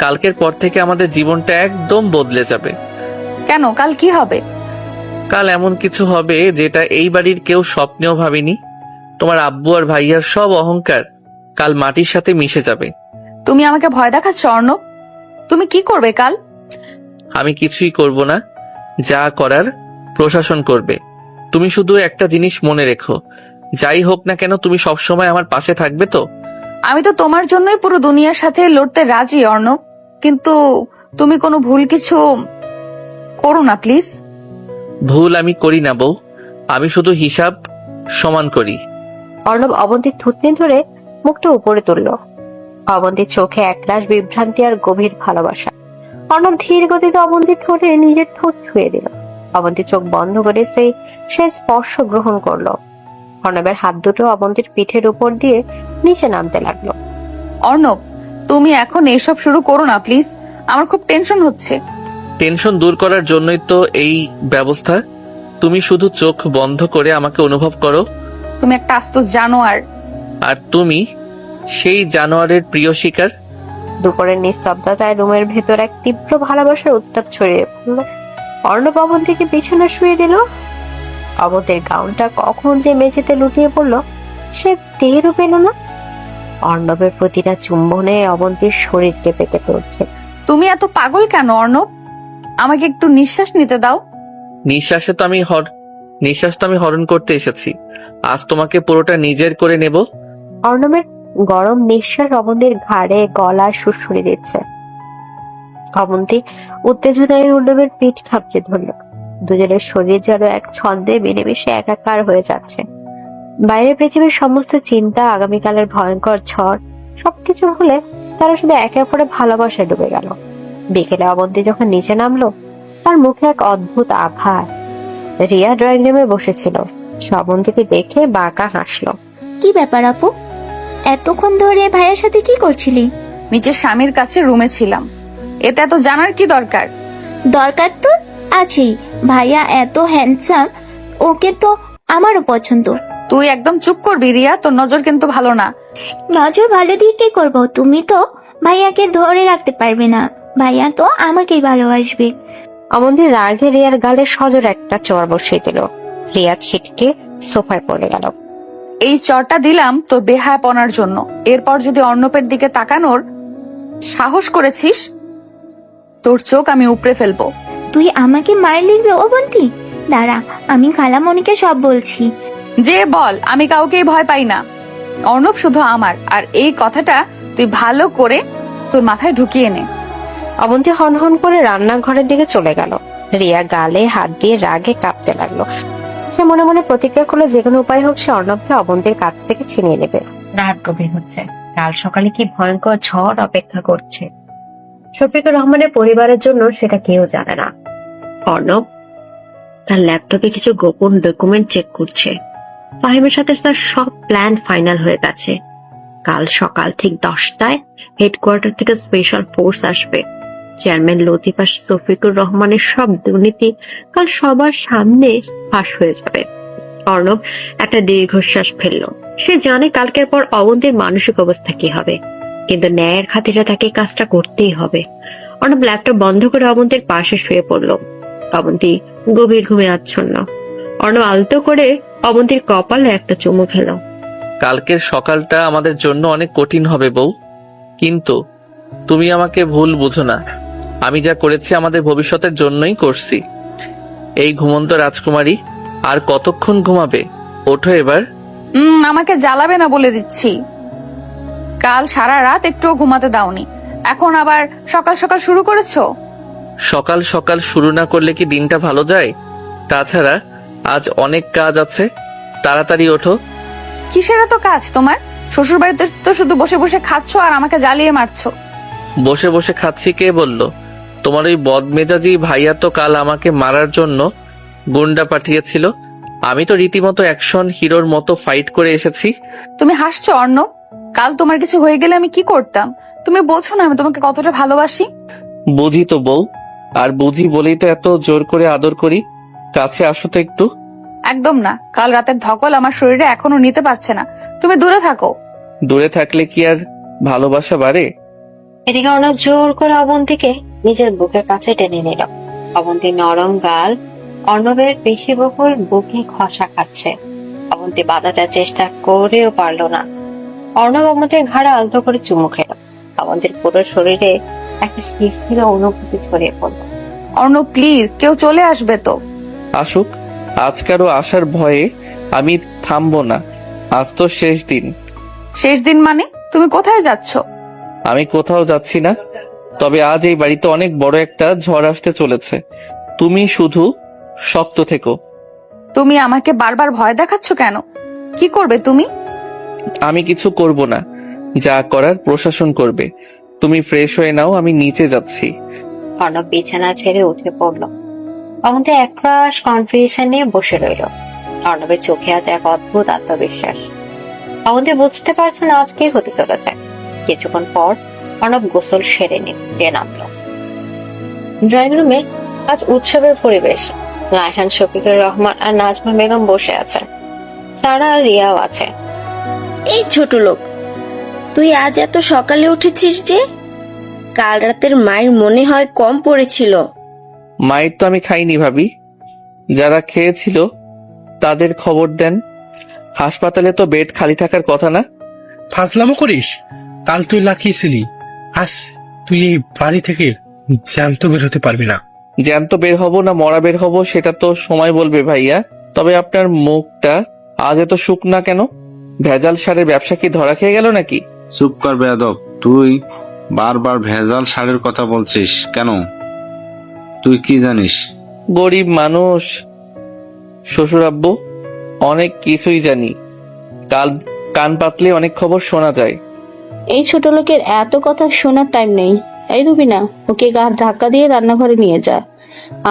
কালকের পর থেকে আমাদের জীবনটা একদম বদলে যাবে। কেন? কাল কি হবে? কাল এমন কিছু হবে যেটা এই বাড়ির কেউ স্বপ্নেও ভাবেনি। তোমার আব্বু আর ভাইয়ার সব অহংকার কাল মাটির সাথে মিশে যাবে। তুমি আমাকে ভয় দেখাচ্ছ অর্ণব? তুমি কি করবে কাল? আমি কিছুই করব না, যা করার প্রশাসন করবে। তুমি শুধু একটা জিনিস মনে রেখো, যাই হোক না কেন তুমি সবসময় আমার পাশে থাকবে তো? আমি তো তোমার জন্যই পুরো দুনিয়ার সাথে লড়তে রাজি অর্ণব, কিন্তু তুমি কোনো ভুল কিছু করো না প্লিজ। ভুল আমি করি না বউ, আমি শুধু হিসাব সমান করি। অর্ণব অবন্তীর থুতনি ধরে মুখটা উপরে তুলল। অবন্তীর চোখে একরাশ বিভ্রান্তি আর গভীর ভালোবাসা। অর্ণব ধীর গতিতে অবন্তীর ঠোঁটে নিজের ঠোঁট ছুঁয়ে দিল। অবন্তী চোখ বন্ধ করে সে স্পর্শ গ্রহণ করলো। অর্ণবের হাত দুটো অবন্তীর পিঠের উপর দিয়ে নিচে নামতে লাগলো। অর্ণব, তুমি এখন এসব শুরু করো না প্লিজ, আমার খুব টেনশন হচ্ছে। টেনশন দূর করার জন্যই তো এই ব্যবস্থা। তুমি শুধু চোখ বন্ধ করে আমাকে অনুভব করো। তুমি একটা আস্ত জানোয়ার। আর তুমি সেই জানোয়ারের প্রিয় শিকার। দুপুরের নিস্তব্ধতায় রুমের ভেতর এক তীব্র ভালোবাসার উত্তাপ ছড়িয়ে পড়ল। অর্ণব অবন্তীকে বিছানা শুয়ে দিল। অবন্তীর গাউনটা কখন যে মেঝেতে লুটিয়ে পড়লো সে টেরও পেল না। অর্ণবের প্রতিটা চুম্বনে অবন্তীর শরীর কেঁপে কেঁপে উঠছে। তুমি এত পাগল কেন অর্ণব? আমাকে একটু নিঃশ্বাস নিতে দাও। নিঃশ্বাস তো আমি হরণ করতে এসেছি। আজ তোমাকে পুরোটা নিজের করে নেব। অর্ণবের গরম নিঃশ্বাস অবন্তীর ঘাড়ে গলা সুরসুরি দিচ্ছে। অবন্তী উত্তেজনায় অর্ণবের পিঠ থাপড়ে ধরল। দুজনের শরীর যেন এক ছন্দে মিলেমিশে একাকার হয়ে যাচ্ছে। বাইরের পৃথিবীর সমস্ত চিন্তা, আগামীকালের ভয়ঙ্কর ঝড় সবকিছু ভুলে তারা শুধু একে অপরের ভালোবাসায় ডুবে গেল। বিকেলে অবন্তী যখন নিচে নামলো তার মুখে এক অদ্ভুত আভার। রিয়া ড্রয়িং রুমে বসেছিল। সে অবন্তীকে দেখে বাঁকা হাসলো। কি ব্যাপার আপু, এতক্ষণ ধরে ভাইয়ের সাথে কি করছিলি? নিচে স্বামীর কাছে রুমে ছিলাম, এতে এত জানার কি দরকার? দরকার তো আছেই, ভাইয়া এত হ্যান্ডসাম, ওকে তো আমারও পছন্দ। তুই একদম চুপ করবি রিয়া, তোর নজর কিন্তু ভালো না। নজর ভালো দিয়ে কি করবো? তুমি তো ভাইয়াকে ধরে রাখতে পারবে না, ভাইয়া তো আমাকেই ভালোবাসবে। অবন্তীর রাগে রিয়ার গালে সজোর একটা চর বসিয়ে দিল। রিয়া ছিটকে সোফায় পড়ে গেল। এই চরটা দিলাম তোর বেহায়াপনার জন্য। এরপর যদি অর্ণবের দিকে তাকানোর সাহস করেছিস, তোর চোখ আমি উপড়ে ফেলবো। তুই আমাকে মার লিখবে অবন্তী? দাঁড়া, আমি খালামণিকে সব বলছি। যে বল, আমি কাউকেই ভয় পাই না। অর্ণব শুধু আমার, আর এই কথাটা তুই ভালো করে তোর মাথায় ঢুকিয়ে নে। অবন্তী হনহন করে রান্নাঘরের দিকে চলে গেল। রিয়া গালে হাত দিয়ে রাগে কাঁপতে লাগলো। সে মনে মনে প্রতিজ্ঞা করলো যে কোনো উপায় হোক সে অর্ণবকে অবন্তীর কাছ থেকে ছিনিয়ে নেবে। রাত গভীর হচ্ছে। কাল সকালে কি ভয়ঙ্কর ঝড় অপেক্ষা করছে শফিকুর রহমানের পরিবারের জন্য সেটা কেউ জানে না। অর্ণব তার ল্যাপটপে কিছু গোপন ডকুমেন্ট চেক করছে। ফাহিমের সাথে তার সব প্ল্যান ফাইনাল হয়ে গেছে। কাল সকাল ঠিক 10টায় হেডকোয়ার্টার থেকে স্পেশাল ফোর্স আসবে। চেয়ারম্যান লতিফ আর শফিকুর রহমানের সব দুর্নীতি কাল সবার সামনে ফাঁস হয়ে যাবে। অর্ণব একটা দীর্ঘশ্বাস ফেলল। সে জানে কালকের পর অবন্তীর মানসিক অবস্থা কি হবে, কিন্তু ন্যায়ের খাতিরে তাকে কাজটা করতেই হবে। অর্ণব ল্যাপটপ বন্ধ করে অবন্তীর পাশে শুয়ে পড়ল। অবন্তী গভীর ঘুমে আচ্ছন্ন। অর্ণব আলতো করে অবন্তীর কপালে একটা চুমু খেল। কালকের সকালটা আমাদের জন্য অনেক কঠিন হবে বউ, কিন্তু তুমি আমাকে ভুল বুঝো না। আমি যা করেছি আমাদের ভবিষ্যতের জন্যই করছি। এই ঘুমন্ত রাজকুমারী আর কতক্ষণ ঘুমাবে? ওঠো এবার। আমাকে জ্বালাবে না বলে দিচ্ছি। কাল সারা রাত একটুও ঘুমাতে দাওনি, এখন আবার সকাল সকাল শুরু করেছো। সকাল সকাল শুরু না করলে কি দিনটা ভালো যায়? তাছাড়া আজ অনেক কাজ আছে, তাড়াতাড়ি ওঠো। কিসের এত কাজ তোমার? শ্বশুর বাড়িতে তো শুধু বসে বসে খাচ্ছো আর আমাকে জ্বালিয়ে মারছো। বসে বসে খাচ্ছি কে বলল? তোমার ওই বদমেজাজি ভাইয়া তো কাল আমাকে মারার জন্য গুন্ডা পাঠিয়েছিল। আমি তো রীতিমতো অ্যাকশন হিরোর মতো ফাইট করে এসেছি। তুমি হাসছো অর্ণব? কাল তোমার কিছু হয়ে গেলে আমি কি করতাম? তুমি বলছো না আমি তোমাকে কতটা ভালোবাসি? বুঝি তো বউ, আর বুঝি বলেই তো এত জোর করে আদর করি। কাছে আসো তো একটু। একদম না, কাল রাতের ধকল আমার শরীরে এখনো নিতে পারছে না। তুমি দূরে থাকো। দূরে থাকলে কি আর ভালোবাসা বাড়ে? এদিকে অর্ণব জোর করে অবন্তীকে নিজের বুকের কাছে টেনে নিল। অবন্তী নরম গাল অর্ণবের পেশিবহুল বুকে খসা খাচ্ছে। অবন্তী বাধা দেওয়ার চেষ্টা করেও পারল না। অর্ণব অবন্তীর ঘাড়ে আলতো করে চুমু খেল। অবন্তীর পুরো শরীরে একটা শিরশির অনুভূতি ছড়িয়ে পড়ল। অর্ণব প্লিজ, কেউ চলে আসবে তো। আসুক, আজকারও আসার ভয়ে আমি থামবো না। আজ তো শেষ দিন। শেষ দিন মানে? তুমি কোথায় যাচ্ছ? আমি কোথাও যাচ্ছি না, তবে আজ এই বাড়িতে অনেক বড় একটা ঝড় আসতে চলেছে। তুমি শুধু শক্ত থেকো। তুমি আমাকে বারবার ভয় দেখাচ্ছ কেন? কি করবে তুমি? আমি কিছু করব না, যা করার প্রশাসন করবে। তুমি ফ্রেশ হয়ে নাও, আমি নিচে যাচ্ছি। অর্ণব বিছানা ছেড়ে উঠে পড়ল। অবন্তী একরাশ কনফিউশন নিয়ে বসে রইল। অর্ণবের চোখে আজ এক অদ্ভুত আত্মবিশ্বাস। অবন্তী বুঝতে পারছে না আজ কি হতে চলেছে। কিছুক্ষণ পর অর্ণব গোসল সেরে নিয়ে নামলো। ড্রয়িং রুমে আজ উৎসবের পরিবেশ। রায়হান, শফিকুর রহমান আর নাজমা বেগম বসে আছে। সারা আর রিয়াও আছে। এই ছোট লোক, তুই আজ এত সকালে উঠেছিস যে? কাল রাতের মায়ের মনে হয় কম পড়েছিল। মায়ের তো আমি খাইনি ভাবি, যারা খেয়েছিল তাদের খবর দেন। হাসপাতালে তো বেড খালি থাকার কথা না। ফাজলামো করিস? কাল তুই লাকিয়েছিলি, আজ তুই এই বাড়ি থেকে জ্যান্ত বের হতে পারবি না। জ্যান্ত বের হব না মরা বের হব সেটা তো সময় বলবে ভাইয়া। তবে আপনার মুখটা আজ এত শুকনা কেন? ভেজাল সারের ব্যবসা কি ধরা খেয়ে গেল নাকি? চুপ কর বেয়াদব, তুই বারবার ভেজাল সারের কথা বলছিস কেন? তুই কি জানিস? গরিব মানুষ শ্বশুর আব্বু, অনেক কিছুই জানি। কান পাতলে অনেক খবর শোনা যায়। এই ছোট লোকের এত কথা শোনার টাইম নেই। এই রুবিনা, ওকে গাড় ধাক্কা দিয়ে রান্নাঘরে নিয়ে যা।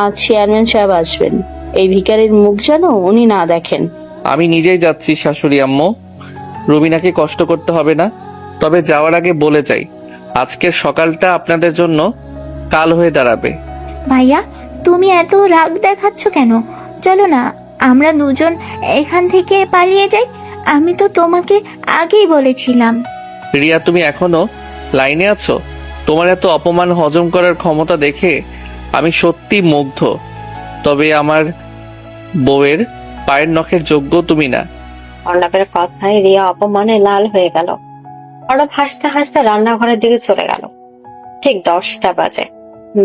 আজ চেয়ারম্যান সাহেব আসবেন। এই ভিখারির মুখ যেন উনি না দেখেন। আমি নিজেই যাচ্ছি শাশুড়ি আম্মু, রুবিনাকে কষ্ট করতে হবে না। তবে যাওয়ার আগে বলে যাই, আজকের সকালটা আপনাদের জন্য কাল হয়ে দাঁড়াবে। ভাইয়া, তুমি এত রাগ দেখাচ্ছ কেন? চলো না, আমরা দুজন এখান থেকে পালিয়ে যাই। আমি তো তোমাকে আগেই বলেছিলাম। রিয়া, তুমি এখনো লাইনে আছো? তোমার এত অপমান হজম করার ক্ষমতা দেখে আমি সত্যি মুগ্ধ। তবে আমার বউয়ের পায়ের নখের যোগ্য তুমি না। অর্ণবের কথায় রিয়া অপমানে লাল হয়ে গেল। অর্ণব হাসতে হাসতে রান্নাঘরের দিকে চলে গেল। ঠিক 10টা বাজে।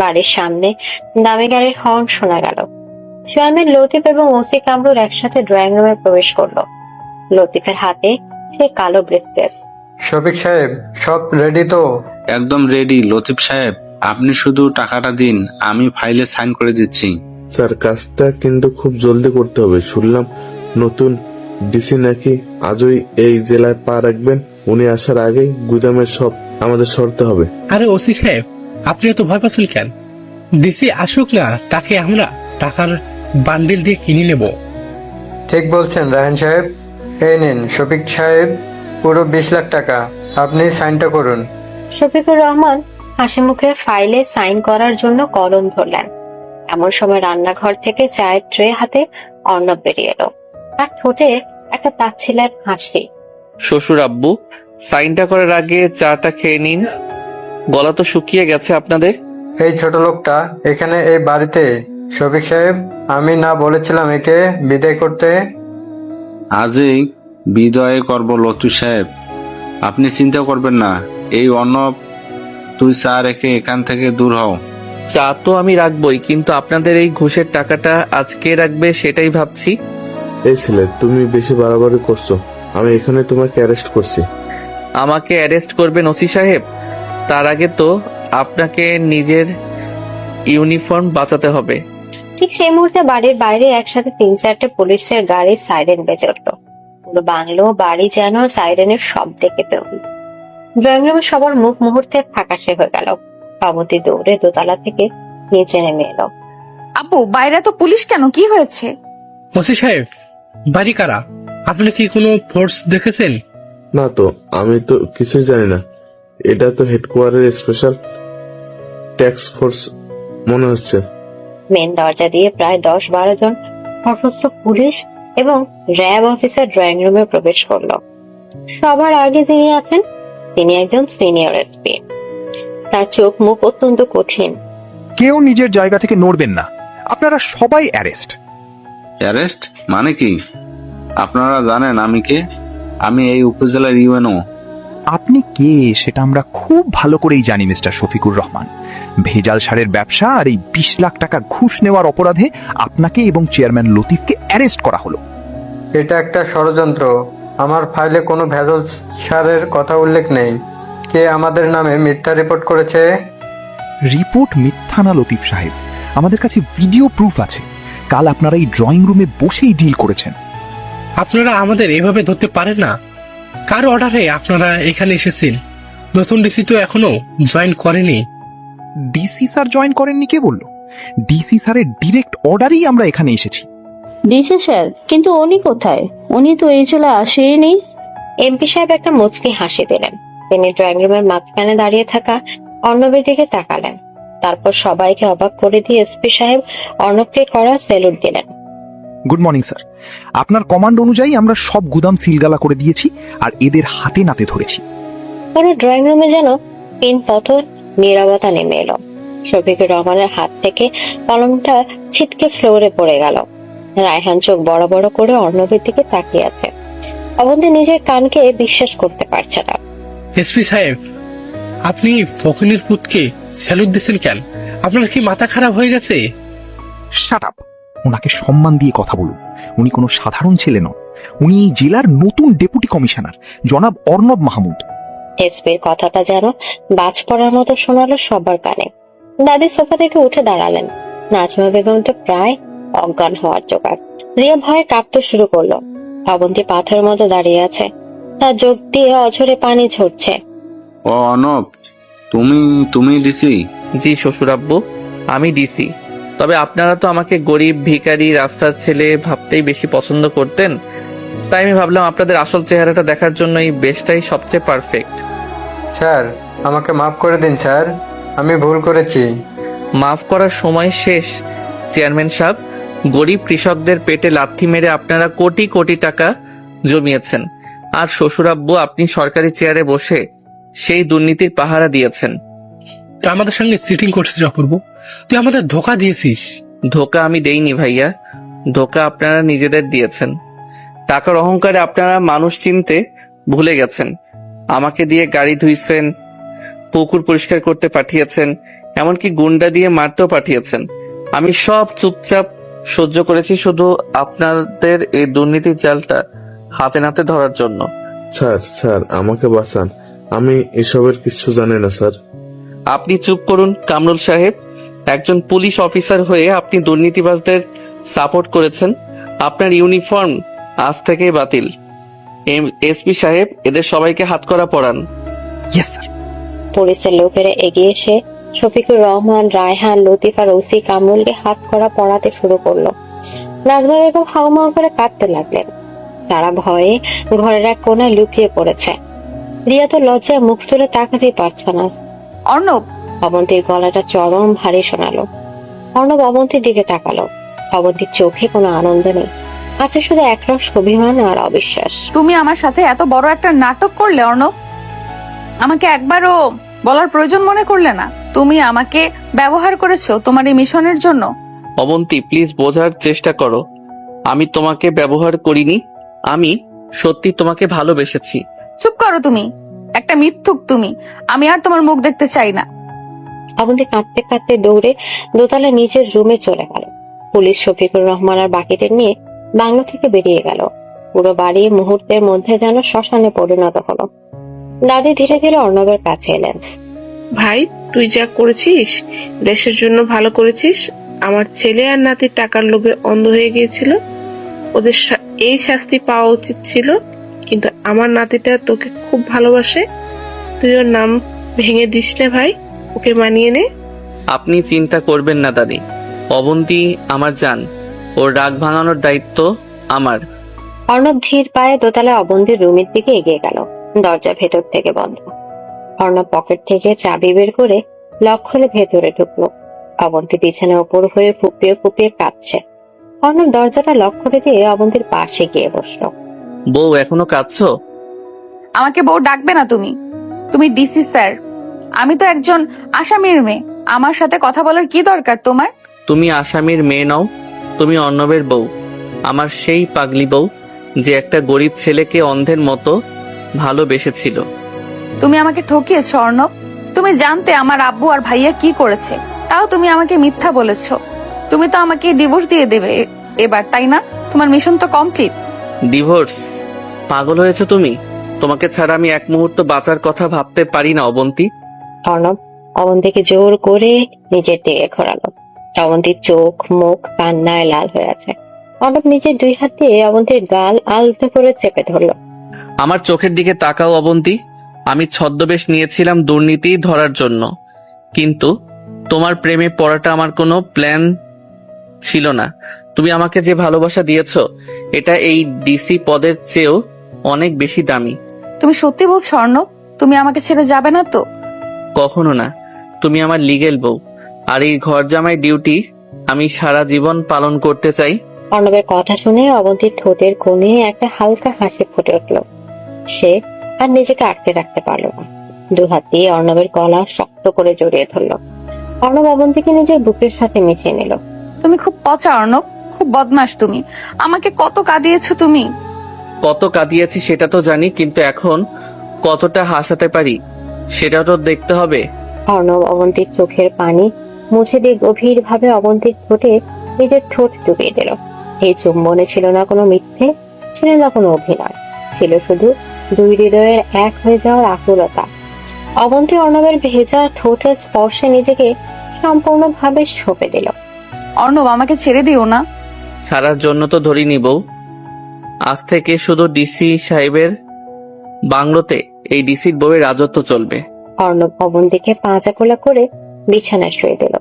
বাড়ির সামনে দামি গাড়ির হর্ন শোনা গেল। চেয়ারম্যান লতিফ এবং ওসি কামরুল একসাথে ড্রয়িং রুমে প্রবেশ করলো। লতিফের হাতে সে কালো ব্রিফকেস। শফিক সাহেব, সব রেডি তো? একদম রেডি লতিফ সাহেব, আপনি শুধু টাকাটা দিন, আমি ফাইলে সাইন করে দিচ্ছি। স্যার, কাজটা কিন্তু খুব জলদি করতে হবে। শুনলাম নতুন ডিসি নাকি আজই এই জেলায় পা রাখবেন। উনি আসার আগেই গুদামের সব আমাদের সরতে হবে। আরে ওসি সাহেব, আপনি এত ভয় পাচ্ছেন কেন? ডিসি আসুক না, তাকে আমরা টাকার বান্ডিল দিয়ে কিনে নেব। ঠিক বলছেন রায়হান সাহেব। এই নিন শফিক সাহেব, পুরো 20 লাখ টাকা। আপনি সাইনটা করুন। শফিকুর রহমান হাসি মুখে ফাইলে সাইন করার জন্য কলম ধরলেন। এমন সময় রান্নাঘর থেকে চায়ের ট্রে হাতে অর্ণব বেরিয়ে এলো। তার ঠোঁটে একটা তাচ্ছিলের হাসি। শ্বশুর আব্বু, সাইনটা করার আগে চাটা খেয়ে নিন। গলা তো শুকিয়ে গেছে আপনাদের। এই ছোট লোকটা এখানে এই বাড়িতে? শফিক সাহেব, আমি না বলেছিলাম একে বিদায় করতে? আজই বিদায় করব লতিফ সাহেব, আপনি চিন্তা করবেন না। এই অর্ণব, তুই চা রেখে এখান থেকে দূর হও। চা তো আমি রাখবই, কিন্তু আপনাদের এই ঘুষের টাকাটা আজকে রাখবে সেটাই ভাবছি। এই ছেলে, তুমি বেশি বাড়াবাড়ি করছো। আমি এখানে তোমাকে অ্যারেস্ট করছি। আমাকে অ্যারেস্ট করবেন ওসি সাহেব? তার আগে তো আপনাকে নিজের ইউনিফর্ম বাঁচাতে হবে। ঠিক সেই মুহূর্তে বাড়ির বাইরে একসাথে 3-4টে পুলিশের গাড়ির সাইরেন বেজে উঠল। পুরো বাংলো বাড়ি যেন সাইরেনের শব্দে কেঁপে উঠল। ড্রয়িং রুমে সবার মুখ মুহূর্তে ফ্যাকাশে হয়ে গেল। পাবতী দৌড়ে দোতলা থেকে নিচে নেমে এলো। আপু, বাইরে তো পুলিশ কেন? কি হয়েছে? ওসি সাহেব, বাড়ি কারা? আপনি কি কোনো ফোর্স দেখেছেন? না তো, আমি তো কিছুই জানি না। এটা তো হেডকোয়ার্টারের স্পেশাল ট্যাক্স ফোর্স মনে হচ্ছে। মেন দরজা দিয়ে প্রায় 10-12 জন সশস্ত্র পুলিশ এবং র্যাব অফিসার ড্রয়িং রুমে প্রবেশ করলো। সবার আগে যিনি আছেন তিনি একজন সিনিয়র এসপি। তার চোখ মুখ অত্যন্ত কঠিন। কেউ নিজের জায়গা থেকে নড়বেন না, আপনারা সবাই অ্যারেস্ট। অ্যারেস্ট মানে কি? আপনারা জানেন আমি কে? আমি এই উপজেলার ইউএনও। আপনি কে সেটা আমরা খুব ভালো করেই জানি মিস্টার শফিকুর রহমান। ভেজাল সারের ব্যবসা আর এই 20 লাখ টাকা ঘুষ নেওয়ার অপরাধে আপনাকে এবং চেয়ারম্যান লতিফকে অ্যারেস্ট করা হলো। এটা একটা ষড়যন্ত্র। আমার ফাইলে কোনো ভেজাল সারের কথা উল্লেখ নেই। কে আমাদের নামে মিথ্যা রিপোর্ট করেছে? রিপোর্ট মিথ্যা না লতিফ সাহেব, আমাদের কাছে ভিডিও প্রুফ আছে। কাল আপনারা এই ড্রয়িং রুমে বসেই ডিল করেছেন। আপনারা আমাদের এভাবে ধরতে পারেন না। কার অর্ডারে আপনারা এখানে এসেছেন? নতুন ডিসি তো এখনো জয়েন করেনি। ডিসি স্যার জয়েন করেননি কে বলল? ডিসি স্যারের ডিরেক্ট অর্ডারেই আমরা এখানে এসেছি। ডিসি স্যার, কিন্তু উনি কোথায়? উনি তো এই চলে আসেনি। এমপি সাহেব একটা মুচকি হাসি দিলেন। তিনি ড্রয়িং রুমের মাঝখানে দাঁড়িয়ে থাকা অর্ণবের দিকে তাকালেন। তারপর সবাইকে অবাক করে দিয়ে এসপি সাহেব অর্ণবকে করা স্যালুট দিলেন। Good morning sir. আপনার কমান্ড অনুযায়ী আমরা সব গুদাম সিলগালা করে দিয়েছি আর এদের হাতে নাতে ধরেছি। পুরো ড্রয়িং রুমে যেন তিন পথর নীরবতা নেমে এলো। শফিকুর রহমানের হাত থেকে কলমটা ছিটকে ফ্লোরে পড়ে গেল। রায়হান চোখ বড় বড় করে অর্ণবের দিকে তাকিয়ে আছে। অবন্তী নিজের কানকে বিশ্বাস করতে পারছে না। এসপি সাহেব, আপনি ফকিনের পুতকে স্যালুট দিচ্ছেন কেন? আপনার কি মাথা খারাপ হয়ে গেছে? Shut up. ওনাকে সম্মান দিয়ে কথা বলুন। উনি কোনো সাধারণ ছেলে নন। উনি এই জেলার নতুন ডেপুটি কমিশনার জনাব অর্ণব মাহমুদ। এসপির কথাটা যেন বাজ পড়ার মতো শোনালো সবার কানে। দাদি সোফা থেকে উঠে দাঁড়ালেন। নাজমা বেগম তো প্রায় অজ্ঞান হওয়ার জোগাড়। রিয়া ভয়ে কাঁপতে শুরু করলো। অবন্তী পাথরের মতো দাঁড়িয়ে আছে, তার চোখ দিয়ে অঝরে পানি ঝরছে। ও অর্ণব, তুমি ডিসি? জি শ্বশুর আব্বু, আমি ডিসি। তবে আপনারা তো আমাকে গরিব ভিখারি রাস্তার ছেলে ভাবতেই বেশি পছন্দ করতেন, তাই আমি ভাবলাম আপনাদের আসল চেহারাটা দেখার জন্য এই বেশটাই সবচেয়ে পারফেক্ট। স্যার, আমাকে মাফ করে দিন স্যার, আমি ভুল করেছি। মাফ করার সময় শেষ চেয়ারম্যান সাহেব। গরিব কৃষকদের পেটে লাথি মেরে আপনারা কোটি কোটি টাকা জমিয়েছেন, আর শ্বশুর আব্বু আপনি সরকারি চেয়ারে বসে সেই দুর্নীতির পাহারা দিয়েছেন। তুই আমাদের সঙ্গে চিটিং করছিস অপূর্ব, তুই আমাদের ধোকা দিয়েছিস। ধোকা আমি দেইনি ভাইয়া, ধোকা আপনারা নিজেদের দিয়েছেন। টাকার অহংকারে আপনারা মানুষ চিনতে ভুলে গেছেন। আমাকে দিয়ে গাড়ি ধুইছেন, পুকুর পরিষ্কার করতে পাঠিয়েছেন, এমনকি গুন্ডা দিয়ে মারতেও পাঠিয়েছেন। আমি সব চুপচাপ সহ্য করেছি শুধু আপনাদের এই দুর্নীতির জালটা হাতে নাতে ধরার জন্য। স্যার আমাকে বাঁচান, আমি এসবের কিছু জানি না স্যার। আপনি চুপ করুন কামরুল সাহেব। একজন পুলিশ অফিসার হয়ে আপনি দুর্নীতিবাজদের সাপোর্ট করেছেন। আপনার ইউনিফর্ম আজ থেকে বাতিল। এসপি সাহেব, এদের সবাইকে হাতকড়া পরান। Yes sir. পুলিশের লোকেরা এগিয়ে এসে শফিকুর রহমান, রায়হান, লতিফ আর ওসি কামরুলকে হাত করা পড়াতে শুরু করলো। নাজমা বেগম হাউমাউ করে কাঁদতে লাগলেন। সারা ভয়ে ঘরের এক কোণায় লুকিয়ে পড়েছে। রিয়া তো লজ্জায় মুখ তুলে তাকাতেই পারছে না। অর্ণব, অবন্তীর গলাটা চরম ভারী শোনালো। অর্ণব অবন্তীর দিকে তাকালো। অবন্তীর চোখে কোনো আনন্দ নেই, আছে শুধু একরস অভিমান আর অবিশ্বাস। তুমি আমার সাথে এত বড় একটা নাটক করলে অর্ণব, আমাকে একবারও বলার প্রয়োজন মনে করলে না? তুমি আমাকে ব্যবহার করেছো তোমার এই মিশনের জন্য। অবন্তী, প্লিজ বোঝার চেষ্টা করো। আমি তোমাকে ব্যবহার করিনি, আমি সত্যি তোমাকে ভালোবেসেছি। চুপ করো তুমি, একটা মিথ্যুক তুমি। আমি আর তোমার মুখ দেখতে চাই না। অবন্তী কাঁদতে কাঁদতে দৌড়ে দোতলা নিচের রুমে চলে গেল। পুলিশ শফিকুর রহমান আর বাকিদের নিয়ে বাংলা থেকে বেরিয়ে গেল। পুরো বাড়ি মুহূর্তের মধ্যে যেন শ্মশানে পরিণত হলো। দাদি ধীরে ধীরে অর্ণবের কাছে এলেন। ভাই, তুই যা করেছিস দেশের জন্য ভালো করেছিস। আমার ছেলে আর নাতির টাকার লোভে অন্ধ হয়ে গিয়েছিল, ওদের এই শাস্তি পাওয়া উচিত ছিল। কিন্তু আমার নাতিটা তোকে খুব ভালোবাসে, তুই ওর নাম ভেঙে দিস না ভাই, ওকে মানিয়ে নে। আপনি চিন্তা করবেন না দাদি, অবন্তী আমার জান, ওর রাগ ভাঙানোর দায়িত্ব আমার। অর্ণব ধীর পায়ে দোতলায় অবন্তীর রুমের দিকে এগিয়ে গেল। দরজা ভেতর থেকে বন্ধ। অর্ণব পকেট থেকে চাবি বের করে লক খুলে ভেতরে ঢুকলো। অবন্তী বিছানার ওপর হয়ে ফুপিয়ে ফুপিয়ে কাঁদছে। অর্ণব দরজাটা লক করে দিয়ে অবন্তীর পাশে গিয়ে বসলো। বউ, এখনো কাঁদছো? আমাকে বউ ডাকবে না তুমি। তুমি ডিসি স্যার, আমি তো একজন আসামির মেয়ে। আমার সাথে কথা বলার কি দরকার তোমার? তুমি আসামির মেয়ে নও, তুমি অর্ণবের বউ। আমার সেই পাগলি বউ যে একটা গরিব ছেলেকে অন্ধের মতো ভালোবেসেছিল। তুমি আমাকে ঠকিয়েছো অর্ণব। তুমি জানতে আমার আব্বু আর ভাইয়া কি করেছে, তাও তুমি আমাকে মিথ্যা বলেছো। তুমি তো আমাকে ডিভোর্স দিয়ে দেবে এবার, তাই না? তোমার মিশন তো কমপ্লিট। ডিভোর্স? পাগল হয়েছে তুমি? তোমাকে ছাড়া আমি এক মুহূর্ত বাঁচার কথা ভাবতে পারি না অবন্তী। অর্ণব অবন্তীকে জোর করে নিজের দিকে ঘোরালো। অবন্তীর চোখ মুখ কান্নায় লাল হয়ে আছে। অর্ণব নিজের 2 হাত দিয়ে অবন্তীর গাল আলতো করে চেপে ধরলো। আমার চোখের দিকে তাকাও অবন্তী। আমি ছদ্মবেশ নিয়েছিলাম দুর্নীতি ধরার জন্য, কিন্তু তোমার প্রেমে পড়াটা আমার কোনো প্ল্যান ছিল না। তুমি আমাকে যে ভালোবাসা দিয়েছো এটা এই ডিসি পদের চেয়েও অনেক বেশি দামি। তুমি সত্যি বলছো অর্ণব? তুমি আমাকে ছেড়ে যাবে না তো? কখনো না। তুমি আমার লিগেল বউ, আর এই ঘর জামাই ডিউটি আমি সারা জীবন পালন করতে চাই। অর্ণবের কথা শুনে অবন্তীর ঠোঁটের কোণে একটা হালকা হাসি ফুটে উঠল। সে আর নিজেকে আটকে রাখতে পারল না। 2 হাত দিয়ে অর্ণবের গলা শক্ত করে জড়িয়ে ধরল। অর্ণব অবন্তীকে নিজের বুকের সাথে মিশিয়ে নিল। তুমি খুব পচা অর্ণব, খুব বদমাশ তুমি। আমাকে কত কাঁদিয়েছো তুমি। কত কাঁদিয়েছি সেটা তো জানি, কিন্তু এখন কতটা হাসাতে পারি সেটা তো দেখতে হবে। অর্ণব অবন্তীর চোখের পানি মুছে দিয়ে গভীর ভাবে অবন্তীর ঠোঁটে নিজের ঠোঁট ডুবিয়ে দিল। এই চুম্বনে ছিল না কোনো মিথ্যে, ছিল না কোনো অভিনয়, ছিল শুধু 2 হৃদয়ের এক হয়ে যাওয়ার আকুলতা। অবন্তী অর্ণবের ভেজা ঠোঁটের স্পর্শে নিজেকে সম্পূর্ণভাবে সঁপে দিল। অর্ণব আমাকে ছেড়ে দিও না। ছাড়ার জন্য তো ধরিনি বউ। আজ থেকে শুধু ডিসি সাহেবের বাংলোতে এই ডিসির বউয়ের রাজত্ব চলবে। অর্ণব অবন্তীকে পাঁজা কোলা করে বিছানায় শুয়ে দিল।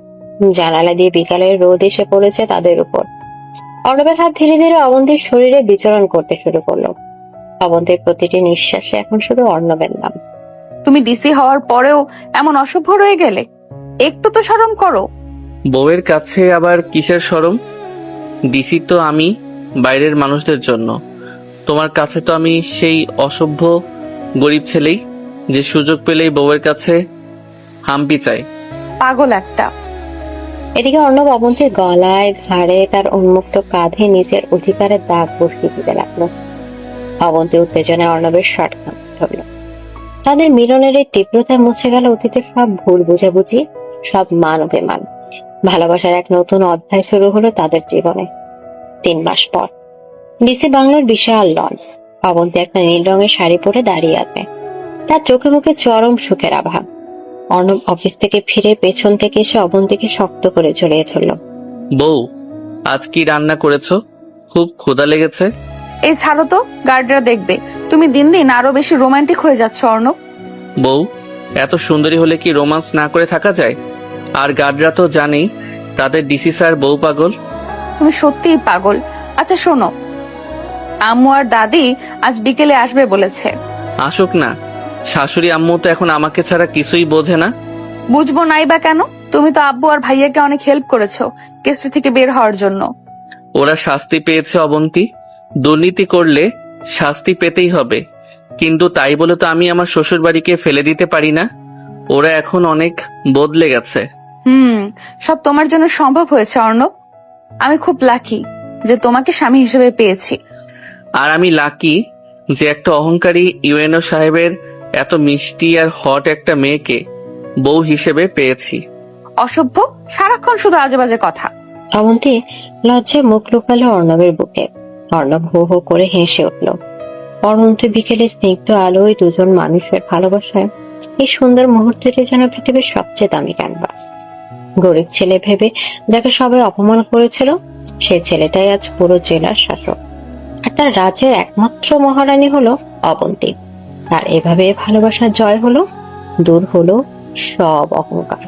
জানালা দিয়ে বিকালের রোদ এসে পড়েছে তাদের উপর। অর্ণবের হাত ধীরে ধীরে অবন্তীর শরীরে বিচরণ করতে শুরু করলো। অবন্তীর প্রতিটি নিঃশ্বাসে এখন শুধু অর্ণবের নাম। তুমি ডিসি হওয়ার পরেও এমন অসভ্য রয়ে গেলে। একটু তো শরম করো। বউয়ের কাছে আবার কিসের শরম? ডিসি তো আমি বাইরের মানুষদের জন্য। তোমার কাছে তো আমি সেই অসভ্য গরিব ছেলেই যে সুযোগ পেলেই বউয়ের কাছে হাম্পি চাই। পাগল একটা। এদিকে অর্ণব অবন্তীর গলায় ঘাড়ে তার উন্মুক্ত কাঁধে নিজের অধিকারের দাগ বসিয়ে দিতে লাগলো। অবন্তী উত্তেজনায় অর্ণবের শর্ট ধরল। তাদের মিলনের এই তীব্রতায় মুছে গেল অতীতের সব ভুল বুঝাবুঝি, সব মান অভিমান। ভালোবাসার এক নতুন অধ্যায় শুরু হলো তাদের জীবনে। 3 মাস পর ডিসি বাংলোর বিশাল লঞ্চ। অবন্তী একটা নীল রঙের শাড়ি পরে দাঁড়িয়ে আছে, তার চোখে মুখে চরম সুখের আভা। অর্ণব অফিস থেকে ফিরে পেছন থেকে এসে অবন্তীকে শক্ত করে জড়িয়ে ধরল। বউ, আজ কি রান্না করেছো? খুব ক্ষুধা লেগেছে। এই ছাড়ো তো, গার্ডরা দেখবে। তুমি দিন দিন আরো বেশি রোমান্টিক হয়ে যাচ্ছ অর্ণব। বউ, এত সুন্দরী হলে কি রোমান্স না করে থাকা যায়? আর গার্ডরা তো জানেই তাদের ডিসি স্যার বউ পাগল। তুমি সত্যিই পাগল। আচ্ছা শোনো, আম্মু আর দাদি আজ বিকেলে আসবে বলেছে। আসুক না, শাশুড়ি আম্মু তো এখন আমাকে ছাড়া কিছুই বোঝে না। বুঝবো নাই বা কেন? তুমি তো আব্বু আর ভাইয়াকে অনেক হেল্প করেছো কেসটা থেকে বের হওয়ার জন্য। ওরা শাস্তি পেয়েছে অবন্তী। দুর্নীতি করলে শাস্তি পেতেই হবে, কিন্তু তাই বলে তো আমি আমার শ্বশুর বাড়িকে ফেলে দিতে পারি না। ওরা এখন অনেক বদলে গেছে। সব তোমার জন্য সম্ভব হয়েছে অর্ণব। আমি খুব লাকি যে তোমাকে স্বামী হিসেবে পেয়েছি। আর আমি লাকি যে একটা অহংকারী ইউএনও সাহেবের এত মিষ্টি আর হট একটা মেয়েকে বউ হিসেবে পেয়েছি। অসভ্য, সারাক্ষণ শুধু আজে বাজে কথা। অবন্তী লজ্জায় মুখ লুকালো অর্ণবের বুকে। অর্ণব হো হো করে হেসে উঠল। অনন্ত বিকেলে স্নিগ্ধ আলোয় 2জন মানুষের ভালোবাসায় এই সুন্দর মুহূর্তটি যেন পৃথিবীর সবচেয়ে দামি ক্যানভাস। গরিব ছেলে ভেবে যাকে সবাই অপমান করেছিল, সেই ছেলেটাই আজ পুরো জেলার শাসক, আর তার রাজ্যের একমাত্র মহারানী হলো অবন্তী। আর এভাবে ভালোবাসার জয় হলো, দূর হলো সব অহংকার।